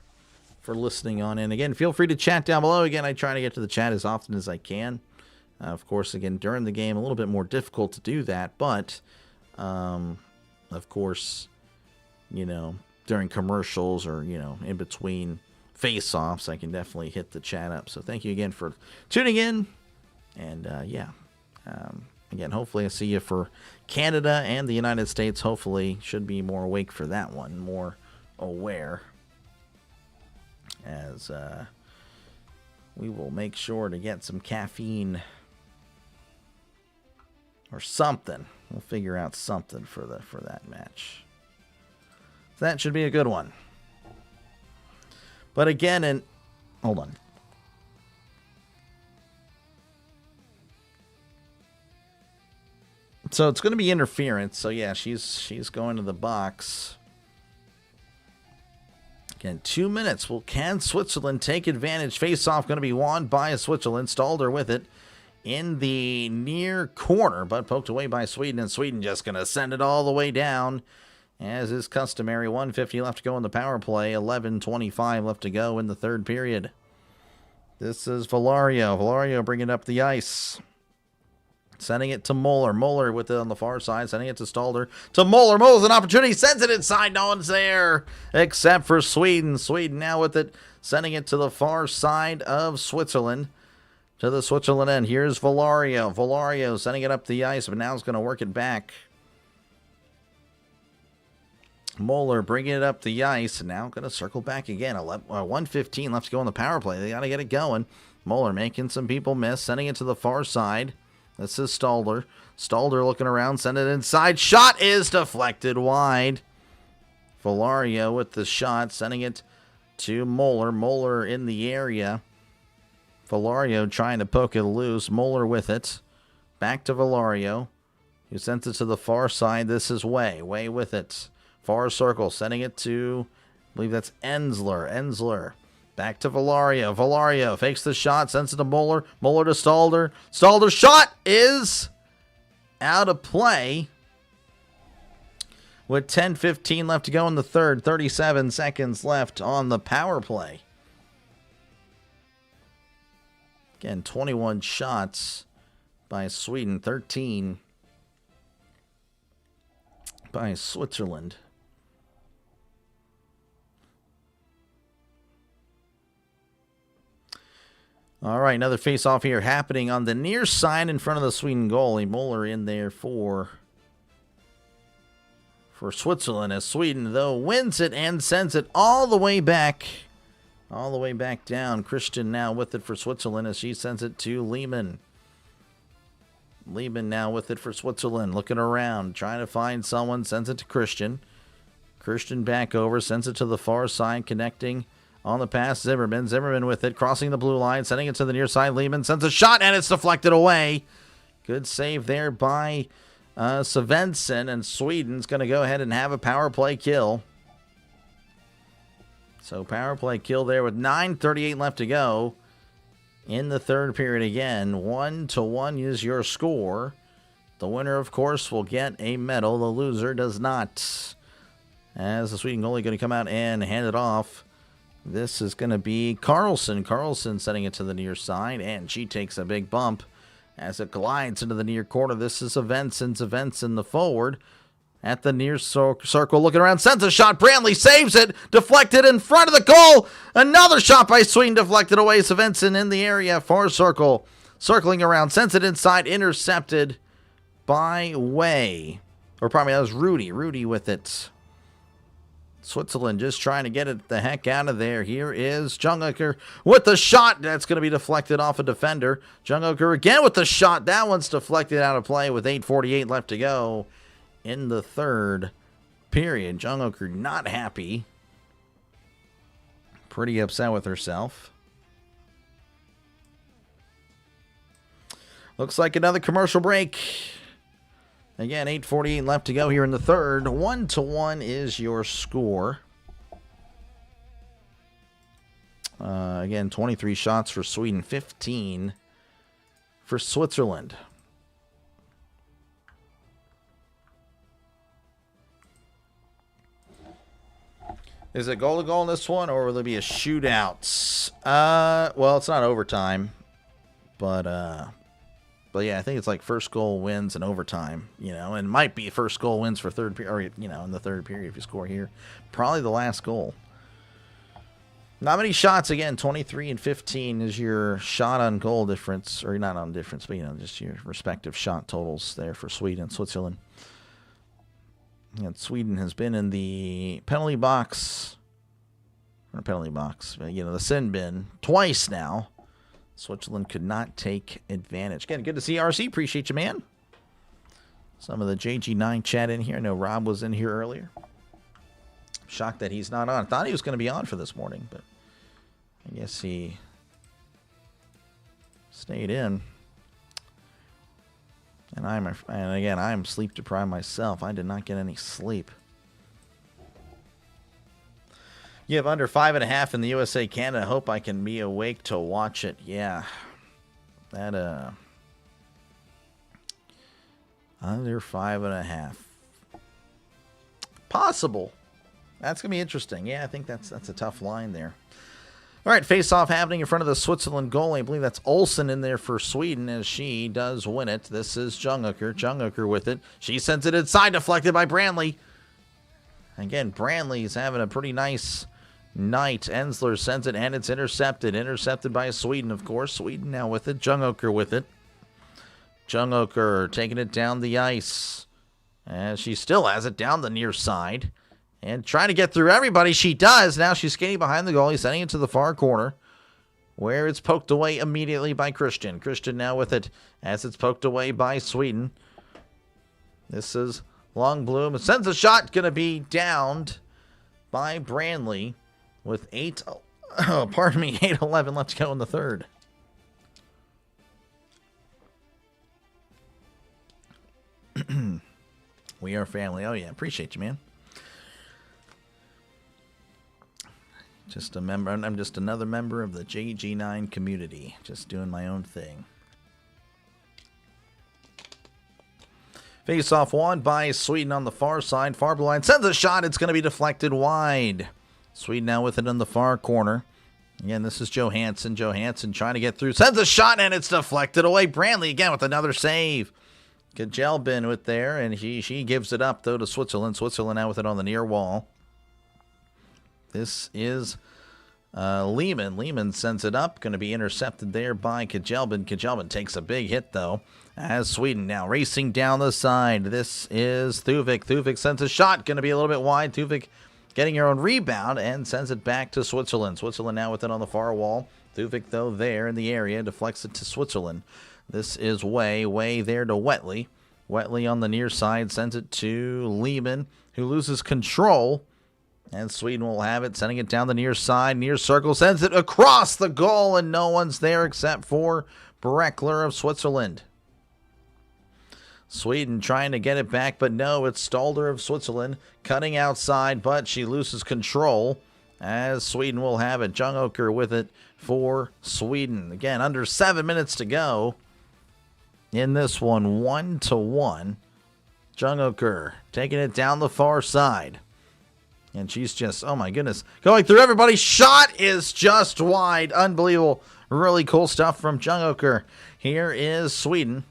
listening on in. Again, feel free to chat down below. Again, I try to get to the chat as often as I can. Of course, again, during the game, a little bit more difficult to do that. But, of course, you know, during commercials or, you know, in between face-offs, I can definitely hit the chat up. So thank you again for tuning in. And, yeah, again, hopefully I see you for Canada and the United States. Hopefully should be more awake for that one, more aware. As we will make sure to get some caffeine or something. We'll figure out something for that match. So that should be a good one. But again, and hold on. So it's going to be interference. So yeah, she's going to the box. Again, 2 minutes. Well, can Switzerland take advantage? Face-off going to be won by Switzerland. Stalder with it in the near corner, but poked away by Sweden. And Sweden just going to send it all the way down, as is customary. 1:50 left to go in the power play. 11:25 left to go in the third period. This is Valario. Valario bringing up the ice. Sending it to Moeller. Moeller with it on the far side. Sending it to Stalder. To Moeller. Moeller's an opportunity. Sends it inside. No one's there except for Sweden. Sweden now with it. Sending it to the far side of Switzerland. To the Switzerland end. Here's Valario. Valario sending it up the ice, but now it's going to work it back. Moeller bringing it up the ice. And now going to circle back again. 1:15 left to go on the power play. They got to get it going. Moeller making some people miss. Sending it to the far side. This is Stalder. Stalder looking around, send it inside. Shot is deflected wide. Valario with the shot, sending it to Moeller. Moeller in the area. Valario trying to poke it loose. Moeller with it. Back to Valario, who sends it to the far side. This is Way. Way with it. Far circle, sending it to, I believe that's Ensler. Ensler. Back to Valario. Valario fakes the shot, sends it to Moeller. Moeller to Stalder. Stalder's shot is out of play. With 10:15 left to go in the third. 37 seconds left on the power play. Again, 21 shots by Sweden. 13 by Switzerland. All right, another face-off here happening on the near side in front of the Sweden goalie. Moeller in there for Switzerland, as Sweden, though, wins it and sends it all the way back down. Christian now with it for Switzerland as she sends it to Lehman. Lehman now with it for Switzerland, looking around, trying to find someone, sends it to Christian. Christian back over, sends it to the far side, connecting on the pass. Zimmerman. Zimmerman with it, crossing the blue line, sending it to the near side. Lehman sends a shot, and it's deflected away. Good save there by Svensson, and Sweden's going to go ahead and have a power play kill. So power play kill there with 9:38 left to go in the third period again. 1-1 is your score. The winner, of course, will get a medal. The loser does not. As the Sweden goalie going to come out and hand it off. This is going to be Carlson. Carlson setting it to the near side, and she takes a big bump as it glides into the near corner. This is Svensson. Svensson, the forward, at the near circle, looking around, sends a shot. Brantley saves it, deflected in front of the goal. Another shot by Sweden, deflected away. Svensson in the area, far circle, circling around, sends it inside, intercepted by Way. Or probably that was Rudy. Rudy with it. Switzerland just trying to get it the heck out of there. Here is Jungoker with the shot. That's going to be deflected off a defender. Jungoker again with the shot. That one's deflected out of play with 8:48 left to go in the third period. Jungoker not happy. Pretty upset with herself. Looks like another commercial break. Again, 8:48 left to go here in the third. 1-1 is your score. Again, 23 shots for Sweden, 15 for Switzerland. Is it goal to goal in this one, or will there be a shootout? Well, it's not overtime, but yeah, I think it's like first goal wins in overtime, and it might be first goal wins for third period, or, in the third period if you score here. Probably the last goal. Not many shots, again, 23 and 15 is your shot on goal difference, or not on difference, but, just your respective shot totals there for Sweden and Switzerland. And Sweden has been in the penalty box, the sin bin twice now. Switzerland could not take advantage. Again, good to see RC. Appreciate you, man. Some of the JG9 chat in here. I know Rob was in here earlier. Shocked that he's not on. I thought he was going to be on for this morning, but I guess he stayed in. And again, I'm sleep deprived myself. I did not get any sleep. You have under 5.5 in the USA Canada. Hope I can be awake to watch it. Yeah. That under 5.5. Possible. That's gonna be interesting. Yeah, I think that's a tough line there. All right, face-off happening in front of the Switzerland goalie. I believe that's Olsen in there for Sweden as she does win it. This is Jungoker. Jungoker with it. She sends it inside, deflected by Brantley. Again, Brantley's having a pretty nice night. Ensler sends it, and it's intercepted. Intercepted by Sweden, of course. Sweden now with it. Jungoker with it. Jungoker taking it down the ice. And she still has it down the near side. And trying to get through everybody. She does. Now she's skating behind the goalie, sending it to the far corner, where it's poked away immediately by Christian. Christian now with it as it's poked away by Sweden. This is Longbloom. Sends a shot. Going to be downed by Brantley with 8:11 left to go in the third. We are family. Oh, yeah. Appreciate you, man. Just a member. I'm just another member of the JG9 community. Just doing my own thing. Face-off won by Sweden on the far side. Far blue line. Sends a shot. It's going to be deflected wide. Sweden now with it in the far corner. Again, this is Johansson. Johansson trying to get through. Sends a shot, and it's deflected away. Brantley again with another save. Kajelbin with there, and she gives it up, though, to Switzerland. Switzerland now with it on the near wall. This is Lehman. Lehman sends it up. Going to be intercepted there by Kajelbin. Kajelbin takes a big hit, though, as Sweden now racing down the side. This is Thuvik. Thuvik sends a shot. Going to be a little bit wide. Thuvik getting her own rebound and sends it back to Switzerland. Switzerland now with it on the far wall. Thuvik, though, there in the area, deflects it to Switzerland. This is Way there to Wetley. Wetley on the near side sends it to Lehman, who loses control And Sweden will have it, sending it down the near side. Near circle, sends it across the goal, and no one's there except for Breckler of Switzerland. Sweden trying to get it back, but no, it's Stalder of Switzerland cutting outside, but she loses control as Sweden will have it. Jungoker with it for Sweden. Again, under 7 minutes to go in this one, 1-1. Jungoker taking it down the far side. And she's just, oh my goodness, going through everybody. Shot is just wide. Unbelievable. Really cool stuff from Jungoker. Here is Sweden.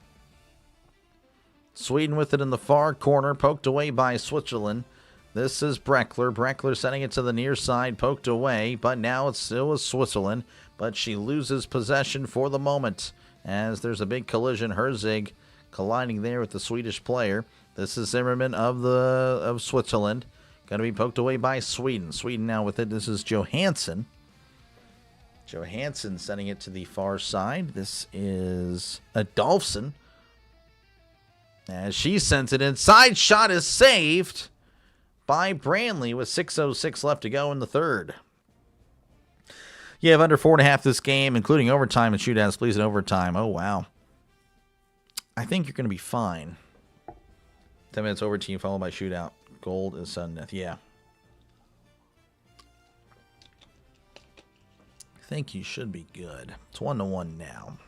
Sweden with it in the far corner, poked away by Switzerland. This is Breckler. Breckler sending it to the near side, poked away, but now it still is Switzerland. But she loses possession for the moment as there's a big collision. Herzig colliding there with the Swedish player. This is Zimmerman of Switzerland. Going to be poked away by Sweden. Sweden now with it. This is Johansson. Johansson sending it to the far side. This is Adolfsson. As she sends it inside. Shot is saved by Branley with 6:06 left to go in the third. You have under 4.5 this game, including overtime and shootouts. Please in overtime. Oh, wow. I think you're going to be fine. 10 minutes overtime followed by shootout. Gold is sudden death. Yeah. I think you should be good. It's 1-1 now.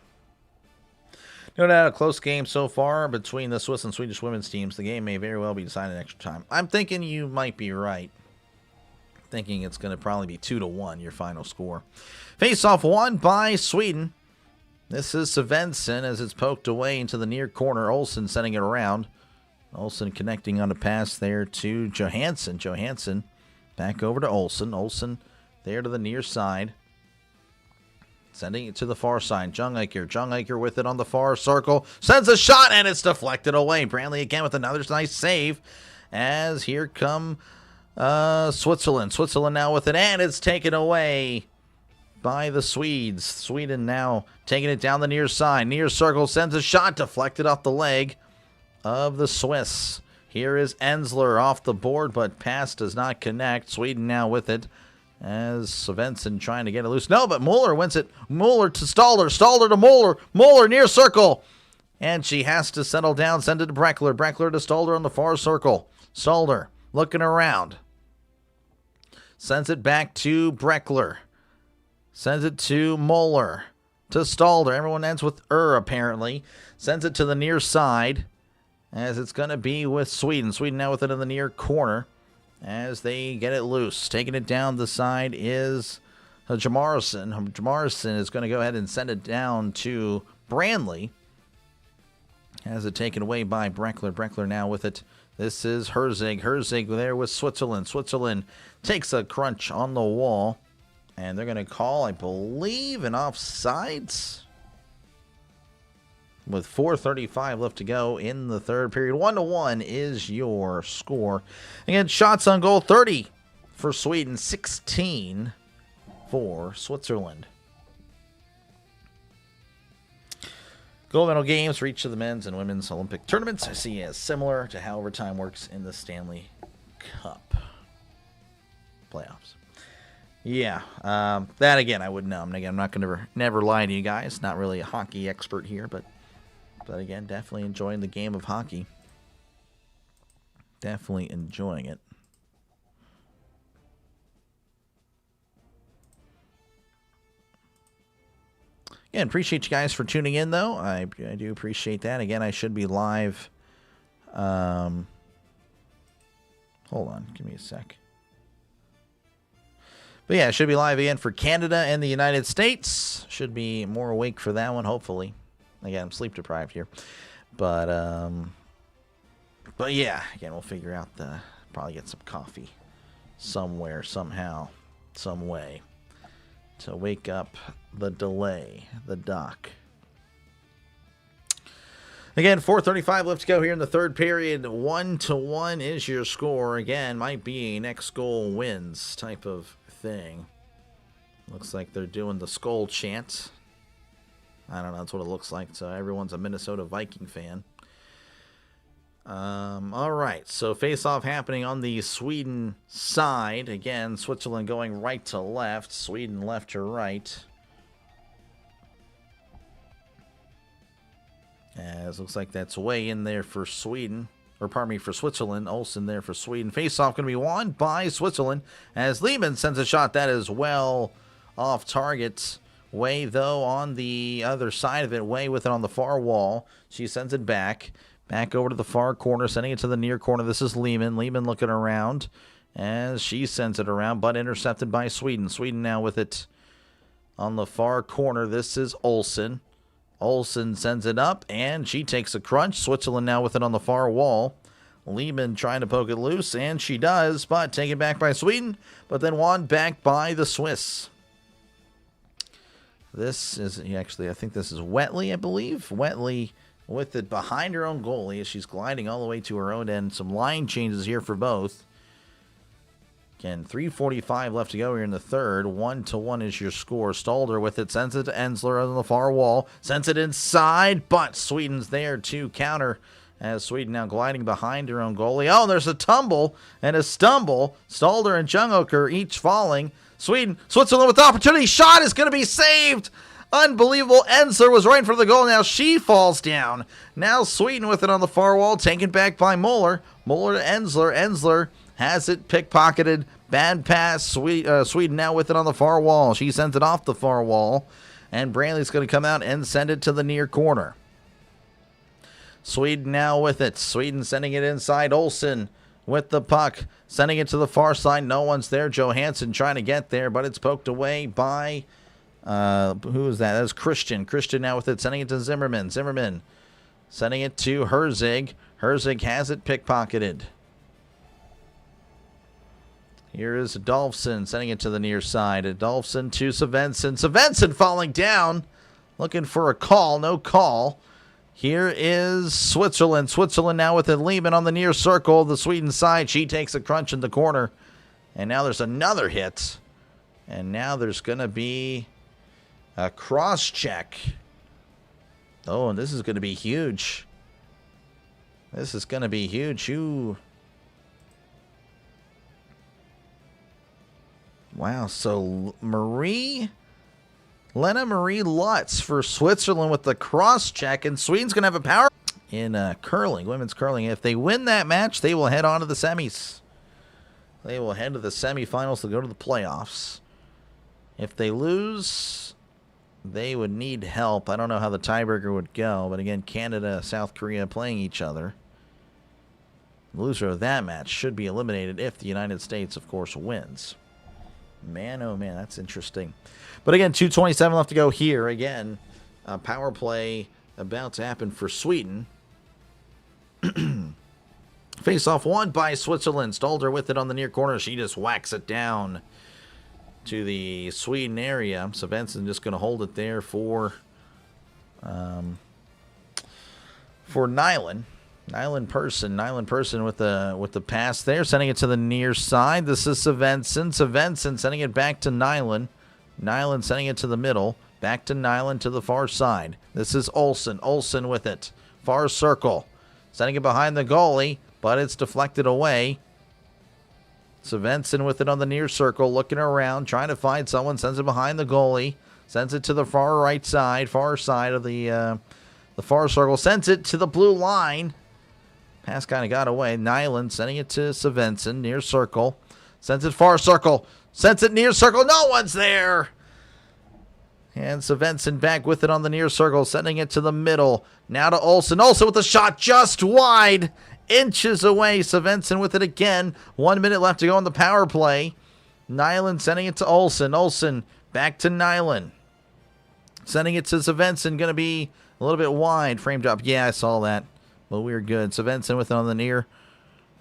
No doubt a close game so far between the Swiss and Swedish women's teams. The game may very well be decided in extra time. I'm thinking you might be right. Thinking it's going to probably be 2-1, your final score. Face-off won by Sweden. This is Svensson as it's poked away into the near corner. Olsen sending it around. Olsen connecting on a pass there to Johansson. Johansson back over to Olsen. Olsen there to the near side. Sending it to the far side. Jungiker. Jungiker with it on the far circle. Sends a shot and it's deflected away. Brantley again with another nice save. As here come Switzerland. Switzerland now with it and it's taken away by the Swedes. Sweden now taking it down the near side. Near circle sends a shot deflected off the leg of the Swiss. Here is Ensler off the board, but pass does not connect. Sweden now with it as Svensson trying to get it loose. No, but Mueller wins it. Mueller to Stalder. Stalder to Mueller. Mueller near circle. And she has to settle down. Send it to Breckler. Breckler to Stalder on the far circle. Stalder looking around. Sends it back to Breckler. Sends it to Mueller. To Stalder. Everyone ends with apparently. Sends it to the near side. As it's going to be with Sweden. Sweden now with it in the near corner. As they get it loose. Taking it down the side is Jamarson. Jamarson is going to go ahead and send it down to Branley. Has it taken away by Breckler. Breckler now with it. This is Herzig. Herzig there with Switzerland. Switzerland takes a crunch on the wall. And they're going to call, I believe, an offsides. With 4:35 left to go in the third period. 1-1 is your score. Again, shots on goal, 30 for Sweden, 16 for Switzerland. Gold medal games for each of the men's and women's Olympic tournaments I see as similar to how overtime works in the Stanley Cup playoffs. Yeah, that again, I wouldn't know. Again, I'm not going to never lie to you guys. Not really a hockey expert here, but again, definitely enjoying the game of hockey. Definitely enjoying it. Again, appreciate you guys for tuning in, though. I do appreciate that. Again, I should be live. Hold on. Give me a sec. But yeah, I should be live again for Canada and the United States. Should be more awake for that one, hopefully. Again, I'm sleep deprived here. But yeah, again, we'll figure out probably get some coffee somewhere, somehow, some way to wake up the delay, the doc. Again, 4:35 left to go here in the third period. 1-1 is your score. Again, might be a next goal wins type of thing. Looks like they're doing the skull chant. I don't know. That's what it looks like. So everyone's a Minnesota Viking fan. All right, so face-off happening on the Sweden side. Again, Switzerland going right to left, Sweden left to right. As looks like that's way in there for Sweden. Or pardon me, for Switzerland. Olsen there for Sweden. Face-off going to be won by Switzerland as Lehman sends a shot that is well off target. Way, though, on the other side of it. Way with it on the far wall. She sends it back. Back over to the far corner, sending it to the near corner. This is Lehman. Lehman looking around as she sends it around, but intercepted by Sweden. Sweden now with it on the far corner. This is Olsen. Olsen sends it up, and she takes a crunch. Switzerland now with it on the far wall. Lehman trying to poke it loose, and she does, but taken back by Sweden, but then won back by the Swiss. This is actually, I think this is Wetley, I believe. Wetley with it behind her own goalie as she's gliding all the way to her own end. Some line changes here for both. Again, 3:45 left to go here in the third. 1-1 is your score. Stalder with it. Sends it to Ensler on the far wall. Sends it inside, but Sweden's there to counter as Sweden now gliding behind her own goalie. Oh, there's a tumble and a stumble. Stalder and Jungoker each falling. Switzerland with the opportunity. Shot is going to be saved. Unbelievable. Ensler was right in front of the goal. Now she falls down. Now Sweden with it on the far wall. Taken back by Muller. Muller to Ensler. Ensler has it pickpocketed. Bad pass. Sweden now with it on the far wall. She sends it off the far wall. And Brantley's going to come out and send it to the near corner. Sweden now with it. Sweden sending it inside. Olsen with the puck. Sending it to the far side. No one's there. Johansson trying to get there, but it's poked away by... who is that? That's Christian. Christian now with it. Sending it to Zimmerman. Zimmerman sending it to Herzig. Herzig has it pickpocketed. Here is Adolfsson sending it to the near side. Adolfsson to Svensson. Svensson falling down. Looking for a call. No call. Here is Switzerland. Switzerland now with it. Lehman on the near circle. The Sweden side. She takes a crunch in the corner. And now there's another hit. And now there's going to be a cross check. Oh, and this is going to be huge. This is going to be huge. Wow, so Lena Marie Lutz for Switzerland with the cross check, and Sweden's going to have a power in curling, women's curling. If they win that match, they will head on to the semis. They will head to the semifinals to go to the playoffs. If they lose, they would need help. I don't know how the tiebreaker would go, but again, Canada, South Korea playing each other. The loser of that match should be eliminated if the United States, of course, wins. Man, oh man, that's interesting. But again, 2:27 left to go here. Again, power play about to happen for Sweden. Face-off won by Switzerland. Stalder with it on the near corner. She just whacks it down to the Sweden area. So Svensson just going to hold it there for Nyland. Nyland Person with the pass there, sending it to the near side. This is Svensson. Svensson sending it back to Nyland. Nyland sending it to the middle. Back to Nyland to the far side. This is Olsen. Olsen with it. Far circle. Sending it behind the goalie, but it's deflected away. Svensson with it on the near circle, looking around, trying to find someone. Sends it behind the goalie. Sends it to the far right side, far side of the far circle. Sends it to the blue line. Pass kind of got away. Nyland sending it to Svensson, near circle. Sends it far circle. Sends it near circle. No one's there. And Svensson back with it on the near circle, sending it to the middle. Now to Olsen. Olsen with the shot just wide. Inches away. Svensson with it again. 1 minute left to go on the power play. Nyland sending it to Olsen. Olsen back to Nyland. Sending it to Svensson. Going to be a little bit wide. Frame drop. Yeah, I saw that. Well, we're good. Svensson with it on the near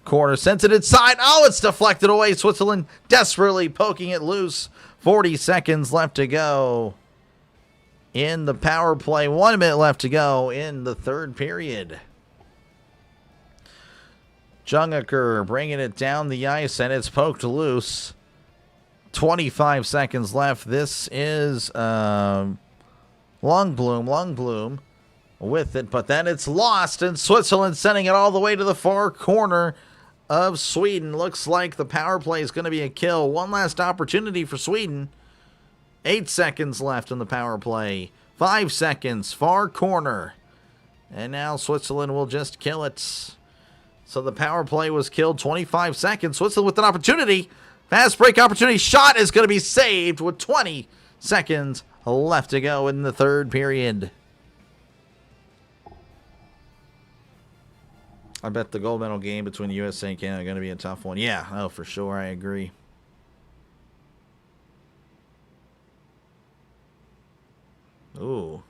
corner. Sends it inside. Oh, it's deflected away. Switzerland desperately poking it loose. 40 seconds left to go in the power play. 1 minute left to go in the third period. Jungaker bringing it down the ice, and it's poked loose. 25 seconds left. This is Longbloom. with it, but then it's lost, and Switzerland sending it all the way to the far corner of Sweden. Looks like the power play is going to be a kill. One last opportunity for Sweden. 8 seconds left in the power play. 5 seconds, far corner. And now Switzerland will just kill it. So the power play was killed. 25 seconds. Switzerland with an opportunity. Fast break opportunity. Shot is going to be saved with 20 seconds left to go in the third period. I bet the gold medal game between the USA and Canada is going to be a tough one. Yeah, oh, for sure. I agree. Ooh.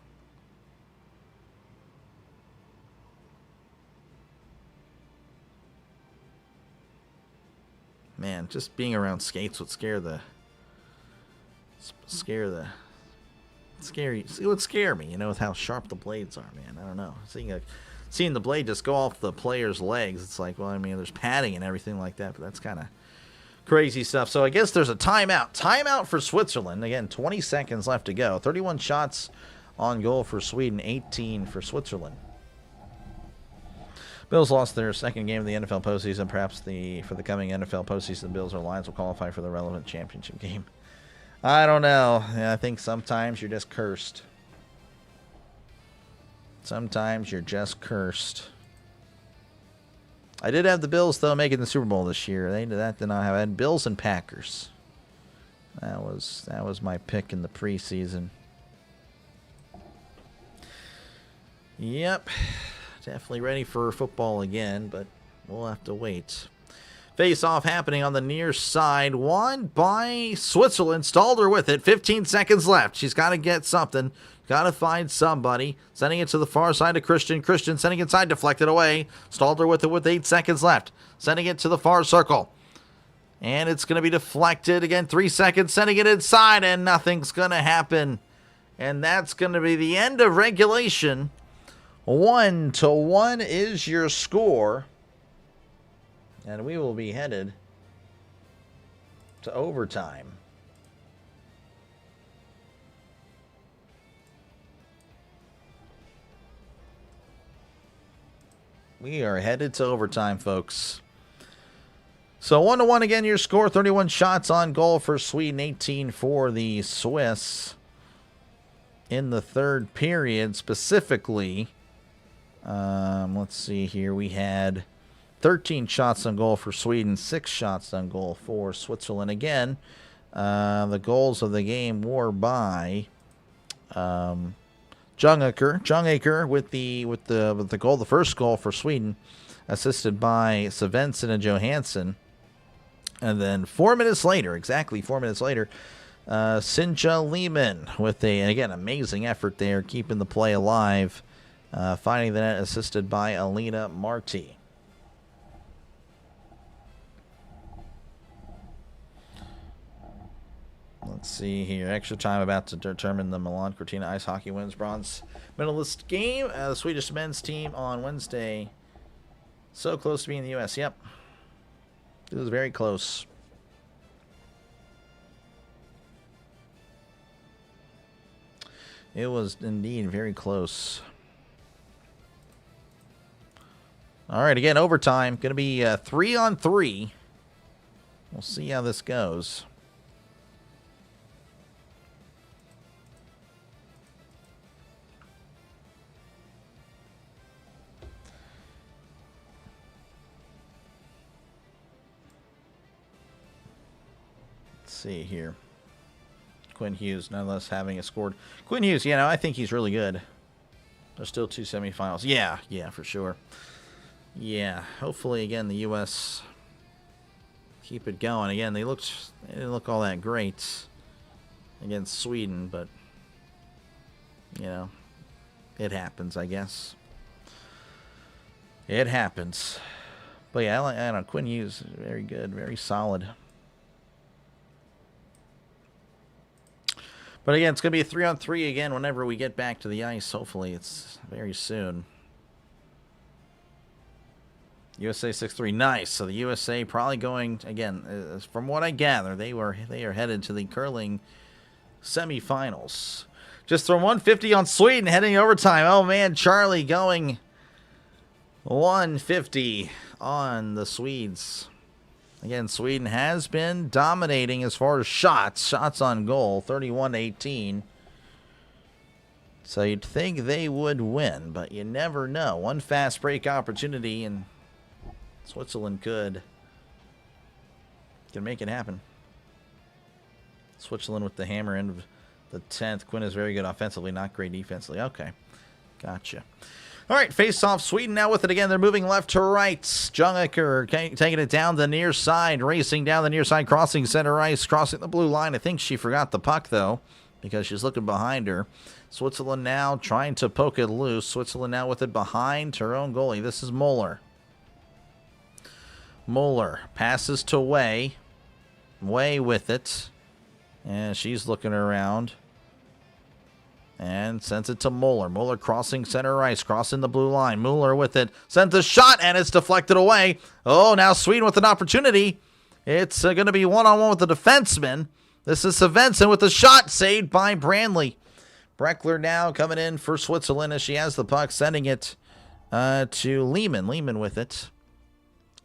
Man, just being around skates would scare the... It would scare me, you know, with how sharp the blades are, man. I don't know. Seeing the blade just go off the player's legs, it's like, well, I mean, there's padding and everything like that, but that's kind of crazy stuff. So I guess there's a timeout. Timeout for Switzerland. Again, 20 seconds left to go. 31 shots on goal for Sweden, 18 for Switzerland. Bills lost their second game of the NFL postseason. Perhaps for the coming NFL postseason, the Bills or Lions will qualify for the relevant championship game. I don't know. I think sometimes you're just cursed. Sometimes you're just cursed. I did have the Bills, though, making the Super Bowl this year. That did not have. I had Bills and Packers. That was my pick in the preseason. Yep. Definitely ready for football again, but we'll have to wait. Face-off happening on the near side. Won by Switzerland. Stalder with it. 15 seconds left. She's got to get something. Got to find somebody. Sending it to the far side to Christian. Christian sending it inside. Deflected away. Stalder with it with 8 seconds left. Sending it to the far circle. And it's going to be deflected. Again, 3 seconds. Sending it inside. And nothing's going to happen. And that's going to be the end of regulation. 1-1 is your score. And we will be headed to overtime. We are headed to overtime, folks. So 1-1 again, your score. 31 shots on goal for Sweden, 18 for the Swiss. In the third period, specifically, let's see here. We had 13 shots on goal for Sweden, 6 shots on goal for Switzerland. Again, the goals of the game were by Jungacre with the goal, the first goal for Sweden, assisted by Svensson and Johansson. And then 4 minutes later, exactly 4 minutes later, Sinja Lehmann with and again, amazing effort there, keeping the play alive, finding the net, assisted by Alina Marti. Let's see here. Extra time about to determine the Milano Cortina ice hockey women's bronze medalist game. The Swedish men's team on Wednesday. So close to being in the U.S. Yep. It was very close. It was indeed very close. All right, again, overtime. Going to be 3-on-3. We'll see how this goes. See here. Quinn Hughes, nonetheless, having a scored. Quinn Hughes, you know, I think he's really good. There's still 2 semifinals. Yeah, for sure. Yeah, hopefully, again, the U.S. keep it going. Again, they didn't look all that great against Sweden, but, you know, it happens, I guess. It happens. But, yeah, I don't know, Quinn Hughes, very good, very solid. But again, it's going to be a 3-on-3 again whenever we get back to the ice. Hopefully, it's very soon. USA 6-3, nice. So the USA probably going, again, from what I gather, they are headed to the curling semifinals. Just throw 150 on Sweden, heading overtime. Oh, man, Charlie going 150 on the Swedes. Again, Sweden has been dominating as far as shots on goal, 31-18. So you'd think they would win, but you never know. One fast break opportunity, and Switzerland can make it happen. Switzerland with the hammer end of the 10th. Quinn is very good offensively, not great defensively. Okay, gotcha. All right, face-off. Sweden now with it again. They're moving left to right. Jungaker taking it down the near side, racing down the near side, crossing center ice, crossing the blue line. I think she forgot the puck, though, because she's looking behind her. Switzerland now trying to poke it loose. Switzerland now with it behind her own goalie. This is Moeller. Moeller passes to Way. Way with it. And she's looking around. And sends it to Moeller. Moeller crossing center ice, crossing the blue line. Moeller with it. Sends a shot, and it's deflected away. Oh, now Sweden with an opportunity. It's going to be one-on-one with the defenseman. This is Svensson with the shot, saved by Brandley. Breckler now coming in for Switzerland as she has the puck, sending it to Lehman. Lehman with it.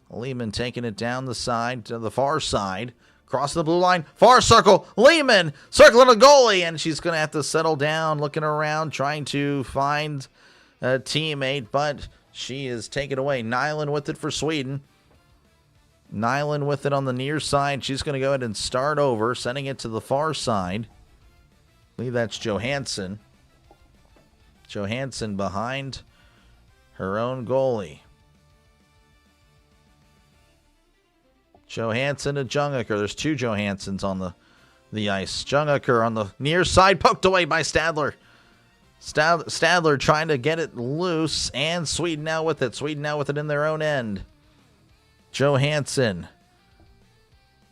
Lehman taking it down the side to the far side. Crossing the blue line. Far circle. Lehman circling the goalie. And she's going to have to settle down, looking around, trying to find a teammate. But she is taken away. Nyland with it for Sweden. Nyland with it on the near side. She's going to go ahead and start over, sending it to the far side. I believe that's Johansson. Johansson behind her own goalie. Johansson to Jungaker. There's two Johanssons on the ice. Jungaker on the near side, poked away by Stadler. Stadler trying to get it loose, and Sweden now with it. Sweden now with it in their own end. Johansson.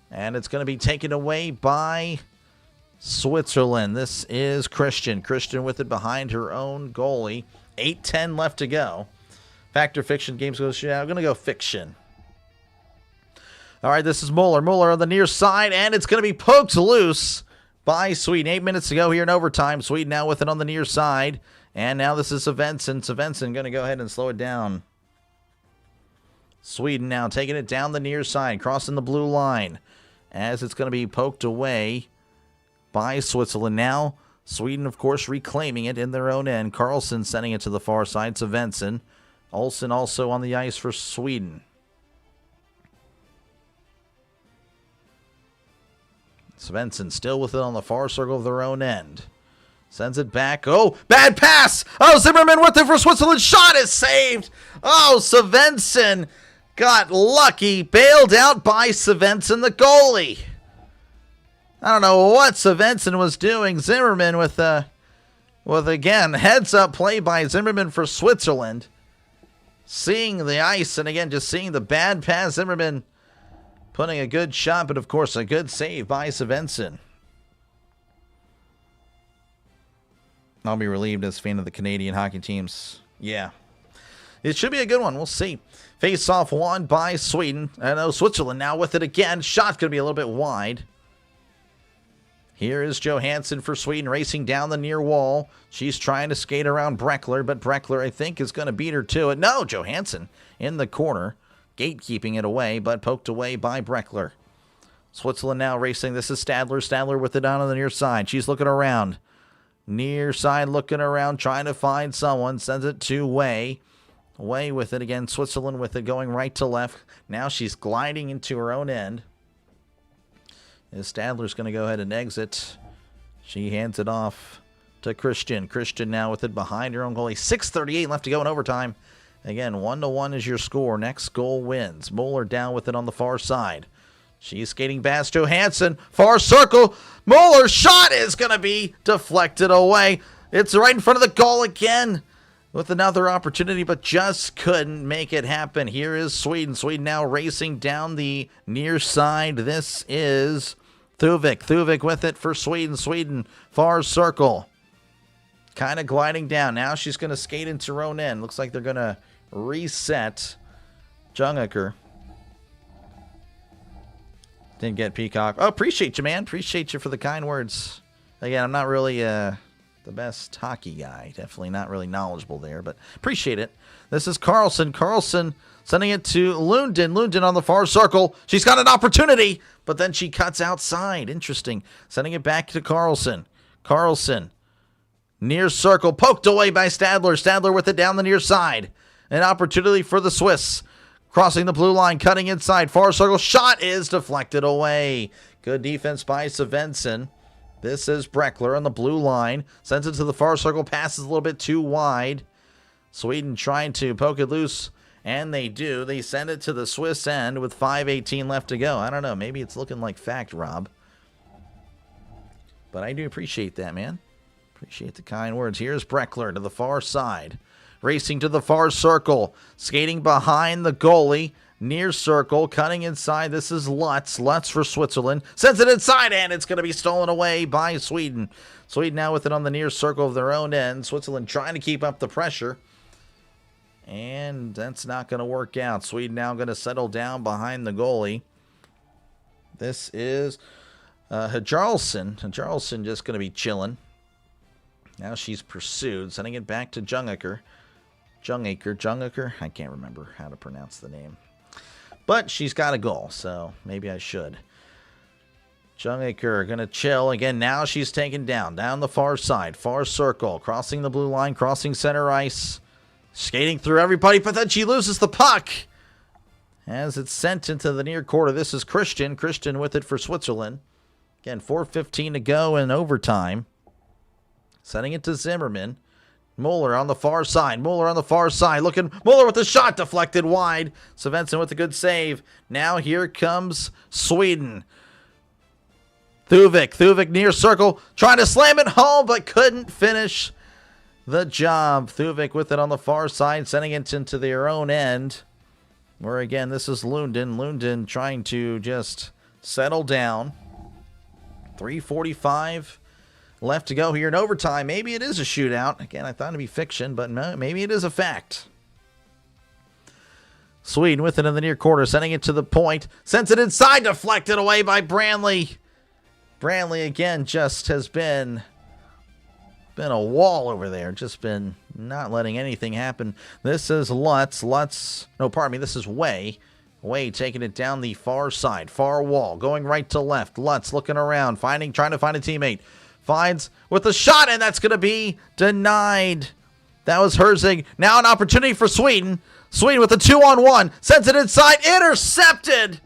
And it's going to be taken away by Switzerland. This is Christian. Christian with it behind her own goalie. 8:10 left to go. Fact or fiction? Games go shootout. I'm going to go fiction. All right, this is Mueller. Mueller on the near side, and it's going to be poked loose by Sweden. 8 minutes to go here in overtime. Sweden now with it on the near side. And now this is Svensson. Svensson going to go ahead and slow it down. Sweden now taking it down the near side, crossing the blue line as it's going to be poked away by Switzerland. Now, Sweden, of course, reclaiming it in their own end. Carlson sending it to the far side. Svensson. Olsen also on the ice for Sweden. Svensson still with it on the far circle of their own end. Sends it back. Oh, bad pass. Oh, Zimmerman with it for Switzerland. Shot is saved. Oh, Svensson got lucky. Bailed out by Svensson, the goalie. I don't know what Svensson was doing. Zimmerman with again, heads-up play by Zimmerman for Switzerland. Seeing the ice, and again, just seeing the bad pass. Zimmerman putting a good shot, but of course, a good save by Svensson. I'll be relieved as a fan of the Canadian hockey teams. Yeah. It should be a good one. We'll see. Face-off won by Sweden. I know Switzerland now with it again. Shot's going to be a little bit wide. Here is Johansson for Sweden racing down the near wall. She's trying to skate around Breckler, but Breckler, I think, is going to beat her to it. No, Johansson in the corner. Gatekeeping it away, but poked away by Breckler. Switzerland now racing. This is Stadler. Stadler with it down on the near side. She's looking around. Near side looking around, trying to find someone. Sends it to Way. Way with it again. Switzerland with it going right to left. Now she's gliding into her own end. As Stadler's going to go ahead and exit. She hands it off to Christian. Christian now with it behind her own goalie. 6:38 left to go in overtime. Again, 1-1 is your score. Next goal wins. Mueller down with it on the far side. She's skating past Johansson. Far circle. Mueller's shot is going to be deflected away. It's right in front of the goal again with another opportunity, but just couldn't make it happen. Here is Sweden. Sweden now racing down the near side. This is Thuvik. Thuvik with it for Sweden. Sweden, far circle. Kind of gliding down. Now she's going to skate into her own end. Looks like they're going to reset Jungaker. Didn't get Peacock. Oh, appreciate you, man. Appreciate you for the kind words. Again, I'm not really the best hockey guy. Definitely not really knowledgeable there, but appreciate it. This is Carlson. Carlson sending it to Lundin. Lundin on the far circle. She's got an opportunity, but then she cuts outside. Interesting. Sending it back to Carlson. Carlson. Near circle. Poked away by Stadler. Stadler with it down the near side. An opportunity for the Swiss. Crossing the blue line. Cutting inside. Far circle. Shot is deflected away. Good defense by Svensson. This is Breckler on the blue line. Sends it to the far circle. Passes a little bit too wide. Sweden trying to poke it loose. And they do. They send it to the Swiss end with 5:18 left to go. I don't know. Maybe it's looking like fact, Rob. But I do appreciate that, man. Appreciate the kind words. Here's Breckler to the far side. Racing to the far circle. Skating behind the goalie. Near circle, cutting inside. This is Lutz. Lutz for Switzerland. Sends it inside, and it's going to be stolen away by Sweden. Sweden now with it on the near circle of their own end. Switzerland trying to keep up the pressure. And that's not going to work out. Sweden now going to settle down behind the goalie. This is Hjarlson. Hjarlson just going to be chilling. Now she's pursued. Sending it back to Jungaker. Jungaker. I can't remember how to pronounce the name. But she's got a goal, so maybe I should. Jungaker going to chill. Again, now she's taken down the far side. Far circle. Crossing the blue line. Crossing center ice. Skating through everybody, but then she loses the puck. As it's sent into the near quarter. This is Christian. Christian with it for Switzerland. Again, 4:15 to go in overtime. Sending it to Zimmerman. Mueller on the far side. Mueller on the far side. Mueller with the shot deflected wide. Svensson with a good save. Now here comes Sweden. Thuvik near circle. Trying to slam it home, but couldn't finish the job. Thuvik with it on the far side. Sending it into their own end. Where again, this is Lundin. Lundin trying to just settle down. 3:45 left to go here in overtime. Maybe it is a shootout. Again, I thought it'd be fiction, but no, maybe it is a fact. Sweden with it in the near quarter, sending it to the point. Sends it inside, deflected away by Branley. Branley, again, just has been a wall over there. Just been not letting anything happen. This is Lutz. This is Way. Way taking it down the far side, far wall, going right to left. Lutz looking around, trying to find a teammate. Finds with the shot, and that's going to be denied. That was Herzig. Now an opportunity for Sweden. Sweden with a 2-on-1. Sends it inside. Intercepted.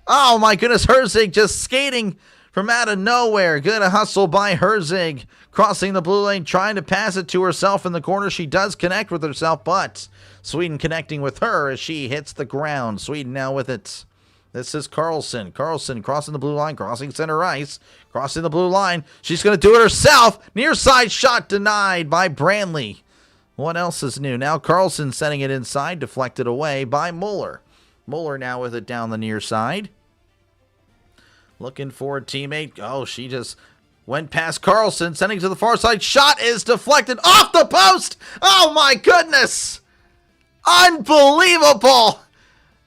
Oh, my goodness. Herzig just skating from out of nowhere. Good hustle by Herzig. Crossing the blue lane, trying to pass it to herself in the corner. She does connect with herself, but Sweden connecting with her as she hits the ground. Sweden now with it. This is Carlson. Carlson crossing the blue line, crossing center ice, crossing the blue line. She's going to do it herself. Near side shot denied by Branley. What else is new? Now Carlson sending it inside, deflected away by Mueller. Mueller now with it down the near side. Looking for a teammate. Oh, she just went past Carlson, sending to the far side. Shot is deflected off the post. Oh, my goodness. Unbelievable.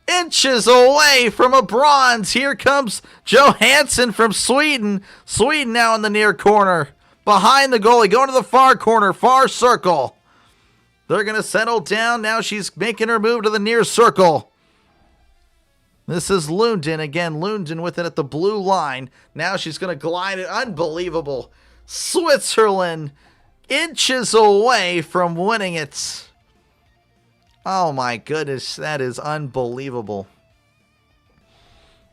Inches away from a bronze. Here comes Johansson from Sweden. Sweden now in the near corner. Behind the goalie. Going to the far corner. Far circle. They're going to settle down. Now she's making her move to the near circle. This is Lundin. Again, Lundin with it at the blue line. Now she's going to glide it. Unbelievable. Switzerland inches away from winning it. Oh, my goodness. That is unbelievable.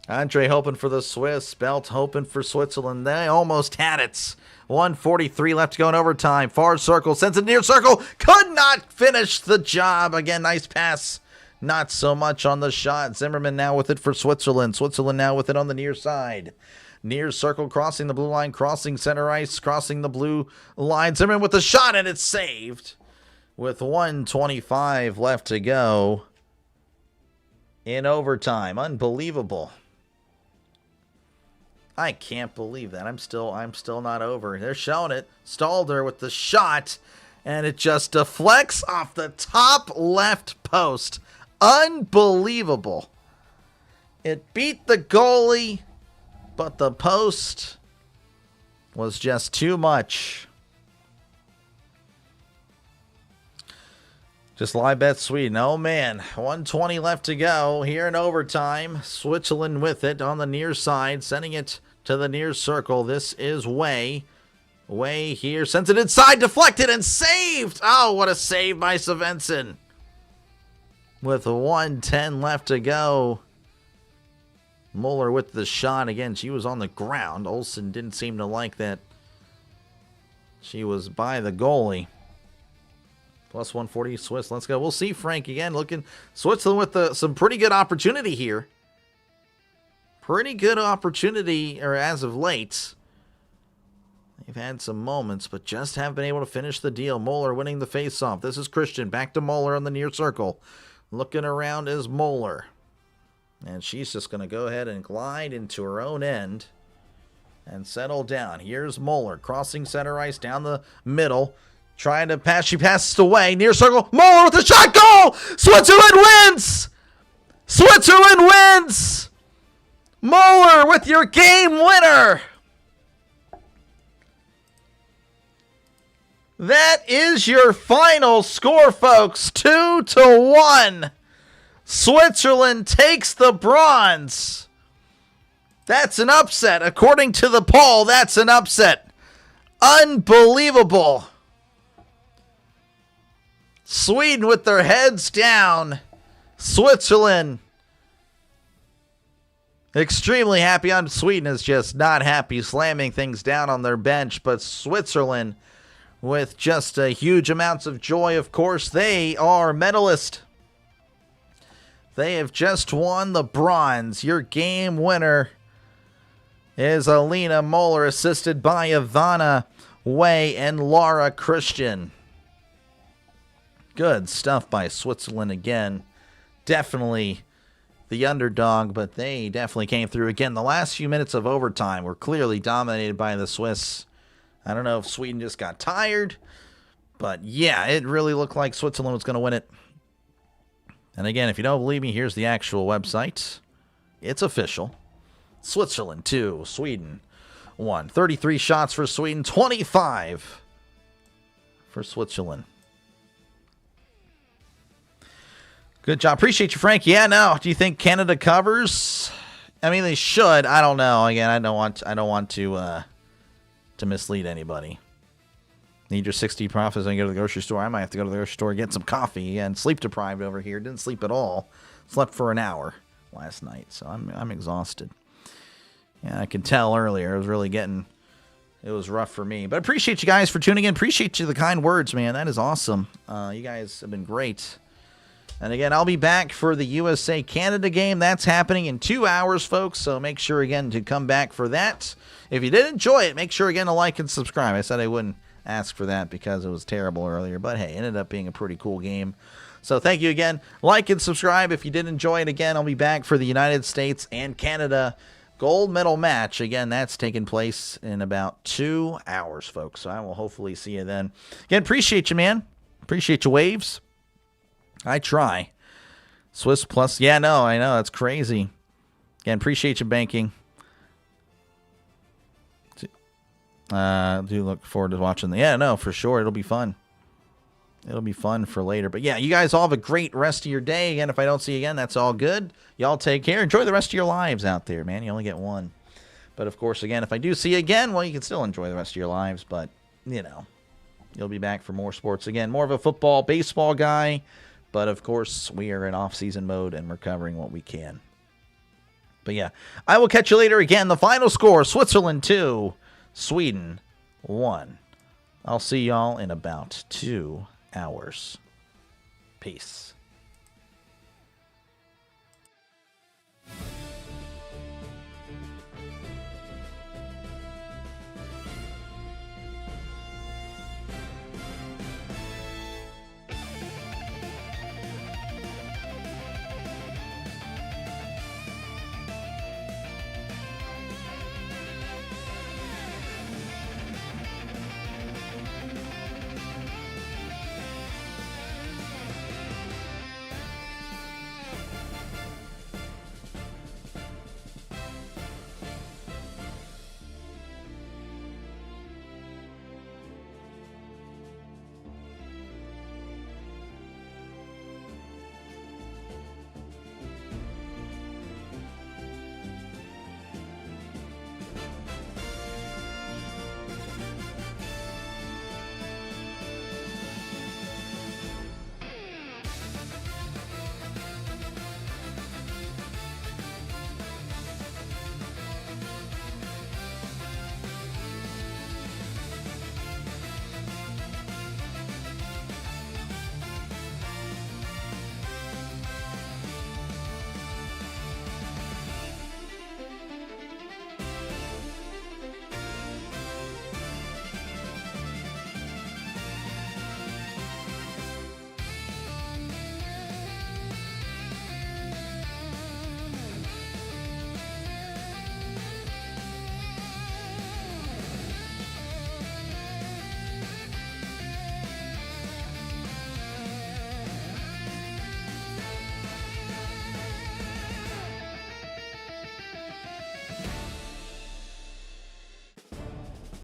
Andre hoping for the Swiss. Belt hoping for Switzerland. They almost had it. 1:43 left to go in overtime. Far circle. Sends it near circle. Could not finish the job. Again, nice pass. Not so much on the shot. Zimmerman now with it for Switzerland. Switzerland now with it on the near side. Near circle, crossing the blue line, crossing center ice, crossing the blue line. Zimmerman with the shot, and it's saved. With 1:25 left to go in overtime. Unbelievable. I can't believe that. I'm still not over. They're showing it. Stalder with the shot, and it just deflects off the top left post. Unbelievable. It beat the goalie, but the post was just too much. Just live bet Sweden. Oh, man. 120 left to go here in overtime. Switzerland with it on the near side, sending it to the near circle. This is Way. Way here. Sends it inside. Deflected and saved. Oh, what a save by Svensson. With 1:10 left to go. Muller with the shot. Again, she was on the ground. Olsen didn't seem to like that. She was by the goalie. Plus 140 Swiss. Let's go. We'll see Frank again. Looking Switzerland with some pretty good opportunity here. Pretty good opportunity, or as of late. They've had some moments, but just haven't been able to finish the deal. Moeller winning the faceoff. This is Christian. Back to Moeller on the near circle. Looking around is Moeller. And she's just going to go ahead and glide into her own end and settle down. Here's Moeller crossing center ice down the middle. Trying to pass. She passes away. Near circle. Moeller with a shot. Goal! Switzerland wins! Switzerland wins! Moeller with your game winner! That is your final score, folks. 2-1. Switzerland takes the bronze. That's an upset. According to the poll, that's an upset. Unbelievable. Sweden with their heads down. Switzerland extremely happy. Sweden is just not happy, slamming things down on their bench. But Switzerland with just huge amounts of joy, of course. They are medalists. They have just won the bronze. Your game winner is Alina Moeller, assisted by Ivana Way and Laura Christian. Good stuff by Switzerland again. Definitely the underdog, but they definitely came through. Again, the last few minutes of overtime were clearly dominated by the Swiss. I don't know if Sweden just got tired, but yeah, it really looked like Switzerland was going to win it. And again, if you don't believe me, here's the actual website. It's official. Switzerland 2, Sweden 1. 33 shots for Sweden, 25 for Switzerland. Good job. Appreciate you, Frank. Yeah, no. Do you think Canada covers? I mean, they should. I don't know. Again, I don't want to mislead anybody. Need your 60 profits and go to the grocery store. I might have to go to the grocery store and get some coffee. And sleep deprived over here. Didn't sleep at all. Slept for an hour last night, so I'm exhausted. Yeah, I could tell earlier. It was rough for me. But appreciate you guys for tuning in. Appreciate you the kind words, man. That is awesome. You guys have been great. And again, I'll be back for the USA-Canada game. That's happening in 2 hours, folks. So make sure, again, to come back for that. If you did enjoy it, make sure, again, to like and subscribe. I said I wouldn't ask for that because it was terrible earlier. But, hey, it ended up being a pretty cool game. So thank you again. Like and subscribe if you did enjoy it. Again, I'll be back for the United States and Canada gold medal match. Again, that's taking place in about 2 hours, folks. So I will hopefully see you then. Again, appreciate you, man. Appreciate you, Waves. I try. Swiss plus. Yeah, no, I know. That's crazy. Again, appreciate you banking. Do look forward to watching the. Yeah, no, for sure. It'll be fun. It'll be fun for later. But yeah, you guys all have a great rest of your day. Again, if I don't see you again, that's all good. Y'all take care. Enjoy the rest of your lives out there, man. You only get one. But of course, again, if I do see you again, well, you can still enjoy the rest of your lives. But, you know, you'll be back for more sports. Again, more of a football, baseball guy. But, of course, we are in off-season mode, and we're covering what we can. But, yeah, I will catch you later. Again, the final score, Switzerland 2, Sweden 1. I'll see y'all in about 2 hours. Peace.